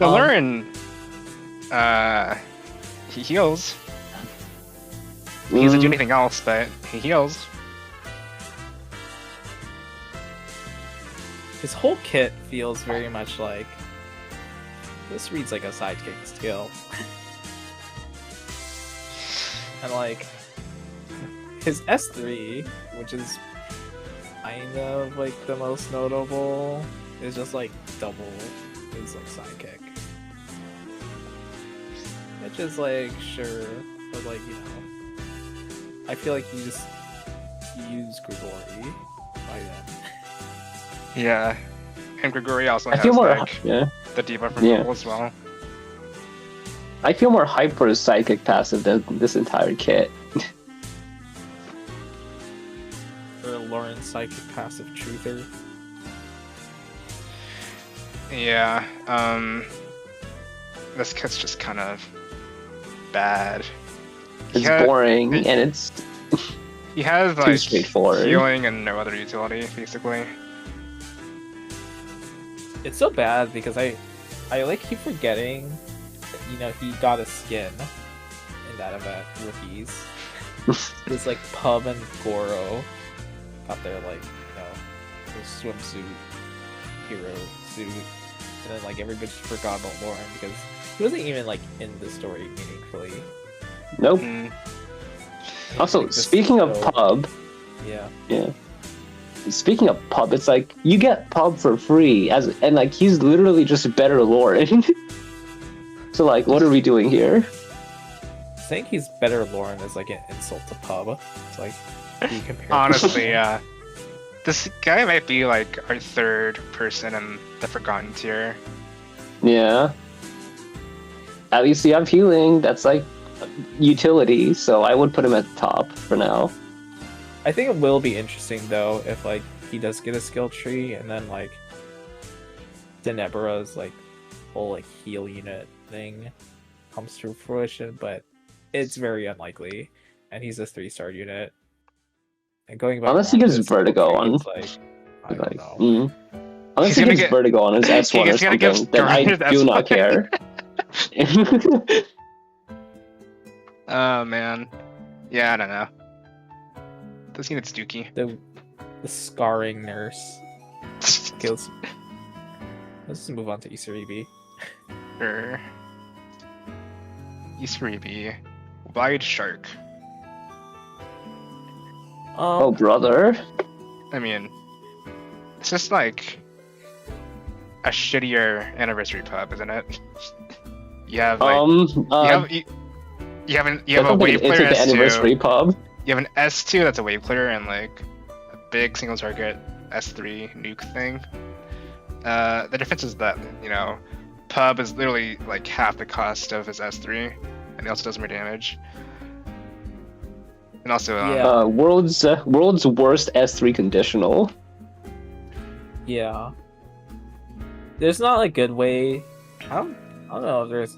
So Lauren, he heals. He doesn't do anything else, but he heals. His whole kit feels very much like this reads like a sidekick skill. And like his S3, which is kind of like the most notable, is just like double his like sidekick. Which is like sure, but like, you know, I feel like you just use Grigori by then. Yeah, and Grigori also has feel more, like the debuff removal as well. I feel more hyped for his sidekick passive than this entire kit. Or Lauren's psychic passive truther. Yeah, this kit's just kind of bad. It's boring and it's he has too like straightforward. healing and no other utility, basically. It's so bad because I like keep forgetting that, you know, he got a skin in that event, rookies. It's like Pub and Goro got their like, you know, their swimsuit hero suit, and then like everybody just forgot about Lauren because he wasn't even like in the story meaningfully. Nope. Mm. Also, Like, speaking of Pub, yeah. Speaking of Pub, it's like you get Pub for free and like he's literally just better Lauren. So like, what are we doing here? Saying he's better Lauren is like an insult to Pub. It's like he compared. Honestly, yeah. This guy might be like our third person in the Forgotten tier. Yeah. At least you have healing. That's like utility. So I would put him at the top for now. I think it will be interesting though if like he does get a skill tree and then like Denebara's like whole like heal unit thing comes to fruition, but it's very unlikely. And he's a 3-star unit. And going by Unless he gives Marcus, Vertigo on, it's like I don't know. Unless He's he gonna gives get- Vertigo on his S1 or he's gonna give something, then I Garnet do S1. not care. Oh man. Yeah, I don't know. This unit's dookie. The scarring nurse kills. Let's just move on to Easter EB. Sure. Isaribi. Wide Shark. Oh, brother. I mean, it's just like a shittier anniversary pub, isn't it? You have like you have a wave it's player like the anniversary S2. pub. You have an S2 that's a wave player and like a big single target S3 nuke thing. The difference is that, you know, pub is literally like half the cost of his S3, and he also does more damage. And also, Yeah. World's worst S3 conditional. Yeah. There's not a good way. I don't know if there's.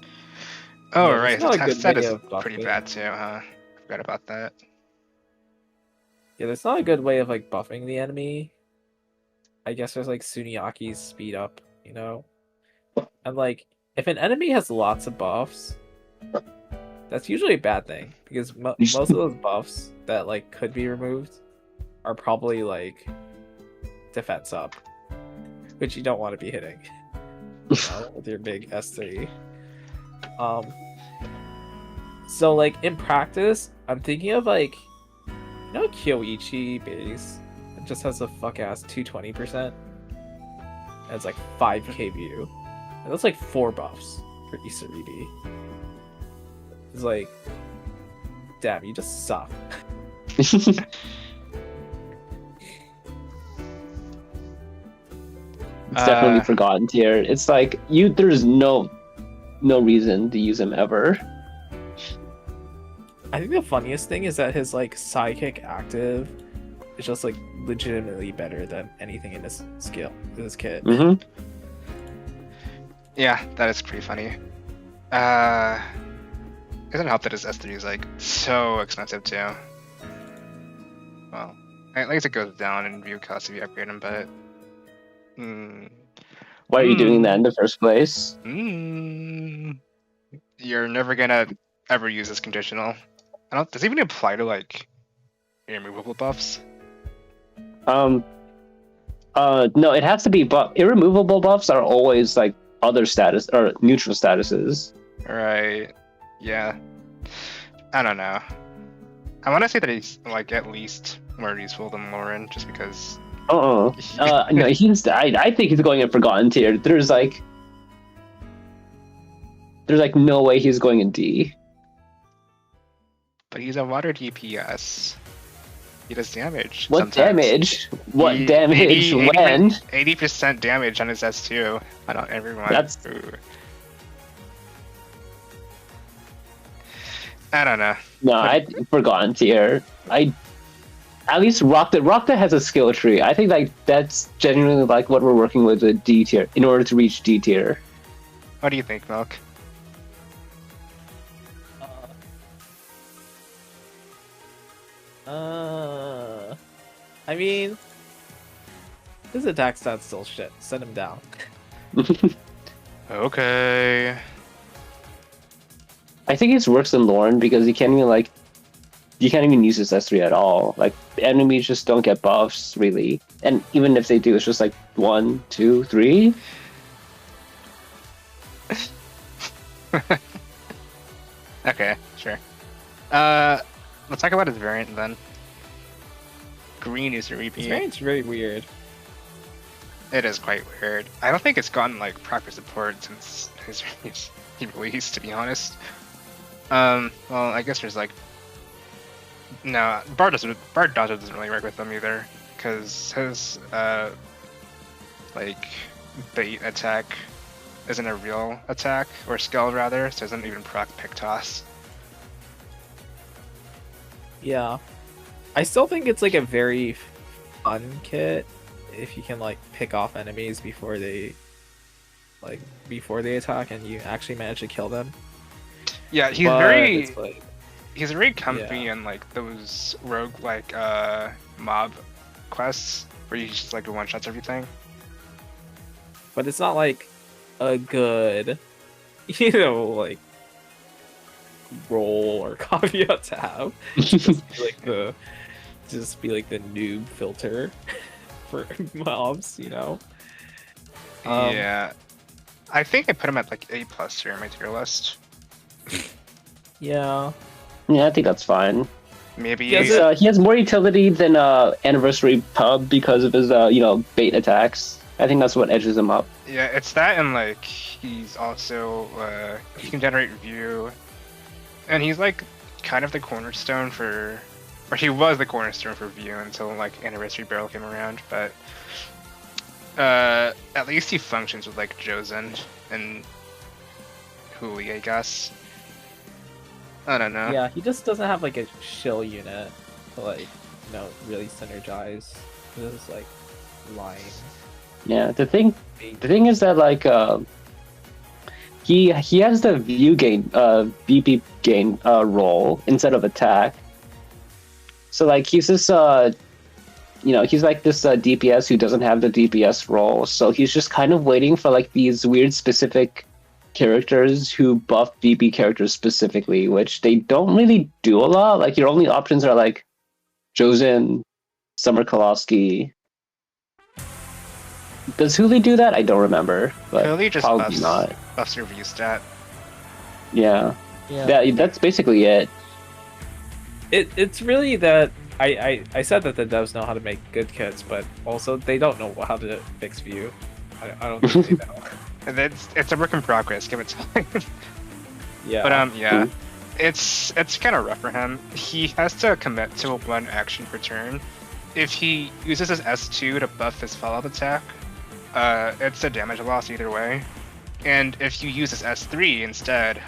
oh Yeah, right, there's not a the good test set way is of pretty buffing. bad too, huh? Forgot about that. Yeah, there's not a good way of like buffing the enemy. I guess there's like Suniaki's speed up, you know? And like, if an enemy has lots of buffs, that's usually a bad thing because most of those buffs that like could be removed are probably like defense up, which you don't want to be hitting, you know, with your big S3. So like in practice, I'm thinking of like, you know, Kyoichi base. It just has a fuck ass 220%. And it's like 5k view. And that's like 4 buffs for Isaribi. It's like, damn, you just suck. It's definitely forgotten tier. It's like there's no reason to use him ever. I think the funniest thing is that his like sidekick active is just like legitimately better than anything in this kit. Mm-hmm. Yeah, that is pretty funny. It doesn't help that his S3 is like so expensive too. Well, at least it goes down in view cost if you upgrade him, but Why are you doing that in the first place? You're never gonna ever use this conditional. Does it even apply to like irremovable buffs? No, it has to be buff. Irremovable buffs are always like other status or neutral statuses. Right. Yeah. I don't know. I want to say that he's like at least more useful than Lauren, just because. No, I think he's going in forgotten tier. There's like no way he's going in D. But he's a water DPS. He does damage. What sometimes. damage? What damage? 80, when? 80% damage on his S2. On everyone. That's. Ooh. I don't know. No, I forgotten tier. At least Rockta has a skill tree. I think like that's genuinely like what we're working with D tier in order to reach D tier. What do you think, Milk? I mean, his attack stat's still shit. Send him down. Okay. I think it works in Lorne because you can't even use his S3 at all. Like enemies just don't get buffs really, and even if they do, it's just like 1, 2, 3. Okay, sure. Let's talk about his variant then. Green is a His repeat. variant's really weird. It is quite weird. I don't think it's gotten like proper support since he released, to be honest. Well, I guess there's like no Bard Dodge doesn't really work with them either, because his like bait attack isn't a real attack or skill rather, so it doesn't even proc pick toss. Yeah. I still think it's like a very fun kit if you can like pick off enemies before they attack and you actually manage to kill them. Yeah, he's But very it's like, he's very comfy Yeah. in like those rogue like mob quests where you just like one shots everything. but it's not like a good, you know, like role or caveat to have. Just be like the noob filter for mobs, you know. Yeah, I think I put him at like A+ here in my tier list. Yeah. Yeah, I think that's fine. Maybe He has more utility than Anniversary Pub because of his bait attacks. I think that's what edges him up. yeah, it's that, and like he's also he can generate view, and he's like kind of the cornerstone for, or he was the cornerstone for view until like Anniversary Barrel came around. But at least he functions with like Josen and Huli, I guess. I don't know. Yeah, he just doesn't have like a shill unit to like, really synergize. This is like lying. Yeah, the thing is that like he has the view gain VP gain role instead of attack. So like he's this he's like this DPS who doesn't have the DPS role. So he's just kind of waiting for like these weird specific characters who buff VP characters specifically, which they don't really do a lot. Like your only options are like Josen, Summer Kolosky. Does Huli do that? I don't remember, but Huli just probably not. buffs your view stat. Yeah, Yeah. that's basically it. It's really that I said that the devs know how to make good kits, but also they don't know how to fix view. I don't think they know. And it's a work in progress. Give it time. Yeah. But yeah, it's kind of rough for him. He has to commit to one action per turn. If he uses his S2 to buff his follow-up attack, it's a damage loss either way. And if you use his S3 instead,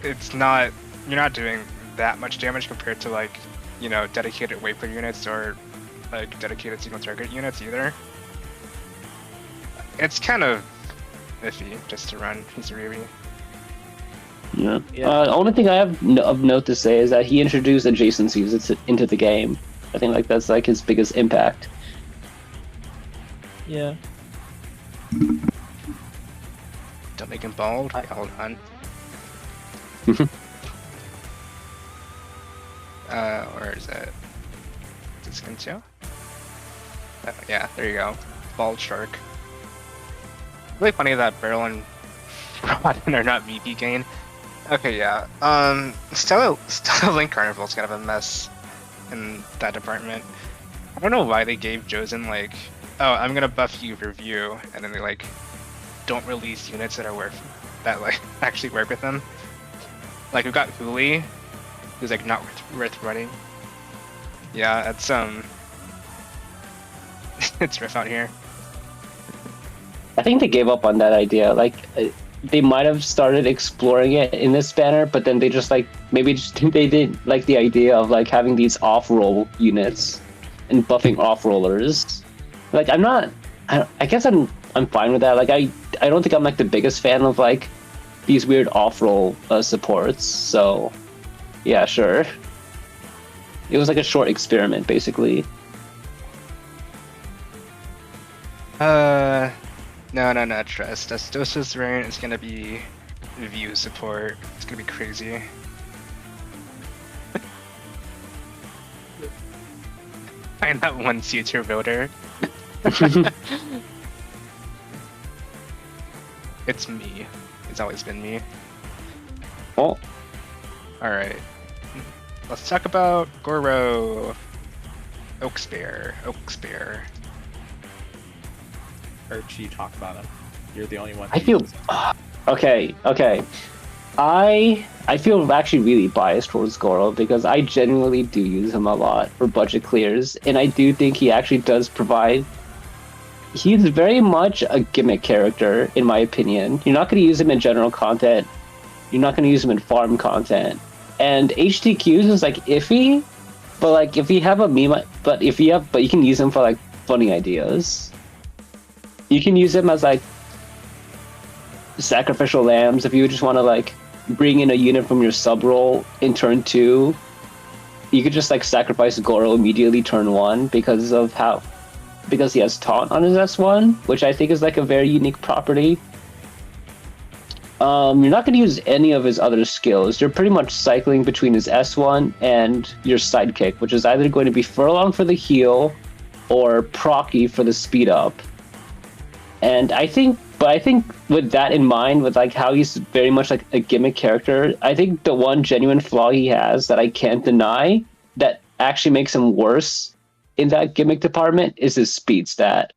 you're not doing that much damage compared to like, dedicated wayplayer units or like dedicated single target units either. It's kind of iffy just to run Hisariri. Yeah. Yeah. The only thing I have of note to say is that he introduced adjacencies into the game. I think like that's like his biggest impact. Yeah. Don't make him bald. Hold on. Where is it? Is it skin too? Oh, yeah, there you go. Bald shark. Really funny that Barrel and Rodden are not VP gain. Okay, yeah. Stella Link Carnival's kind of a mess in that department. I don't know why they gave Josen like, oh, I'm gonna buff you for view, and then they like don't release units that like actually work with them. Like we've got Huli, who's like not worth running. Yeah, it's it's rough out here. I think they gave up on that idea. Like they might have started exploring it in this banner, but then they just like they didn't like the idea of like having these off-roll units and buffing off-rollers. Like I guess I'm fine with that. Like I don't think I'm like the biggest fan of like these weird off-roll supports. So yeah, sure. It was like a short experiment, basically. No, trust. Astosa's variant is gonna be view support. It's gonna be crazy. Find that one C-tier voter. It's me. It's always been me. Oh, Alright. Let's talk about Goro. Oak Spear. Heard you talk about him. You're the only one. I feel okay. I feel actually really biased towards Goro because I genuinely do use him a lot for budget clears, and I do think he actually does provide. He's very much a gimmick character, in my opinion. You're not going to use him in general content. You're not going to use him in farm content. And HTQs is like iffy, but like if you have a meme, but you can use him for like funny ideas. You can use him as like sacrificial lambs if you just want to like bring in a unit from your sub role in turn 2. You could just like sacrifice Goro immediately turn 1 because he has taunt on his S1, which I think is like a very unique property. You're not going to use any of his other skills. You're pretty much cycling between his S1 and your sidekick, which is either going to be Furlong for the heal or Procky for the speed up. And I think with that in mind, with like how he's very much like a gimmick character, I think the one genuine flaw he has that I can't deny that actually makes him worse in that gimmick department is his speed stat.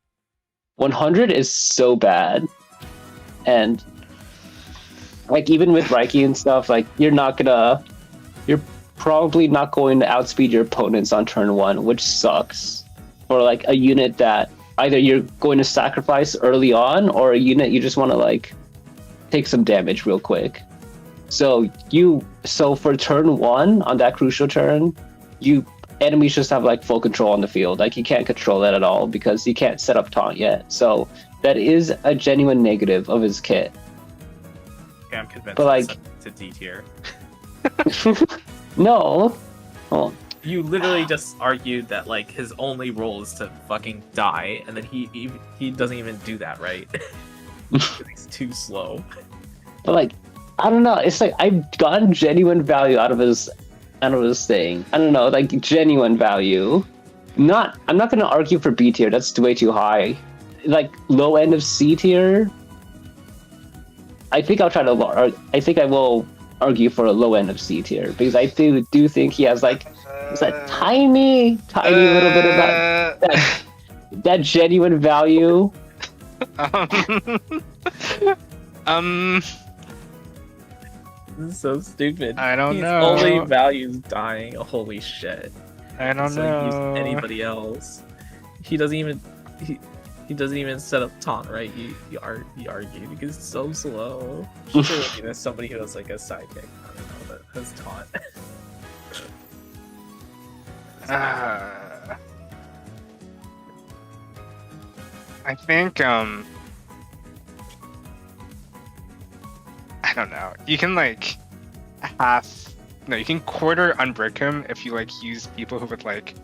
100 is so bad. And like even with Reiki and stuff, like you're probably not going to outspeed your opponents on turn 1, which sucks. For like a unit that either you're going to sacrifice early on or a unit you just want to like take some damage real quick. So for turn 1 on that crucial turn, enemies just have like full control on the field. Like you can't control that at all because you can't set up taunt yet. So that is a genuine negative of his kit. Okay, I'm convinced. But like to D tier. No. Well, You literally just argued that like his only role is to fucking die, and then he doesn't even do that, right? He's too slow. but like I don't know. It's like I've gotten genuine value out of his thing. I don't know, like genuine value. I'm not gonna argue for B tier. That's way too high. Like low end of C tier. I think I will argue for a low end of C tier because I do think he has like that tiny little bit of that genuine value. This is so stupid. I don't He's know. only values dying. Holy shit. I don't So know. use anybody else. He doesn't even set up taunt, right? You argue because it's so slow. Surely there's somebody who has like a sidekick. I don't know that has taunt. I think I don't know. You can like you can quarter unbrick him if you like use people who would like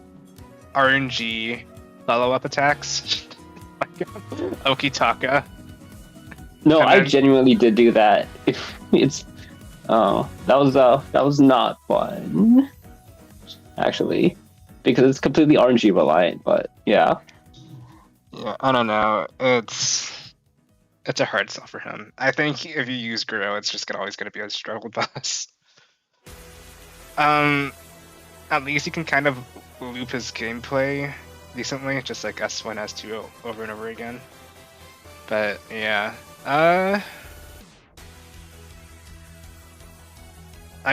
RNG follow-up attacks. Like Okitaka. No, And I then- genuinely did do that. That was not fun. Actually. Because it's completely RNG reliant, but yeah. Yeah, I don't know. It's a hard sell for him. I think if you use Guro, it's just always gonna be a struggle bus. At least you can kind of loop his gameplay decently, just like S1, S2 over and over again. But yeah, I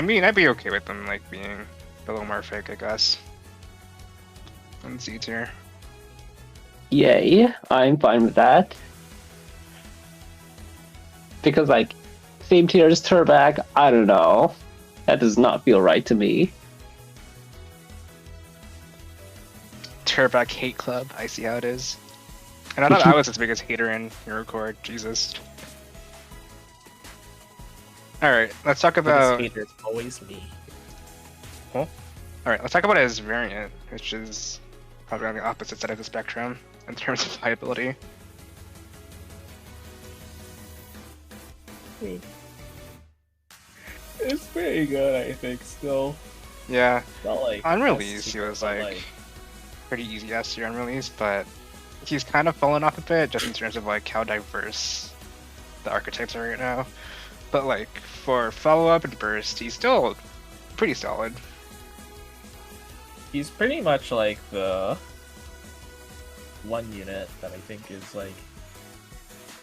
mean, I'd be okay with them like being below Morphic, I guess. On C tier. Yay, I'm fine with that. Because like same tier as Turback, I don't know. That does not feel right to me. Turback Hate Club, I see how it is. And I thought I was his biggest hater in HeroCore, Jesus. Alright, let's talk about... Haters always me. Alright, let's talk about his variant, which is probably on the opposite side of the spectrum in terms of viability. It's pretty good, I think. Still, Yeah, not like on best release he super, was but, like pretty easy S tier on release, but he's kind of fallen off a bit just in terms of like how diverse the archetypes are right now. But like for follow up and burst, he's still pretty solid. he's pretty much like the one unit that I think is like,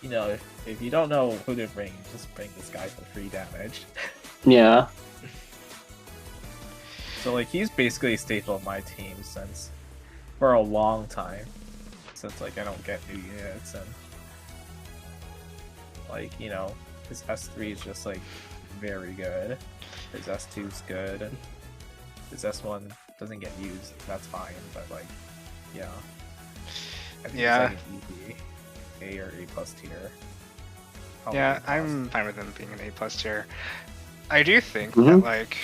you know, if you don't know who to bring, just bring this guy for free damage. Yeah. So like he's basically a staple of my team since for a long time. Since like I don't get new units and like, you know, his S3 is just like very good. His S2 is good. His S1 doesn't get used, that's fine, but like yeah. I think Yeah. it's like an easy A or A plus tier. Probably Yeah, A plus. I'm fine with him being an A plus tier. I do think Mhm. that like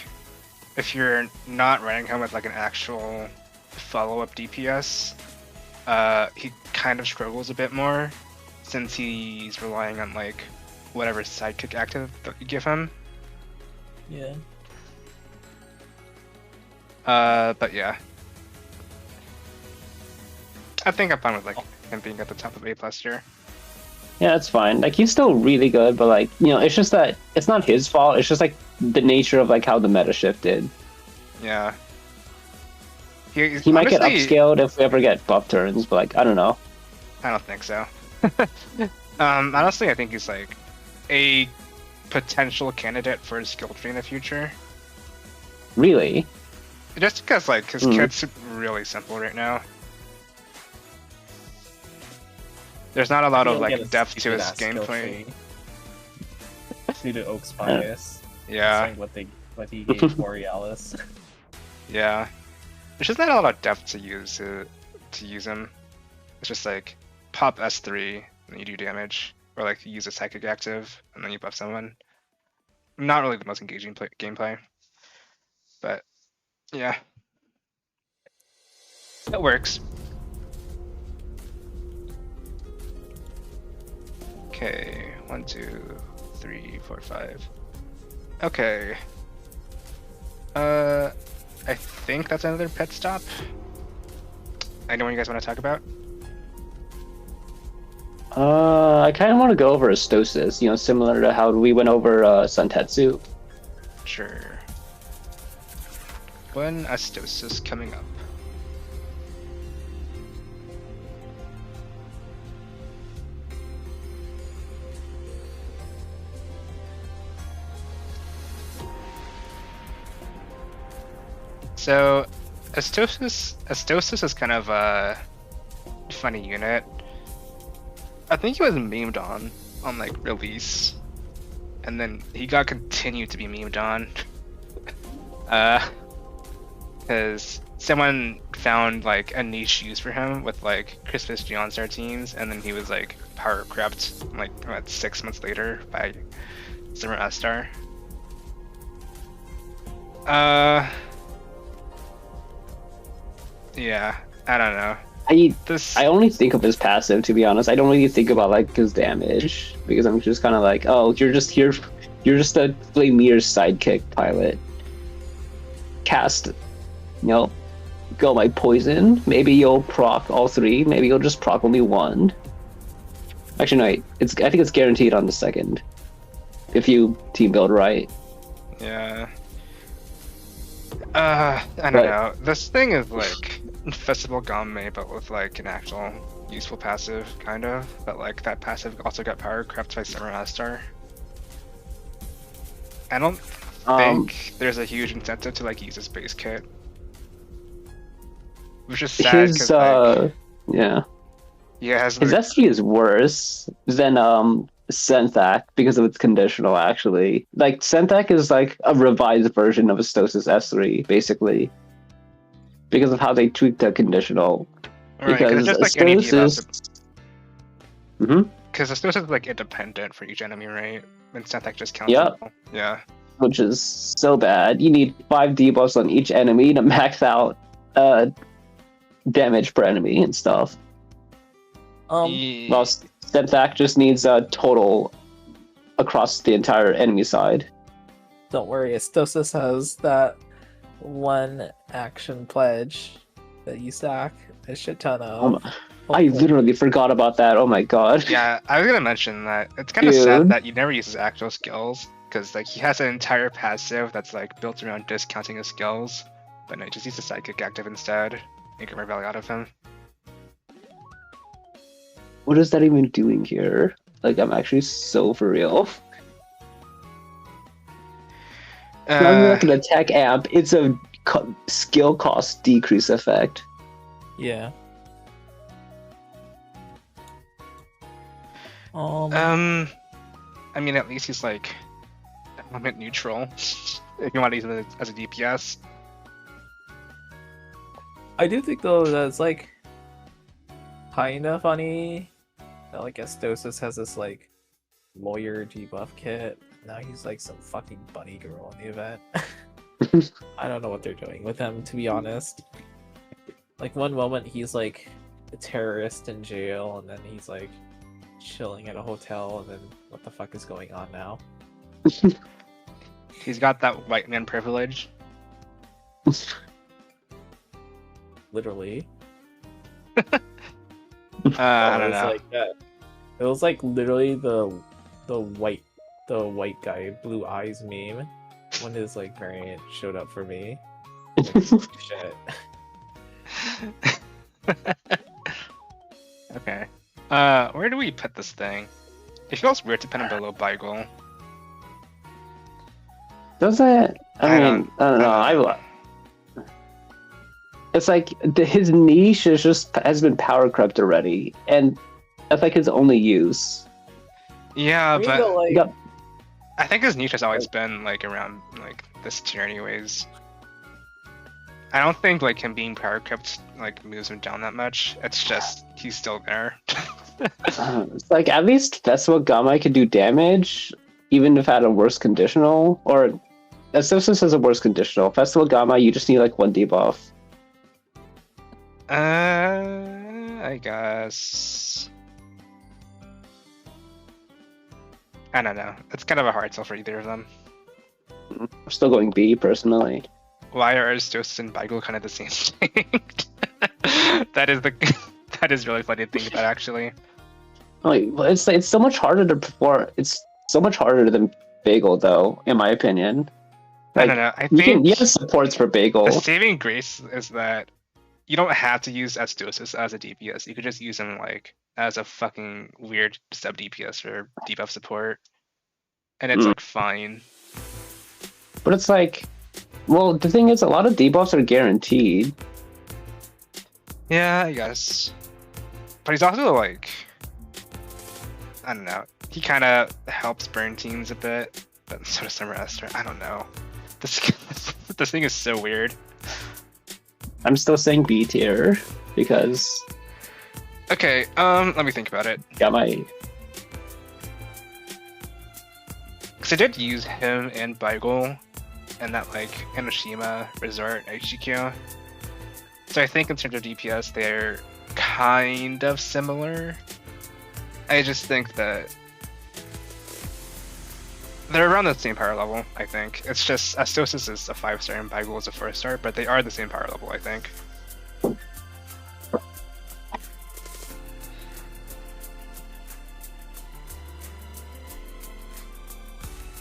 if you're not running him with like an actual follow-up DPS, he kind of struggles a bit more since he's relying on like whatever sidekick active that you give him. Yeah. But yeah, I think I'm fine with like him being at the top of A plus tier. Yeah, it's fine. Like he's still really good, but like, you know, it's just that it's not his fault. It's just like the nature of like how the meta shifted. Yeah. He might get honestly, upscaled if we ever get buff turns, but like I don't know. I don't think so. Honestly, I think he's like a potential candidate for a skill tree in the future. Really? Just because like his kit's really simple right now. There's not a lot of like depth to his gameplay. Due to Oak's bias. Yeah. What he gave Borealis. Yeah. There's just not a lot of depth to use him. It's just like pop S3 and you do damage, or like you use a psychic active and then you buff someone. Not really the most engaging gameplay, but yeah, it works. Okay, 1, 2, 3, 4, 5. Okay. I think that's another pet stop. Anyone you guys want to talk about? I kind of want to go over Astosis, you know, similar to how we went over Suntetsu. Sure. When Astosis coming up? So, Astosis is kind of a funny unit. I think he was memed on like release, and then he got continued to be memed on. Because someone found like a niche use for him with like Christmas Geonstar teams, and then he was like power crept like what, 6 months later by Summer S-Star. Yeah, I don't know. I only think of his passive, to be honest. I don't really think about like his damage because I'm just kind of like, oh, you're just here, you're just a Flameer sidekick pilot. Cast, you know, go my poison. Maybe you'll proc all three. Maybe you'll just proc only one. Actually, no, wait. I think it's guaranteed on the second if you team build right. Yeah. I don't know. This thing is like Festival Gamme, but with like an actual useful passive, kind of. But like that passive also got power crept by Summer S-Star. I don't think there's a huge incentive to like use his base kit, which is sad because like, yeah, his S3 is worse than Senthak because of its conditional. Actually, like Senthak is like a revised version of Astosis S3, basically, because of how they tweaked the conditional. Right, because just like Astosis, because Astosis is like independent for each enemy, right? And Senthak just counts. Yep. Yeah. Which is so bad. You need 5 debuffs on each enemy to max out damage per enemy and stuff. Well, Senthak just needs a total across the entire enemy side. Don't worry, Astosis has that one action pledge that you stack a shit ton of. I literally forgot about that. Oh my god. Yeah, I was gonna mention that it's kind of sad Dude. that he never uses actual skills, because like he has an entire passive that's like built around discounting his skills, but no, he just uses psychic active instead. You get more value out of him. What is that even doing here? Like, I'm actually so for real. Not even like an attack amp, it's a skill cost decrease effect. Yeah. I mean, at least he's like element neutral. If you want to use him as a DPS. I do think though that it's like kinda funny that like Astosis has this like lawyer debuff kit. Now he's like some fucking bunny girl in the event. I don't know what they're doing with him, to be honest. Like one moment he's like a terrorist in jail, and then he's like chilling at a hotel, and then what the fuck is going on now? He's got that white man privilege. Literally. I don't know. Like that. It was like literally the white guy, blue eyes meme when his like variant showed up for me. Like, shit. Okay. Where do we put this thing? It feels weird to put him below Beagle. Does it? I don't know. It's like his niche has been power crept already, and that's like his only use. Yeah, but like, I think his niche has always been like around like this tier, anyways. I don't think like him being power crept like moves him down that much. It's just he's still there. It's like at least Festival Gamma can do damage, even if at a worse conditional. Or Astosis has a worse conditional. Festival Gamma, you just need like one debuff. I guess. I don't know. It's kind of a hard sell for either of them. I'm still going B personally. Why are Astosis and Beagle kind of the same thing? That is really funny to think about, actually. Like, it's so much harder to perform. It's so much harder than Bagel, though, in my opinion. Like, I don't know. I think you have supports for Bagel. the saving grace is that you don't have to use Astosis as a DPS. You could just use him like as a fucking weird sub DPS or debuff support, and it's like fine. But it's like, well, the thing is, a lot of debuffs are guaranteed. Yeah, I guess. But he's also like, I don't know. He kind of helps burn teams a bit, but so does Summer Esther. I don't know. This thing is so weird. I'm still saying B tier because. Okay, let me think about it. Got my. Because I did use him and Beagle and that like Enoshima Resort HGQ. So I think in terms of DPS, they're kind of similar. I just think that they're around the same power level, I think. It's just Astosis is a 5-star and Beagle is a 4-star, but they are the same power level, I think.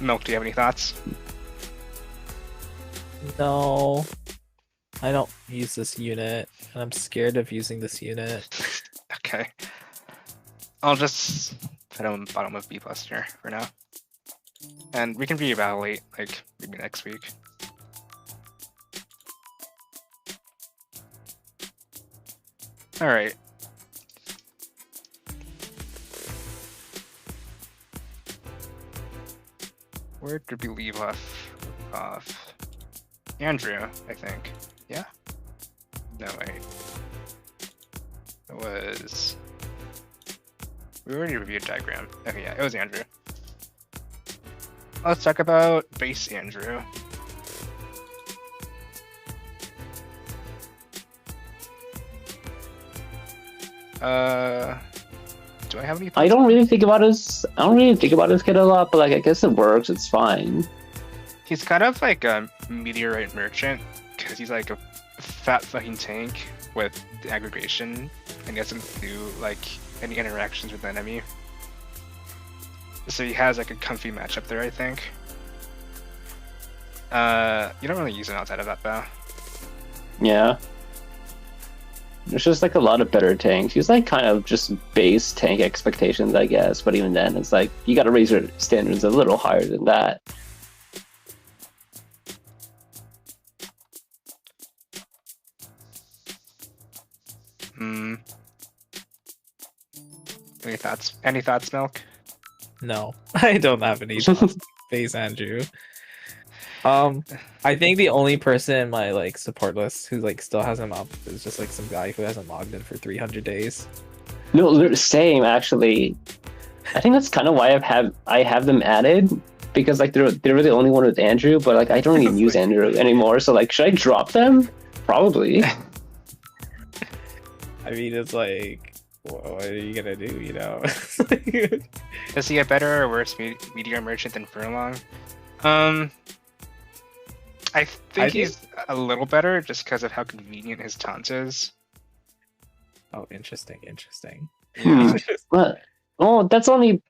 Milk, do you have any thoughts? no, I don't use this unit, and I'm scared of using this unit. Okay. I'll just put him bottom of B+ here for now. And we can reevaluate, like, maybe next week. Alright. Where did we leave off? Andrew, I think. Yeah? No, wait. It was... We already reviewed diagram. Okay, yeah, it was Andrew. Let's talk about base Andrew. Do I have any? I don't really think about his kit a lot, but like I guess it works. It's fine. He's kind of like a meteorite merchant because he's like a fat fucking tank with the aggregation, and he doesn't do like any interactions with the enemy. So he has like a comfy matchup there, I think. You don't really use him outside of that though. Yeah. There's just like a lot of better tanks. He's like kind of just base tank expectations, I guess. But even then, it's like you got to raise your standards a little higher than that. Any thoughts? Any thoughts, Milk? No, I don't have any face, Andrew. I think the only person in my like support list who like still has him up is just like some guy who hasn't logged in for 300 days. No, same actually. I think that's kind of why I have them added, because like they're the only one with Andrew, but like I don't even use Andrew anymore. So like, should I drop them? Probably. I mean, it's like, what are you gonna do? You know? Does he a better or worse meteor merchant than Furlong? I think he's a little better just because of how convenient his taunt is. Oh, interesting. But that's only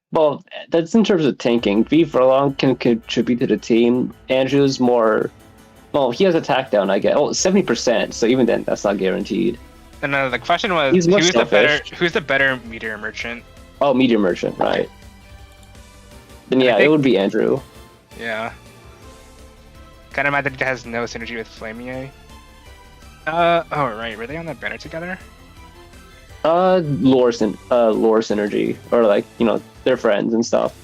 that's in terms of tanking. V Furlong can contribute to the team. Andrew's more. Well, he has attack down, I guess. Oh, 70%. So even then, that's not guaranteed. And the question was, He's more selfish. who's the better meteor merchant? Oh, meteor merchant, right? Then yeah, it would be Andrew. Yeah. Kind of mad that it has no synergy with Flamier. Oh right, were they on that banner together? Lore synergy, or like they're friends and stuff.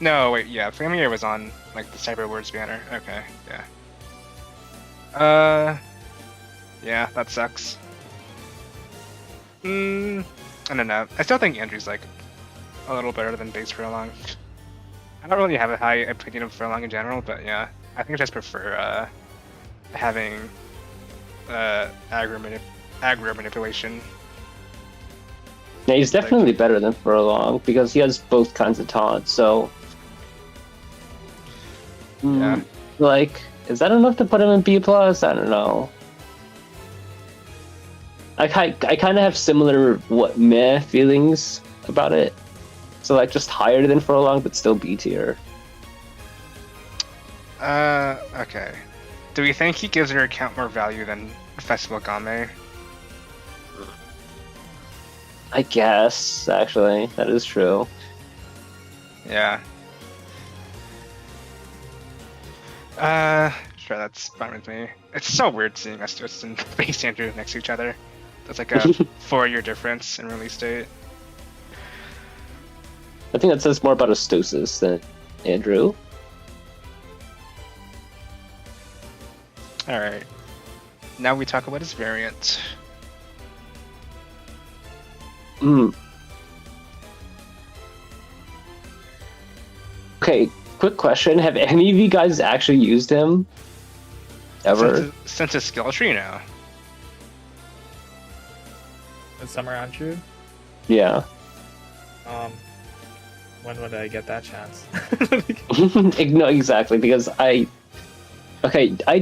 No, wait, yeah, Flamier was on like the Cyber Words banner. Okay, yeah. Yeah, that sucks. I don't know. I still think Andrew's like a little better than base Furlong. I don't really have a high opinion of Furlong in general, but yeah, I think I just prefer having aggro manipulation. Yeah, he's definitely better than Furlong because he has both kinds of taunts. So, yeah, like, is that enough to put him in B+? I don't know. I kind of have similar meh feelings about it. So like just higher than Furlong, but still B tier. Okay. Do we think he gives your account more value than Festival Game? I guess, actually, that is true. Yeah. Sure, that's fine with me. It's so weird seeing us just in base Andrew next to each other. That's like a 4-year difference in release date. I think that says more about Astosis than Andrew. Alright. Now we talk about his variant. Okay, quick question. Have any of you guys actually used him? Ever? Since his skill tree now. Is Summer Andrew? Yeah. When would I get that chance? No, exactly, because I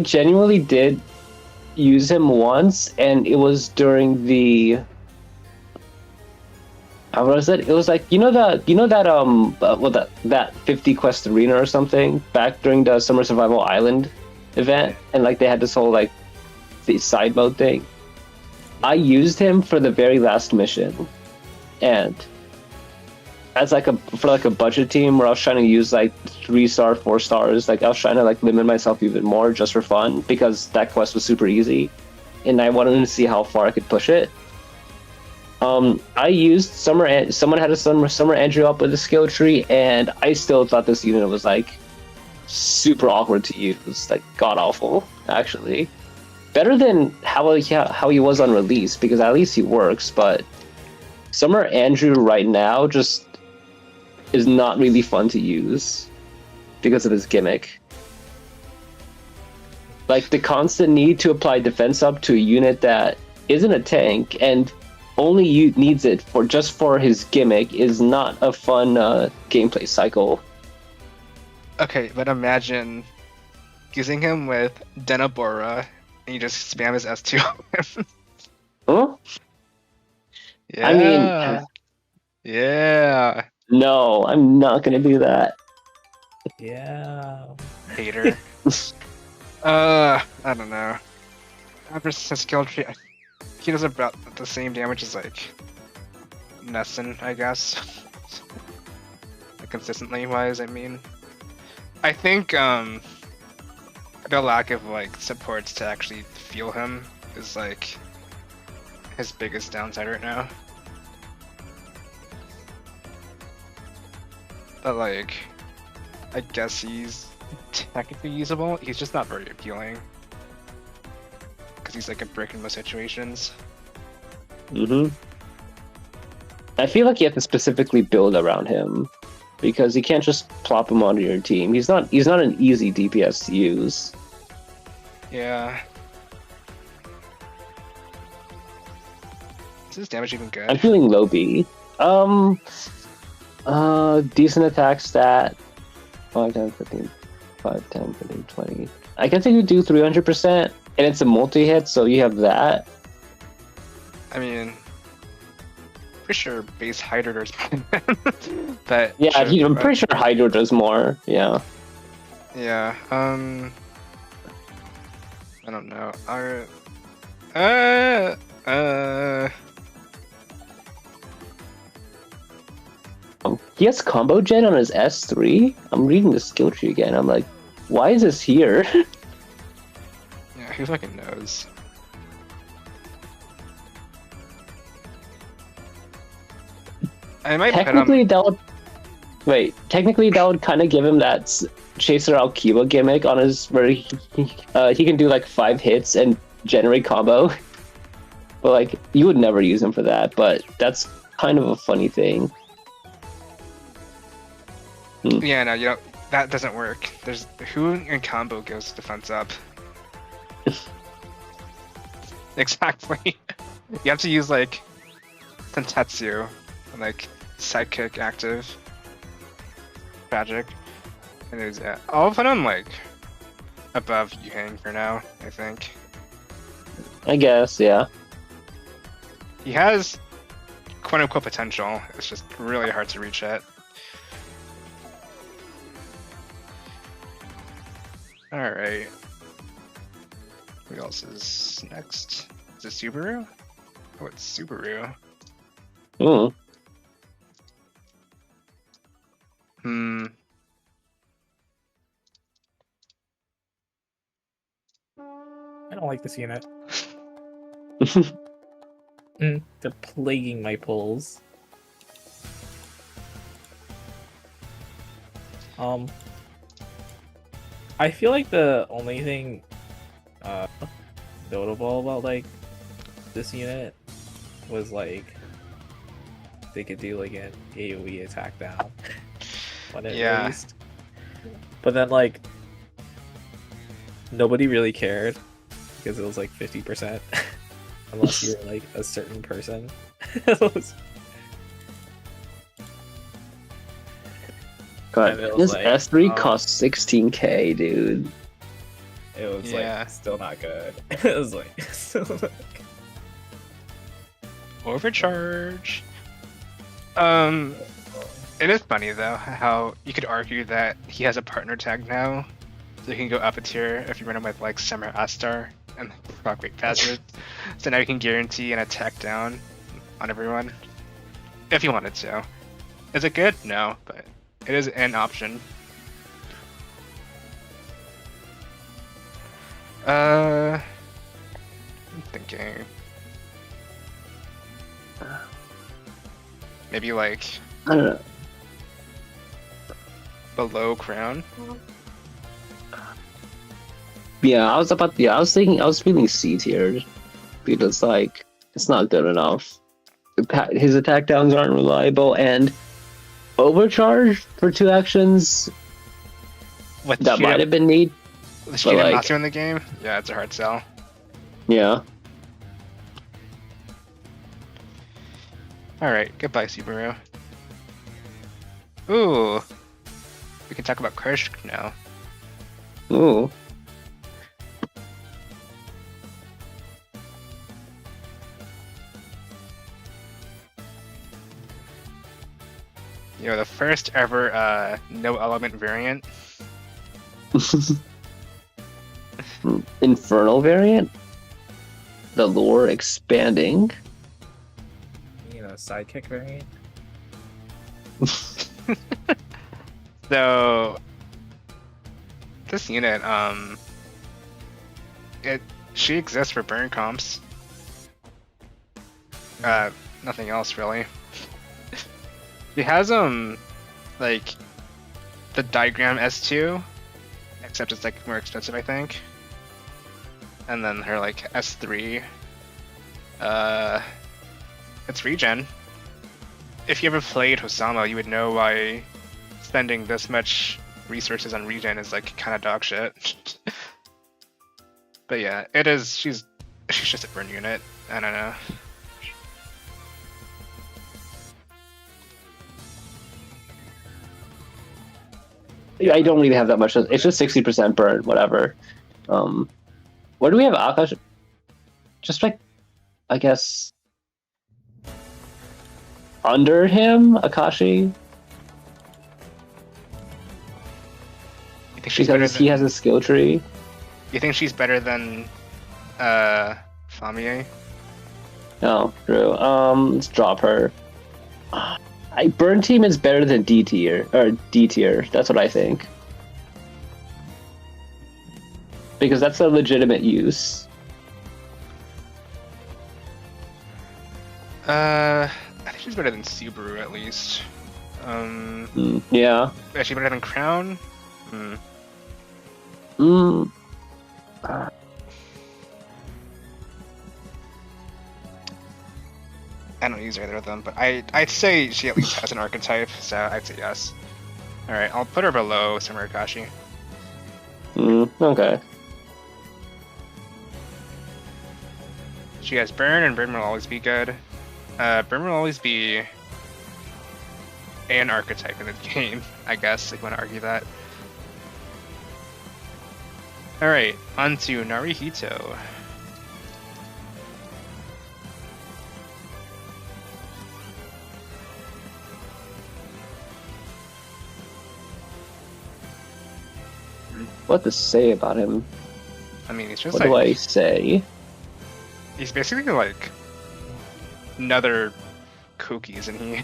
genuinely did use him once, and it was during the what was it? It was like that 50 quest arena or something back during the Summer Survival Island event, and like they had this whole like the side mode thing. I used him for the very last mission, and as like for a budget team where I was trying to use like 3-star, 4 stars, like I was trying to like limit myself even more just for fun because that quest was super easy, and I wanted to see how far I could push it. I used someone had a Summer Andrew up with a skill tree, and I still thought this unit was like super awkward to use, like god awful actually. Better than how he was on release, because at least he works, but Summer Andrew right now just is not really fun to use because of his gimmick. Like the constant need to apply defense up to a unit that isn't a tank and only needs it for just for his gimmick is not a fun gameplay cycle. Okay, but imagine using him with Denabora and you just spam his S2 on him. Huh? Yeah. I mean, yeah. no, I'm not gonna do that. Yeah. Hater. I don't know. After his skill tree, he does about the same damage as like Nessun, I guess. Consistently wise, I mean. I think the lack of like supports to actually feel him is like his biggest downside right now. But like, I guess he's technically usable. He's just not very appealing because he's like a brick in most situations. I feel like you have to specifically build around him because you can't just plop him onto your team. He's not an easy DPS to use. Yeah. Is his damage even good? I'm feeling low B. Decent attack stat. 5, 10, 15, 5, 10, 15, 20. I guess you could do 300%, and it's a multi-hit, so you have that. I mean, pretty sure base Hydra does but Yeah, sure, I'm pretty sure Hydro does more. Yeah. Yeah. I don't know. He has combo gen on his S3. I'm reading the skill tree again. I'm like, why is this here? Yeah, who fucking knows? I might Technically, that would kind of give him that Chaser Alkiba gimmick on his where he can do like 5 hits and generate combo. But like, you would never use him for that. But that's kind of a funny thing. Yeah, no, that doesn't work. There's who in combo goes defense up. Exactly. You have to use like Tentetsu and like Sidekick active. Tragic. And there's I'll put him like above Yuhang for now, I think. I guess, yeah. He has quote unquote potential. It's just really hard to reach it. Alright. Who else is next? Is it Subaru? Oh, it's Subaru. Mm. I don't like this unit. They're plaguing my pulls. I feel like the only thing notable about like this unit was like they could do like an AoE attack down when it released. But then like nobody really cared because it was like 50% unless you're like a certain person. God, this like, S3 costs 16k, dude. It was like still not good. It was like still not good. Overcharge. It is funny though how you could argue that he has a partner tag now, so you can go up a tier if you run him with like Summer Astar and Rockwake Password. So now you can guarantee an attack down on everyone if you wanted to. Is it good? No, but it is an option. I'm thinking maybe like I don't know. Below Crown. Yeah, I was feeling C tiered because like it's not good enough. His attack downs aren't reliable, and overcharge for 2 actions that might have been neat. The Shida Master in the game? Yeah, it's a hard sell. Yeah. Alright, goodbye, Subaru. Ooh. We can talk about Kursk now. Ooh. You know, the first ever no element variant. Infernal variant? The lore expanding? You know, sidekick variant. So this unit, she exists for burn comps. Nothing else really. She has like the diagram S2, except it's like more expensive, I think. And then her like S3, it's regen. If you ever played Hosama, you would know why spending this much resources on regen is like kind of dog shit. But yeah, it is. She's just a burn unit. I don't know. I don't really have that much. It's just 60% burn, whatever. Where do we have Akash? Just like, I guess, under him, Akashi? You think she's better Because than, he has a skill tree. You think she's better than Famier? Oh, true. Let's drop her. Burn team is better than D tier or D tier. That's what I think. Because that's a legitimate use. I think she's better than Subaru at least. Yeah. Is she better than Crown? I don't use either of them, but I'd say she at least has an archetype, so I'd say yes. Alright, I'll put her below Samurakashi. Okay. She has burn, and burn will always be good. Burn will always be an archetype in the game, I guess, if you want to argue that. Alright, on to Narihito. What to say about him? I mean, he's just What do I say? He's basically like another Cookie, isn't he?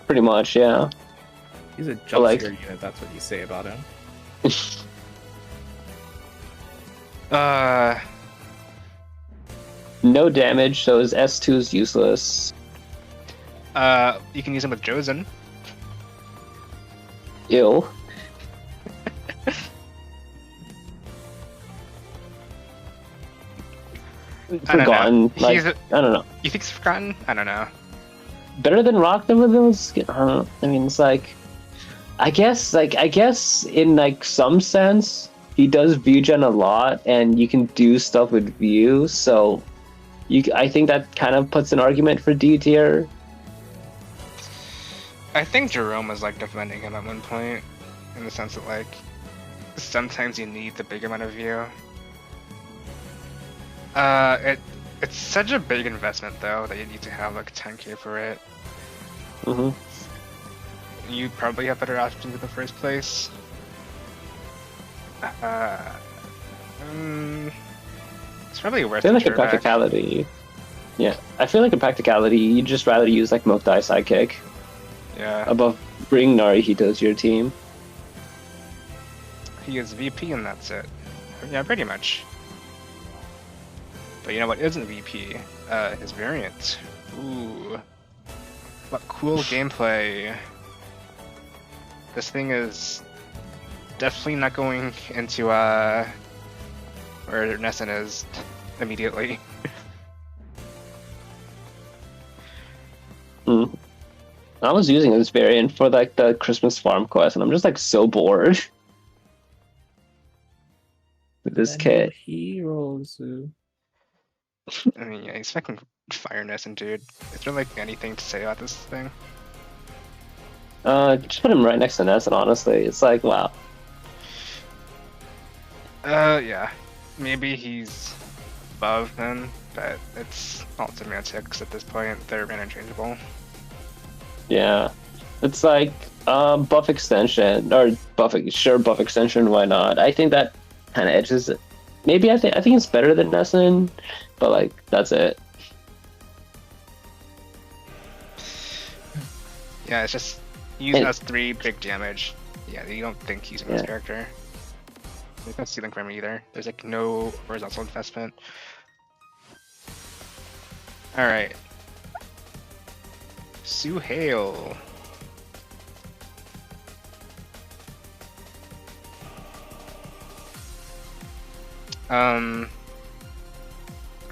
Pretty much, yeah. He's a jump like- shooter unit, that's what you say about him. No damage, so his S2 is useless. You can use him with Josen. Ew. Forgotten. Like, I don't know. You think he's forgotten? I don't know. Better than Rock them with those? I don't know. I mean, it's like, I guess in like some sense, he does view gen a lot, and you can do stuff with view. So, I think that kind of puts an argument for D tier. I think Jerome was like defending him at one point, in the sense that like sometimes you need the big amount of view. It's such a big investment though that you need to have like 10k for it. You probably have better options in the first place. It's probably worth I feel it. like in practicality, yeah, I feel like in practicality, you'd just rather use like Mokdai Sidekick above bring Narihito to your team. He is VP and that's it. Yeah, pretty much. But you know what isn't VP? His variant. Ooh. What cool gameplay. This thing is definitely not going into where Nessun is immediately. I was using this variant for like the Christmas farm quest, and I'm just like so bored with this kit. Heroes. I mean, yeah, he's fucking Fire Nesson, dude. Is there like anything to say about this thing? Just put him right next to Nesson, honestly. It's like, wow. Yeah. Maybe he's above then, but it's all semantics at this point. They're interchangeable. Yeah. It's like, buff extension, or buff extension, why not? I think that kind of edges it. Maybe I think it's better than Nesson, but like, that's it. Yeah, it's just use us 3 big damage. Yeah, you don't think he's a best character. There's no ceiling for him either. There's like no horizontal investment. Alright. Suhail.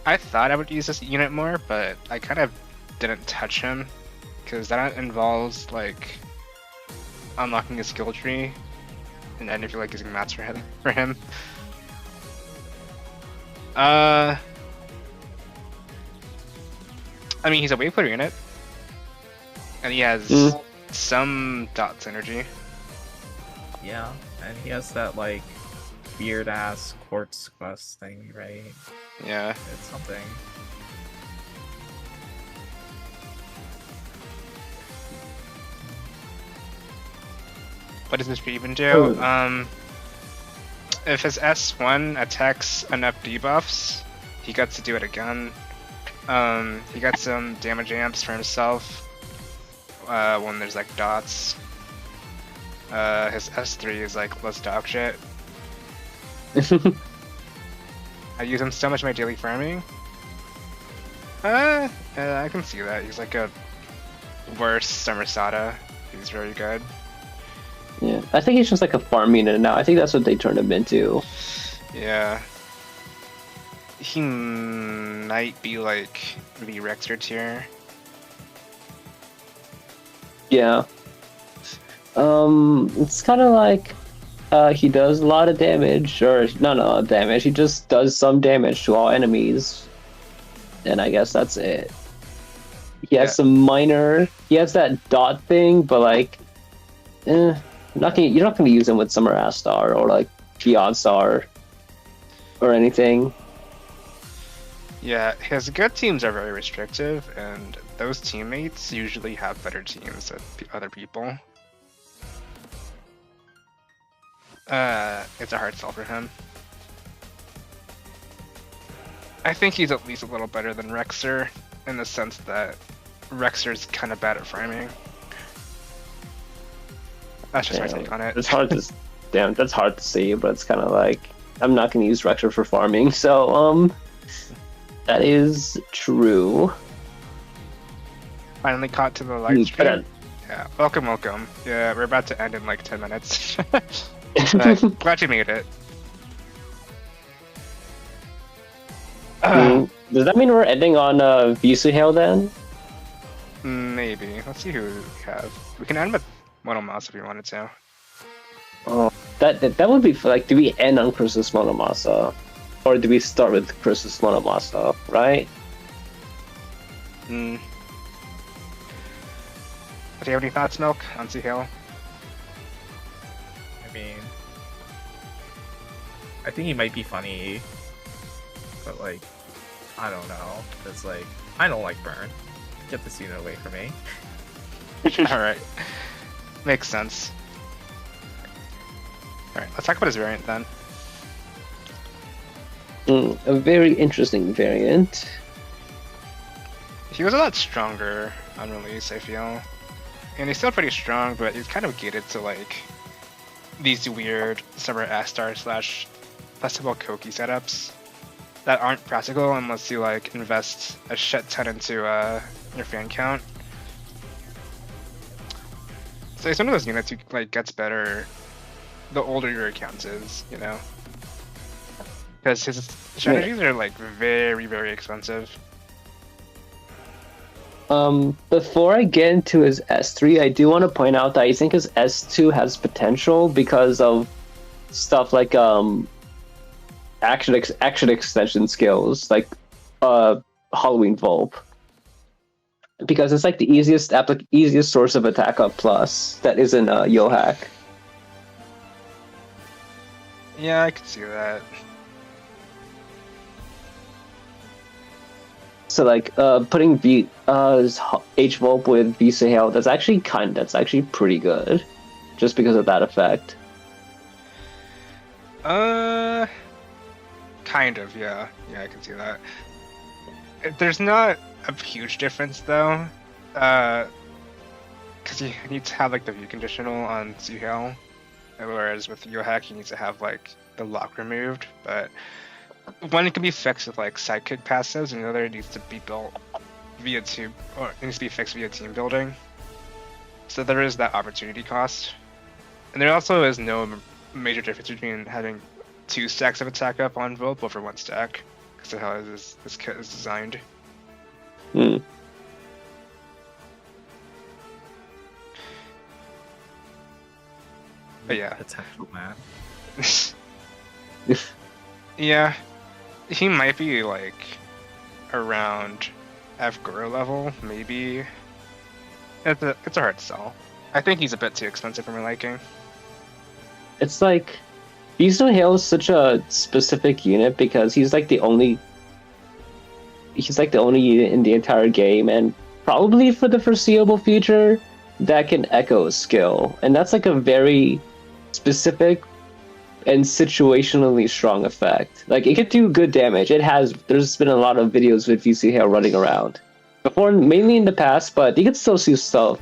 I thought I would use this unit more, but I kind of didn't touch him because that involves like unlocking a skill tree, and then if you're like using mats for him. I mean, he's a wave clear unit, and he has some dot synergy. Yeah, and he has that like weird ass quartz quest thing, right? Yeah. It's something. What does this even do? If his S1 attacks enough debuffs, he gets to do it again. He got some damage amps for himself when there's like dots. His S3 is like less dog shit. I use him so much in my daily farming. I can see that. He's like a worse Summersada. He's very good. Yeah, I think he's just like a farm unit now. I think that's what they turned him into. Yeah. He might be like the Rexer tier. Yeah. It's kind of like he does a lot of damage, or not a lot of damage. He just does some damage to all enemies, and I guess that's it. He has some minor. He has that dot thing, but like, you're not gonna use him with Summer Astar or like Beyond Star or anything. Yeah, his good teams are very restrictive, and those teammates usually have better teams than other people. It's a hard sell for him. I think he's at least a little better than Rexer, in the sense that Rexer's kind of bad at farming. That's just my take on it. It's hard to, that's hard to see, but it's kind of like, I'm not gonna use Rexer for farming, so that is true. Finally caught to the live stream. Yeah, welcome. Yeah, we're about to end in like 10 minutes. Glad you made it. Does that mean we're ending on Visuhail then? Maybe. Let's see who we have. We can end with Monomasa if we wanted to. Oh, that would be like, do we end on Chris's Monomasa? Or do we start with Chris's Monomasa, right? Do you have any thoughts, Milk, on Suhail? I mean, I think he might be funny, but like, I don't know. It's like, I don't like Burn. Get this unit away from me. Alright. Makes sense. Alright, let's talk about his variant then. A very interesting variant. He was a lot stronger on release, I feel. And he's still pretty strong, but he's kind of gated to like these weird Summer Astar / Festival Koki setups that aren't practical unless you like invest a shit ton into your fan count. So it's one of those units who like gets better the older your account is, you know? Because his strategies are like very, very expensive. Before I get into his S3, I do want to point out that I think his S2 has potential because of stuff like action extension skills, like Halloween Volp. Because it's like the easiest source of attack up plus that isn't Yohack. Yeah, I could see that. So like putting H Volp with V Sahel, that's actually pretty good, just because of that effect. Kind of, yeah. Yeah, I can see that. There's not a huge difference though, because you need to have like the view conditional on Zuhel, whereas with Yohack you need to have like the lock removed. But one can be fixed with like sidekick passives, and the other needs to be built via team, or it needs to be fixed via team building. So there is that opportunity cost, and there also is no major difference between having 2 stacks of attack up on Volp over 1 stack, because of how this kit is designed. Hmm. But yeah. Potential man. Yeah. He might be like around F-Guru level, maybe. It's a hard sell. I think he's a bit too expensive for my liking. It's like Visa Hale is such a specific unit because he's like the only unit in the entire game, and probably for the foreseeable future, that can echo skill. And that's like a very specific and situationally strong effect. Like, it could do good damage. There's been a lot of videos with VC Hale running around. Before, mainly in the past, but you can still see stuff.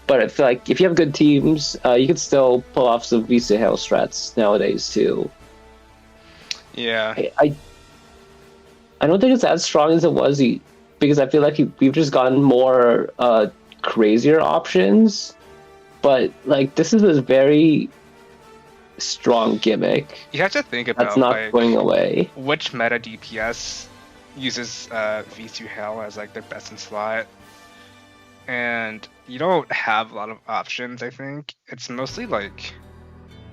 But I feel like if you have good teams, you can still pull off some VC Hale strats nowadays too. Yeah. I don't think it's as strong as it was, because I feel like we've just gotten more crazier options. But like, this is a very strong gimmick. You have to think about that's not like, going away. Which meta DPS uses V2 Hell as like their best in slot, and you don't have a lot of options. I think it's mostly like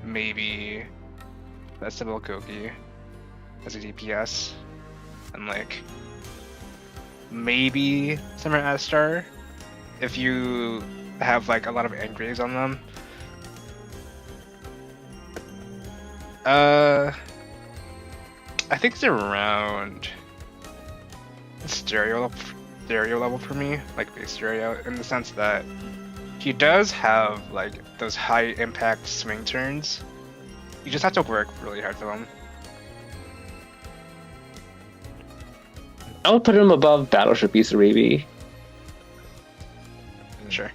maybe Festival Kogi as a DPS, and like maybe Summer Astar if you have like a lot of engraves on them. I think it's around stereo level for me, like base stereo, in the sense that he does have like those high impact swing turns. You just have to work really hard for them. I would put him above Battleship Isaribi. Sure.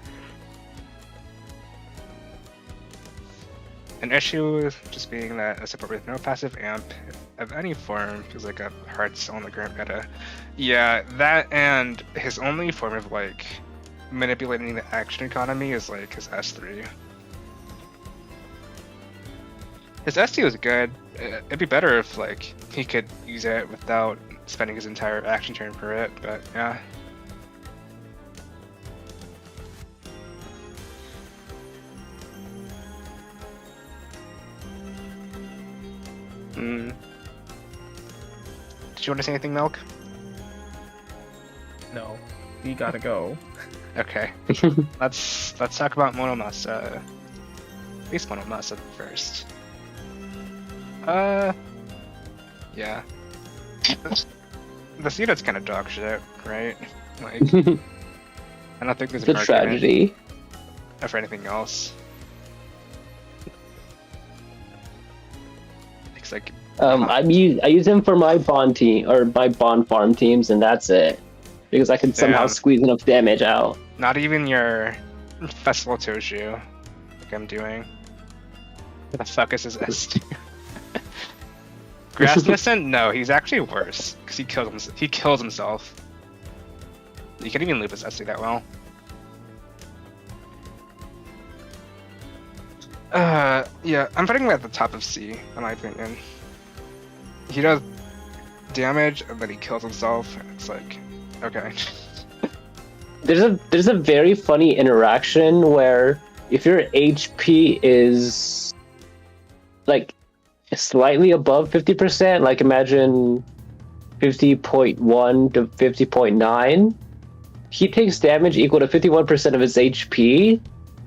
An issue with just being that a support with no passive amp of any form feels like a hard sell in the current meta. Yeah, that, and his only form of like manipulating the action economy is like his S3. His S2 is good. It'd be better if like he could use it without spending his entire action turn for it, but yeah. Did you want to say anything, Milk? No, we gotta go. Okay. let's talk about Monomasa. At least Monomasa first. Yeah. This unit's kind of dog shit, right? Like, I don't think there's It's a tragedy. For anything else. It's like I use him for my bond team or my bond farm teams, and that's it. Because I can somehow squeeze enough damage out. Not even your Festival Toju, like I'm doing. What the fuck is his S2? Grassmissant? No, he's actually worse because he kills himself. You can't even loop his S2 that well. Yeah, I'm putting him at the top of C, in my opinion. He does damage and then he kills himself, and it's like, okay. There's a very funny interaction where if your HP is like slightly above 50%, like imagine 50.1 to 50.9, he takes damage equal to 51% of his HP.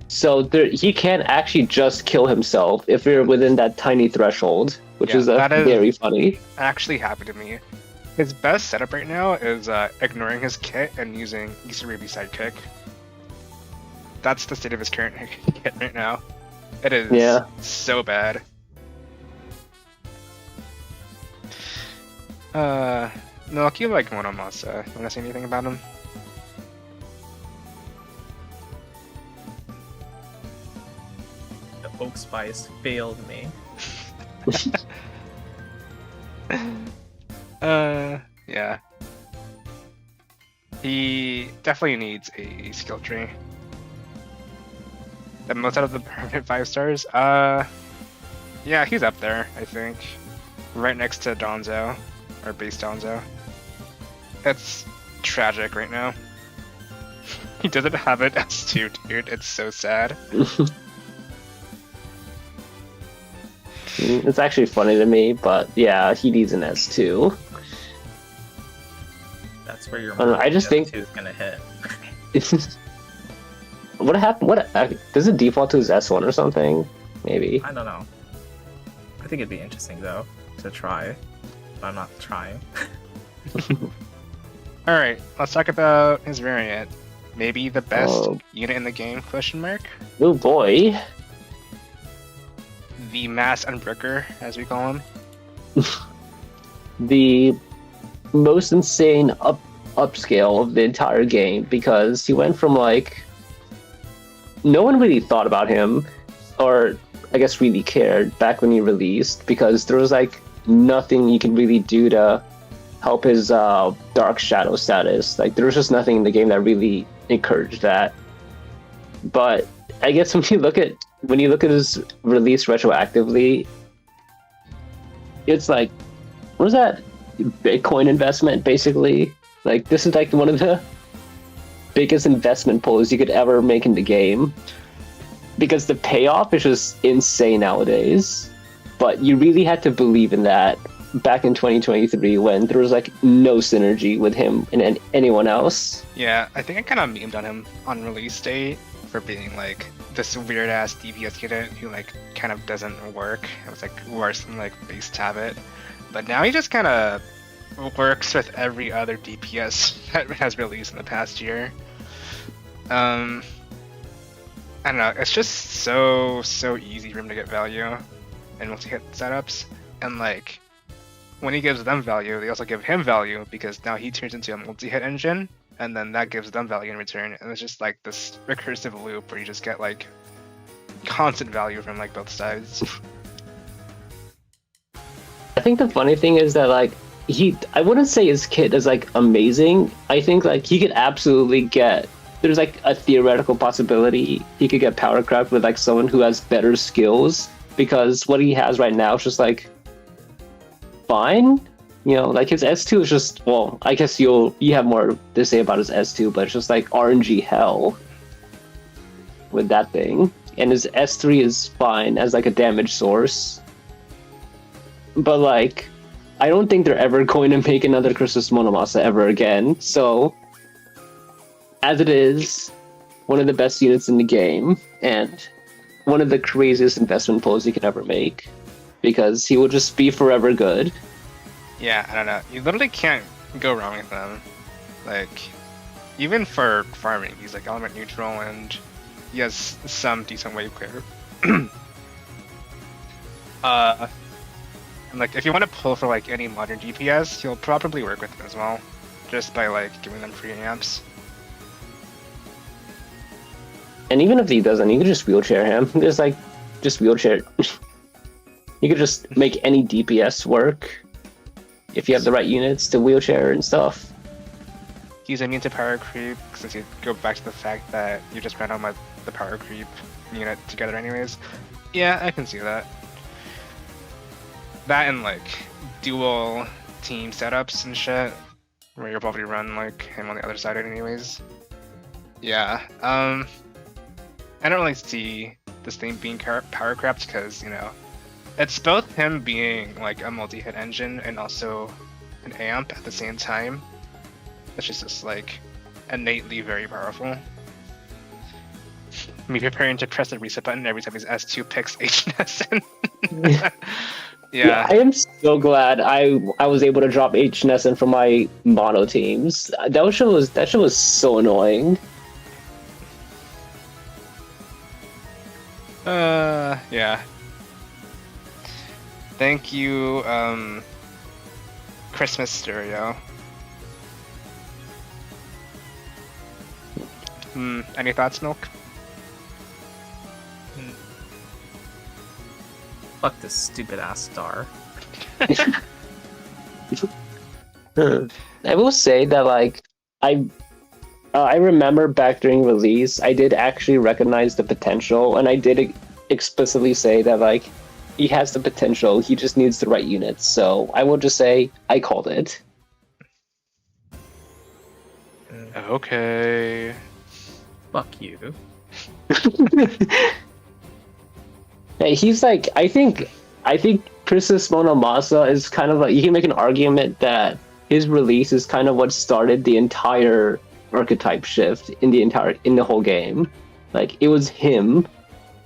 So he can't actually just kill himself if you're within that tiny threshold, which is very funny. Actually happened to me. His best setup right now is ignoring his kit and using Ruby Sidekick. That's the state of his current kit right now. It is so bad. No, I'll keep like Monomasa. You wanna say anything about him? The Oak Spice failed me. Yeah. He definitely needs a skill tree. The most out of the permanent 5 stars? Yeah, he's up there, I think. Right next to Donzo, or base Donzo. It's tragic right now. He doesn't have it S2, dude. It's so sad. It's actually funny to me, but yeah, he needs an S2. That's where your I just think S2 is gonna hit. What happened? Does it default to his S1 or something? Maybe. I don't know. I think it'd be interesting though to try, but I'm not trying. All right, let's talk about his variant. Maybe the best unit in the game? Question mark. Oh boy. The Mass Unbreaker, as we call him. The most insane upscale of the entire game, because he went from like no one really thought about him, or I guess really cared back when he released, because there was like nothing you could really do to help his Dark Shadow status. Like there was just nothing in the game that really encouraged that. But I guess when you look at his release retroactively, it's like, what is that? Bitcoin investment, basically. Like this is like one of the biggest investment pulls you could ever make in the game, because the payoff is just insane nowadays. But you really had to believe in that back in 2023 when there was like no synergy with him and anyone else. Yeah, I think I kind of memed on him on release date for being like this weird ass DPS unit who like kind of doesn't work. It was like worse than like base Tabit. But now he just kind of works with every other DPS that has released in the past year. I don't know, it's just so easy for him to get value in multi-hit setups, and like when he gives them value, they also give him value, because now he turns into a multi-hit engine, and then that gives them value in return, and it's just like this recursive loop where you just get like constant value from like both sides. I think the funny thing is that like I wouldn't say his kit is like amazing. I think like he could absolutely there's like a theoretical possibility he could get power crept with like someone who has better skills, because what he has right now is just like fine. You know, like his S2 is just, well, I guess you have more to say about his S2, but it's just like RNG hell with that thing. And his S3 is fine as like a damage source. But like, I don't think they're ever going to make another Christmas Monomasa ever again. So, as it is, one of the best units in the game, and one of the craziest investment pulls you can ever make, because he will just be forever good. Yeah, I don't know. You literally can't go wrong with them. Like, even for farming, he's like element neutral, and he has some decent wave clear. And like, if you want to pull for like any modern DPS, he'll probably work with them as well, just by like giving them free amps. And even if he doesn't, you could just wheelchair him. There's like, just wheelchair. You could just make any DPS work if you have the right units to wheelchair and stuff. He's immune to power creep, since you go back to the fact that you just ran on the power creep unit together anyways. Yeah, I can see that. That and like dual team setups and shit, where you'll probably run like him on the other side anyways. Yeah, I don't really see this thing being power crept, because, you know, it's both him being like a multi-hit engine and also and amp at the same time, which is just like innately very powerful. Me preparing to press the reset button every time his S2 picks HNS. Yeah. I am so glad I was able to drop HNS from my mono teams. That shit was so annoying. Yeah. Thank you, Christmas Stereo. Any thoughts, Milk? Fuck this stupid ass star. I will say that like I remember back during release, I did actually recognize the potential, and I did explicitly say that like he has the potential. He just needs the right units. So I will just say I called it. Okay. Fuck you. Hey, he's like I think Princess Monomasa is kind of like you can make an argument that his release is kind of what started the entire archetype shift in the whole game. Like it was him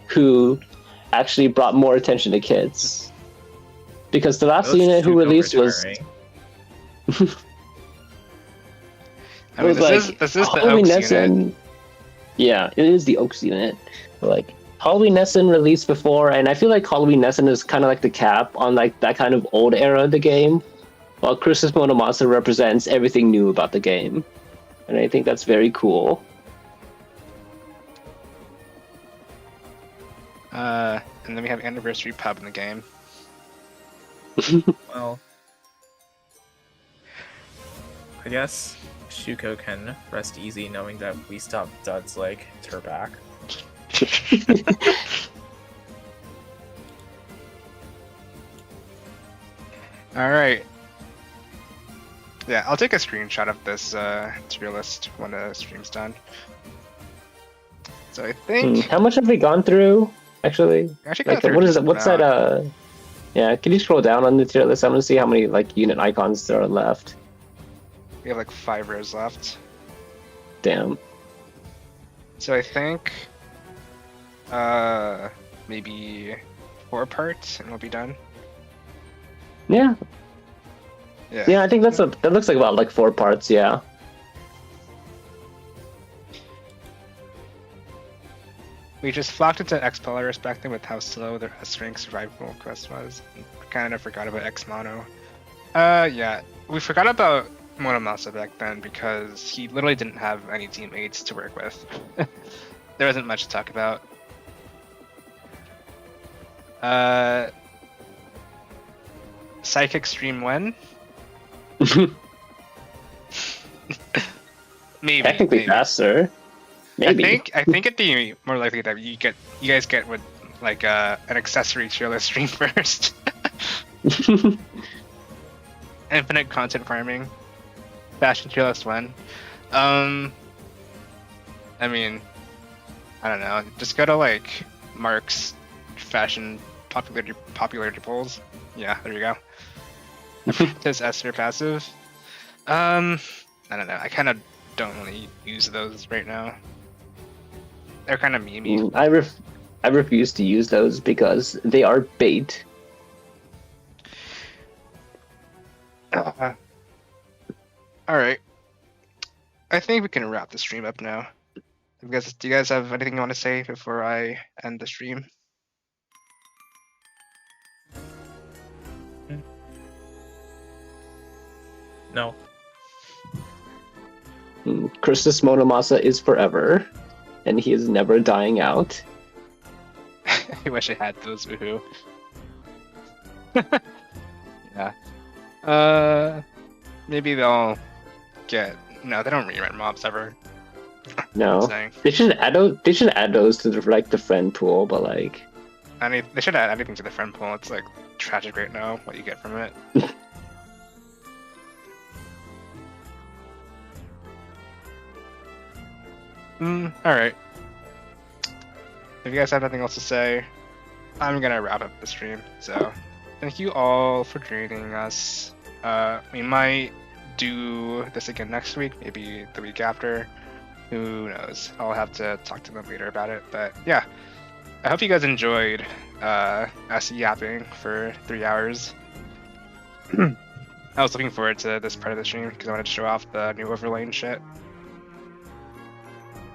who actually brought more attention to kids. Because the last unit who released was I mean, this is the Halloween Oaks unit. Nessen. Yeah, it is the Oaks unit. But, like Halloween Nessen released before, and I feel like Halloween Nessen is kind of like the cap on like that kind of old era of the game, while Christmas Monomasa represents everything new about the game, and I think that's very cool. And then we have Anniversary Pub in the game. Well, I guess Shuko can rest easy knowing that we stopped duds like Turback. Alright. Yeah, I'll take a screenshot of this tier list when the stream's done. So I think... How much have we gone through, actually? Actually Like, what is it? What's that, Yeah, can you scroll down on the tier list? I want to see how many, like, unit icons there are left. We have like 5 rows left. Damn. So I think... maybe 4 parts and we'll be done. Yeah. Yeah. Yeah, I think that looks like about, like, 4 parts, yeah. We just flocked into X Polaris back then with how slow their S-rank survival quest was. Kind of forgot about X Mono. Yeah, we forgot about Monomasa back then because he literally didn't have any teammates to work with. There wasn't much to talk about. Psychic stream when? Maybe. Technically maybe. faster. Maybe. I think it'd be more likely that you guys get with like an accessory trailer stream first. Infinite content farming. Fashion tier list one. I mean, I don't know. Just go to like Mark's fashion popularity polls. Yeah, there you go. Says Esther passive. I don't know. I kind of don't really use those right now. They're kind of memey. I refuse to use those because they are bait. All right. I think we can wrap the stream up now. Do you guys have anything you want to say before I end the stream? No. Christus Monomasa is forever, and he is never dying out. I wish I had those. Woohoo. Yeah. Maybe they'll get. No, they don't rerun mobs ever. No, they should add those. They should add those to the friend pool, but like, they should add anything to the friend pool. It's like tragic right now what you get from it. Alright. If you guys have nothing else to say, I'm gonna wrap up the stream. So, thank you all for joining us. We might do this again next week, maybe the week after. Who knows? I'll have to talk to them later about it. But yeah, I hope you guys enjoyed us yapping for 3 hours. I was looking forward to this part of the stream because I wanted to show off the new overlay and shit.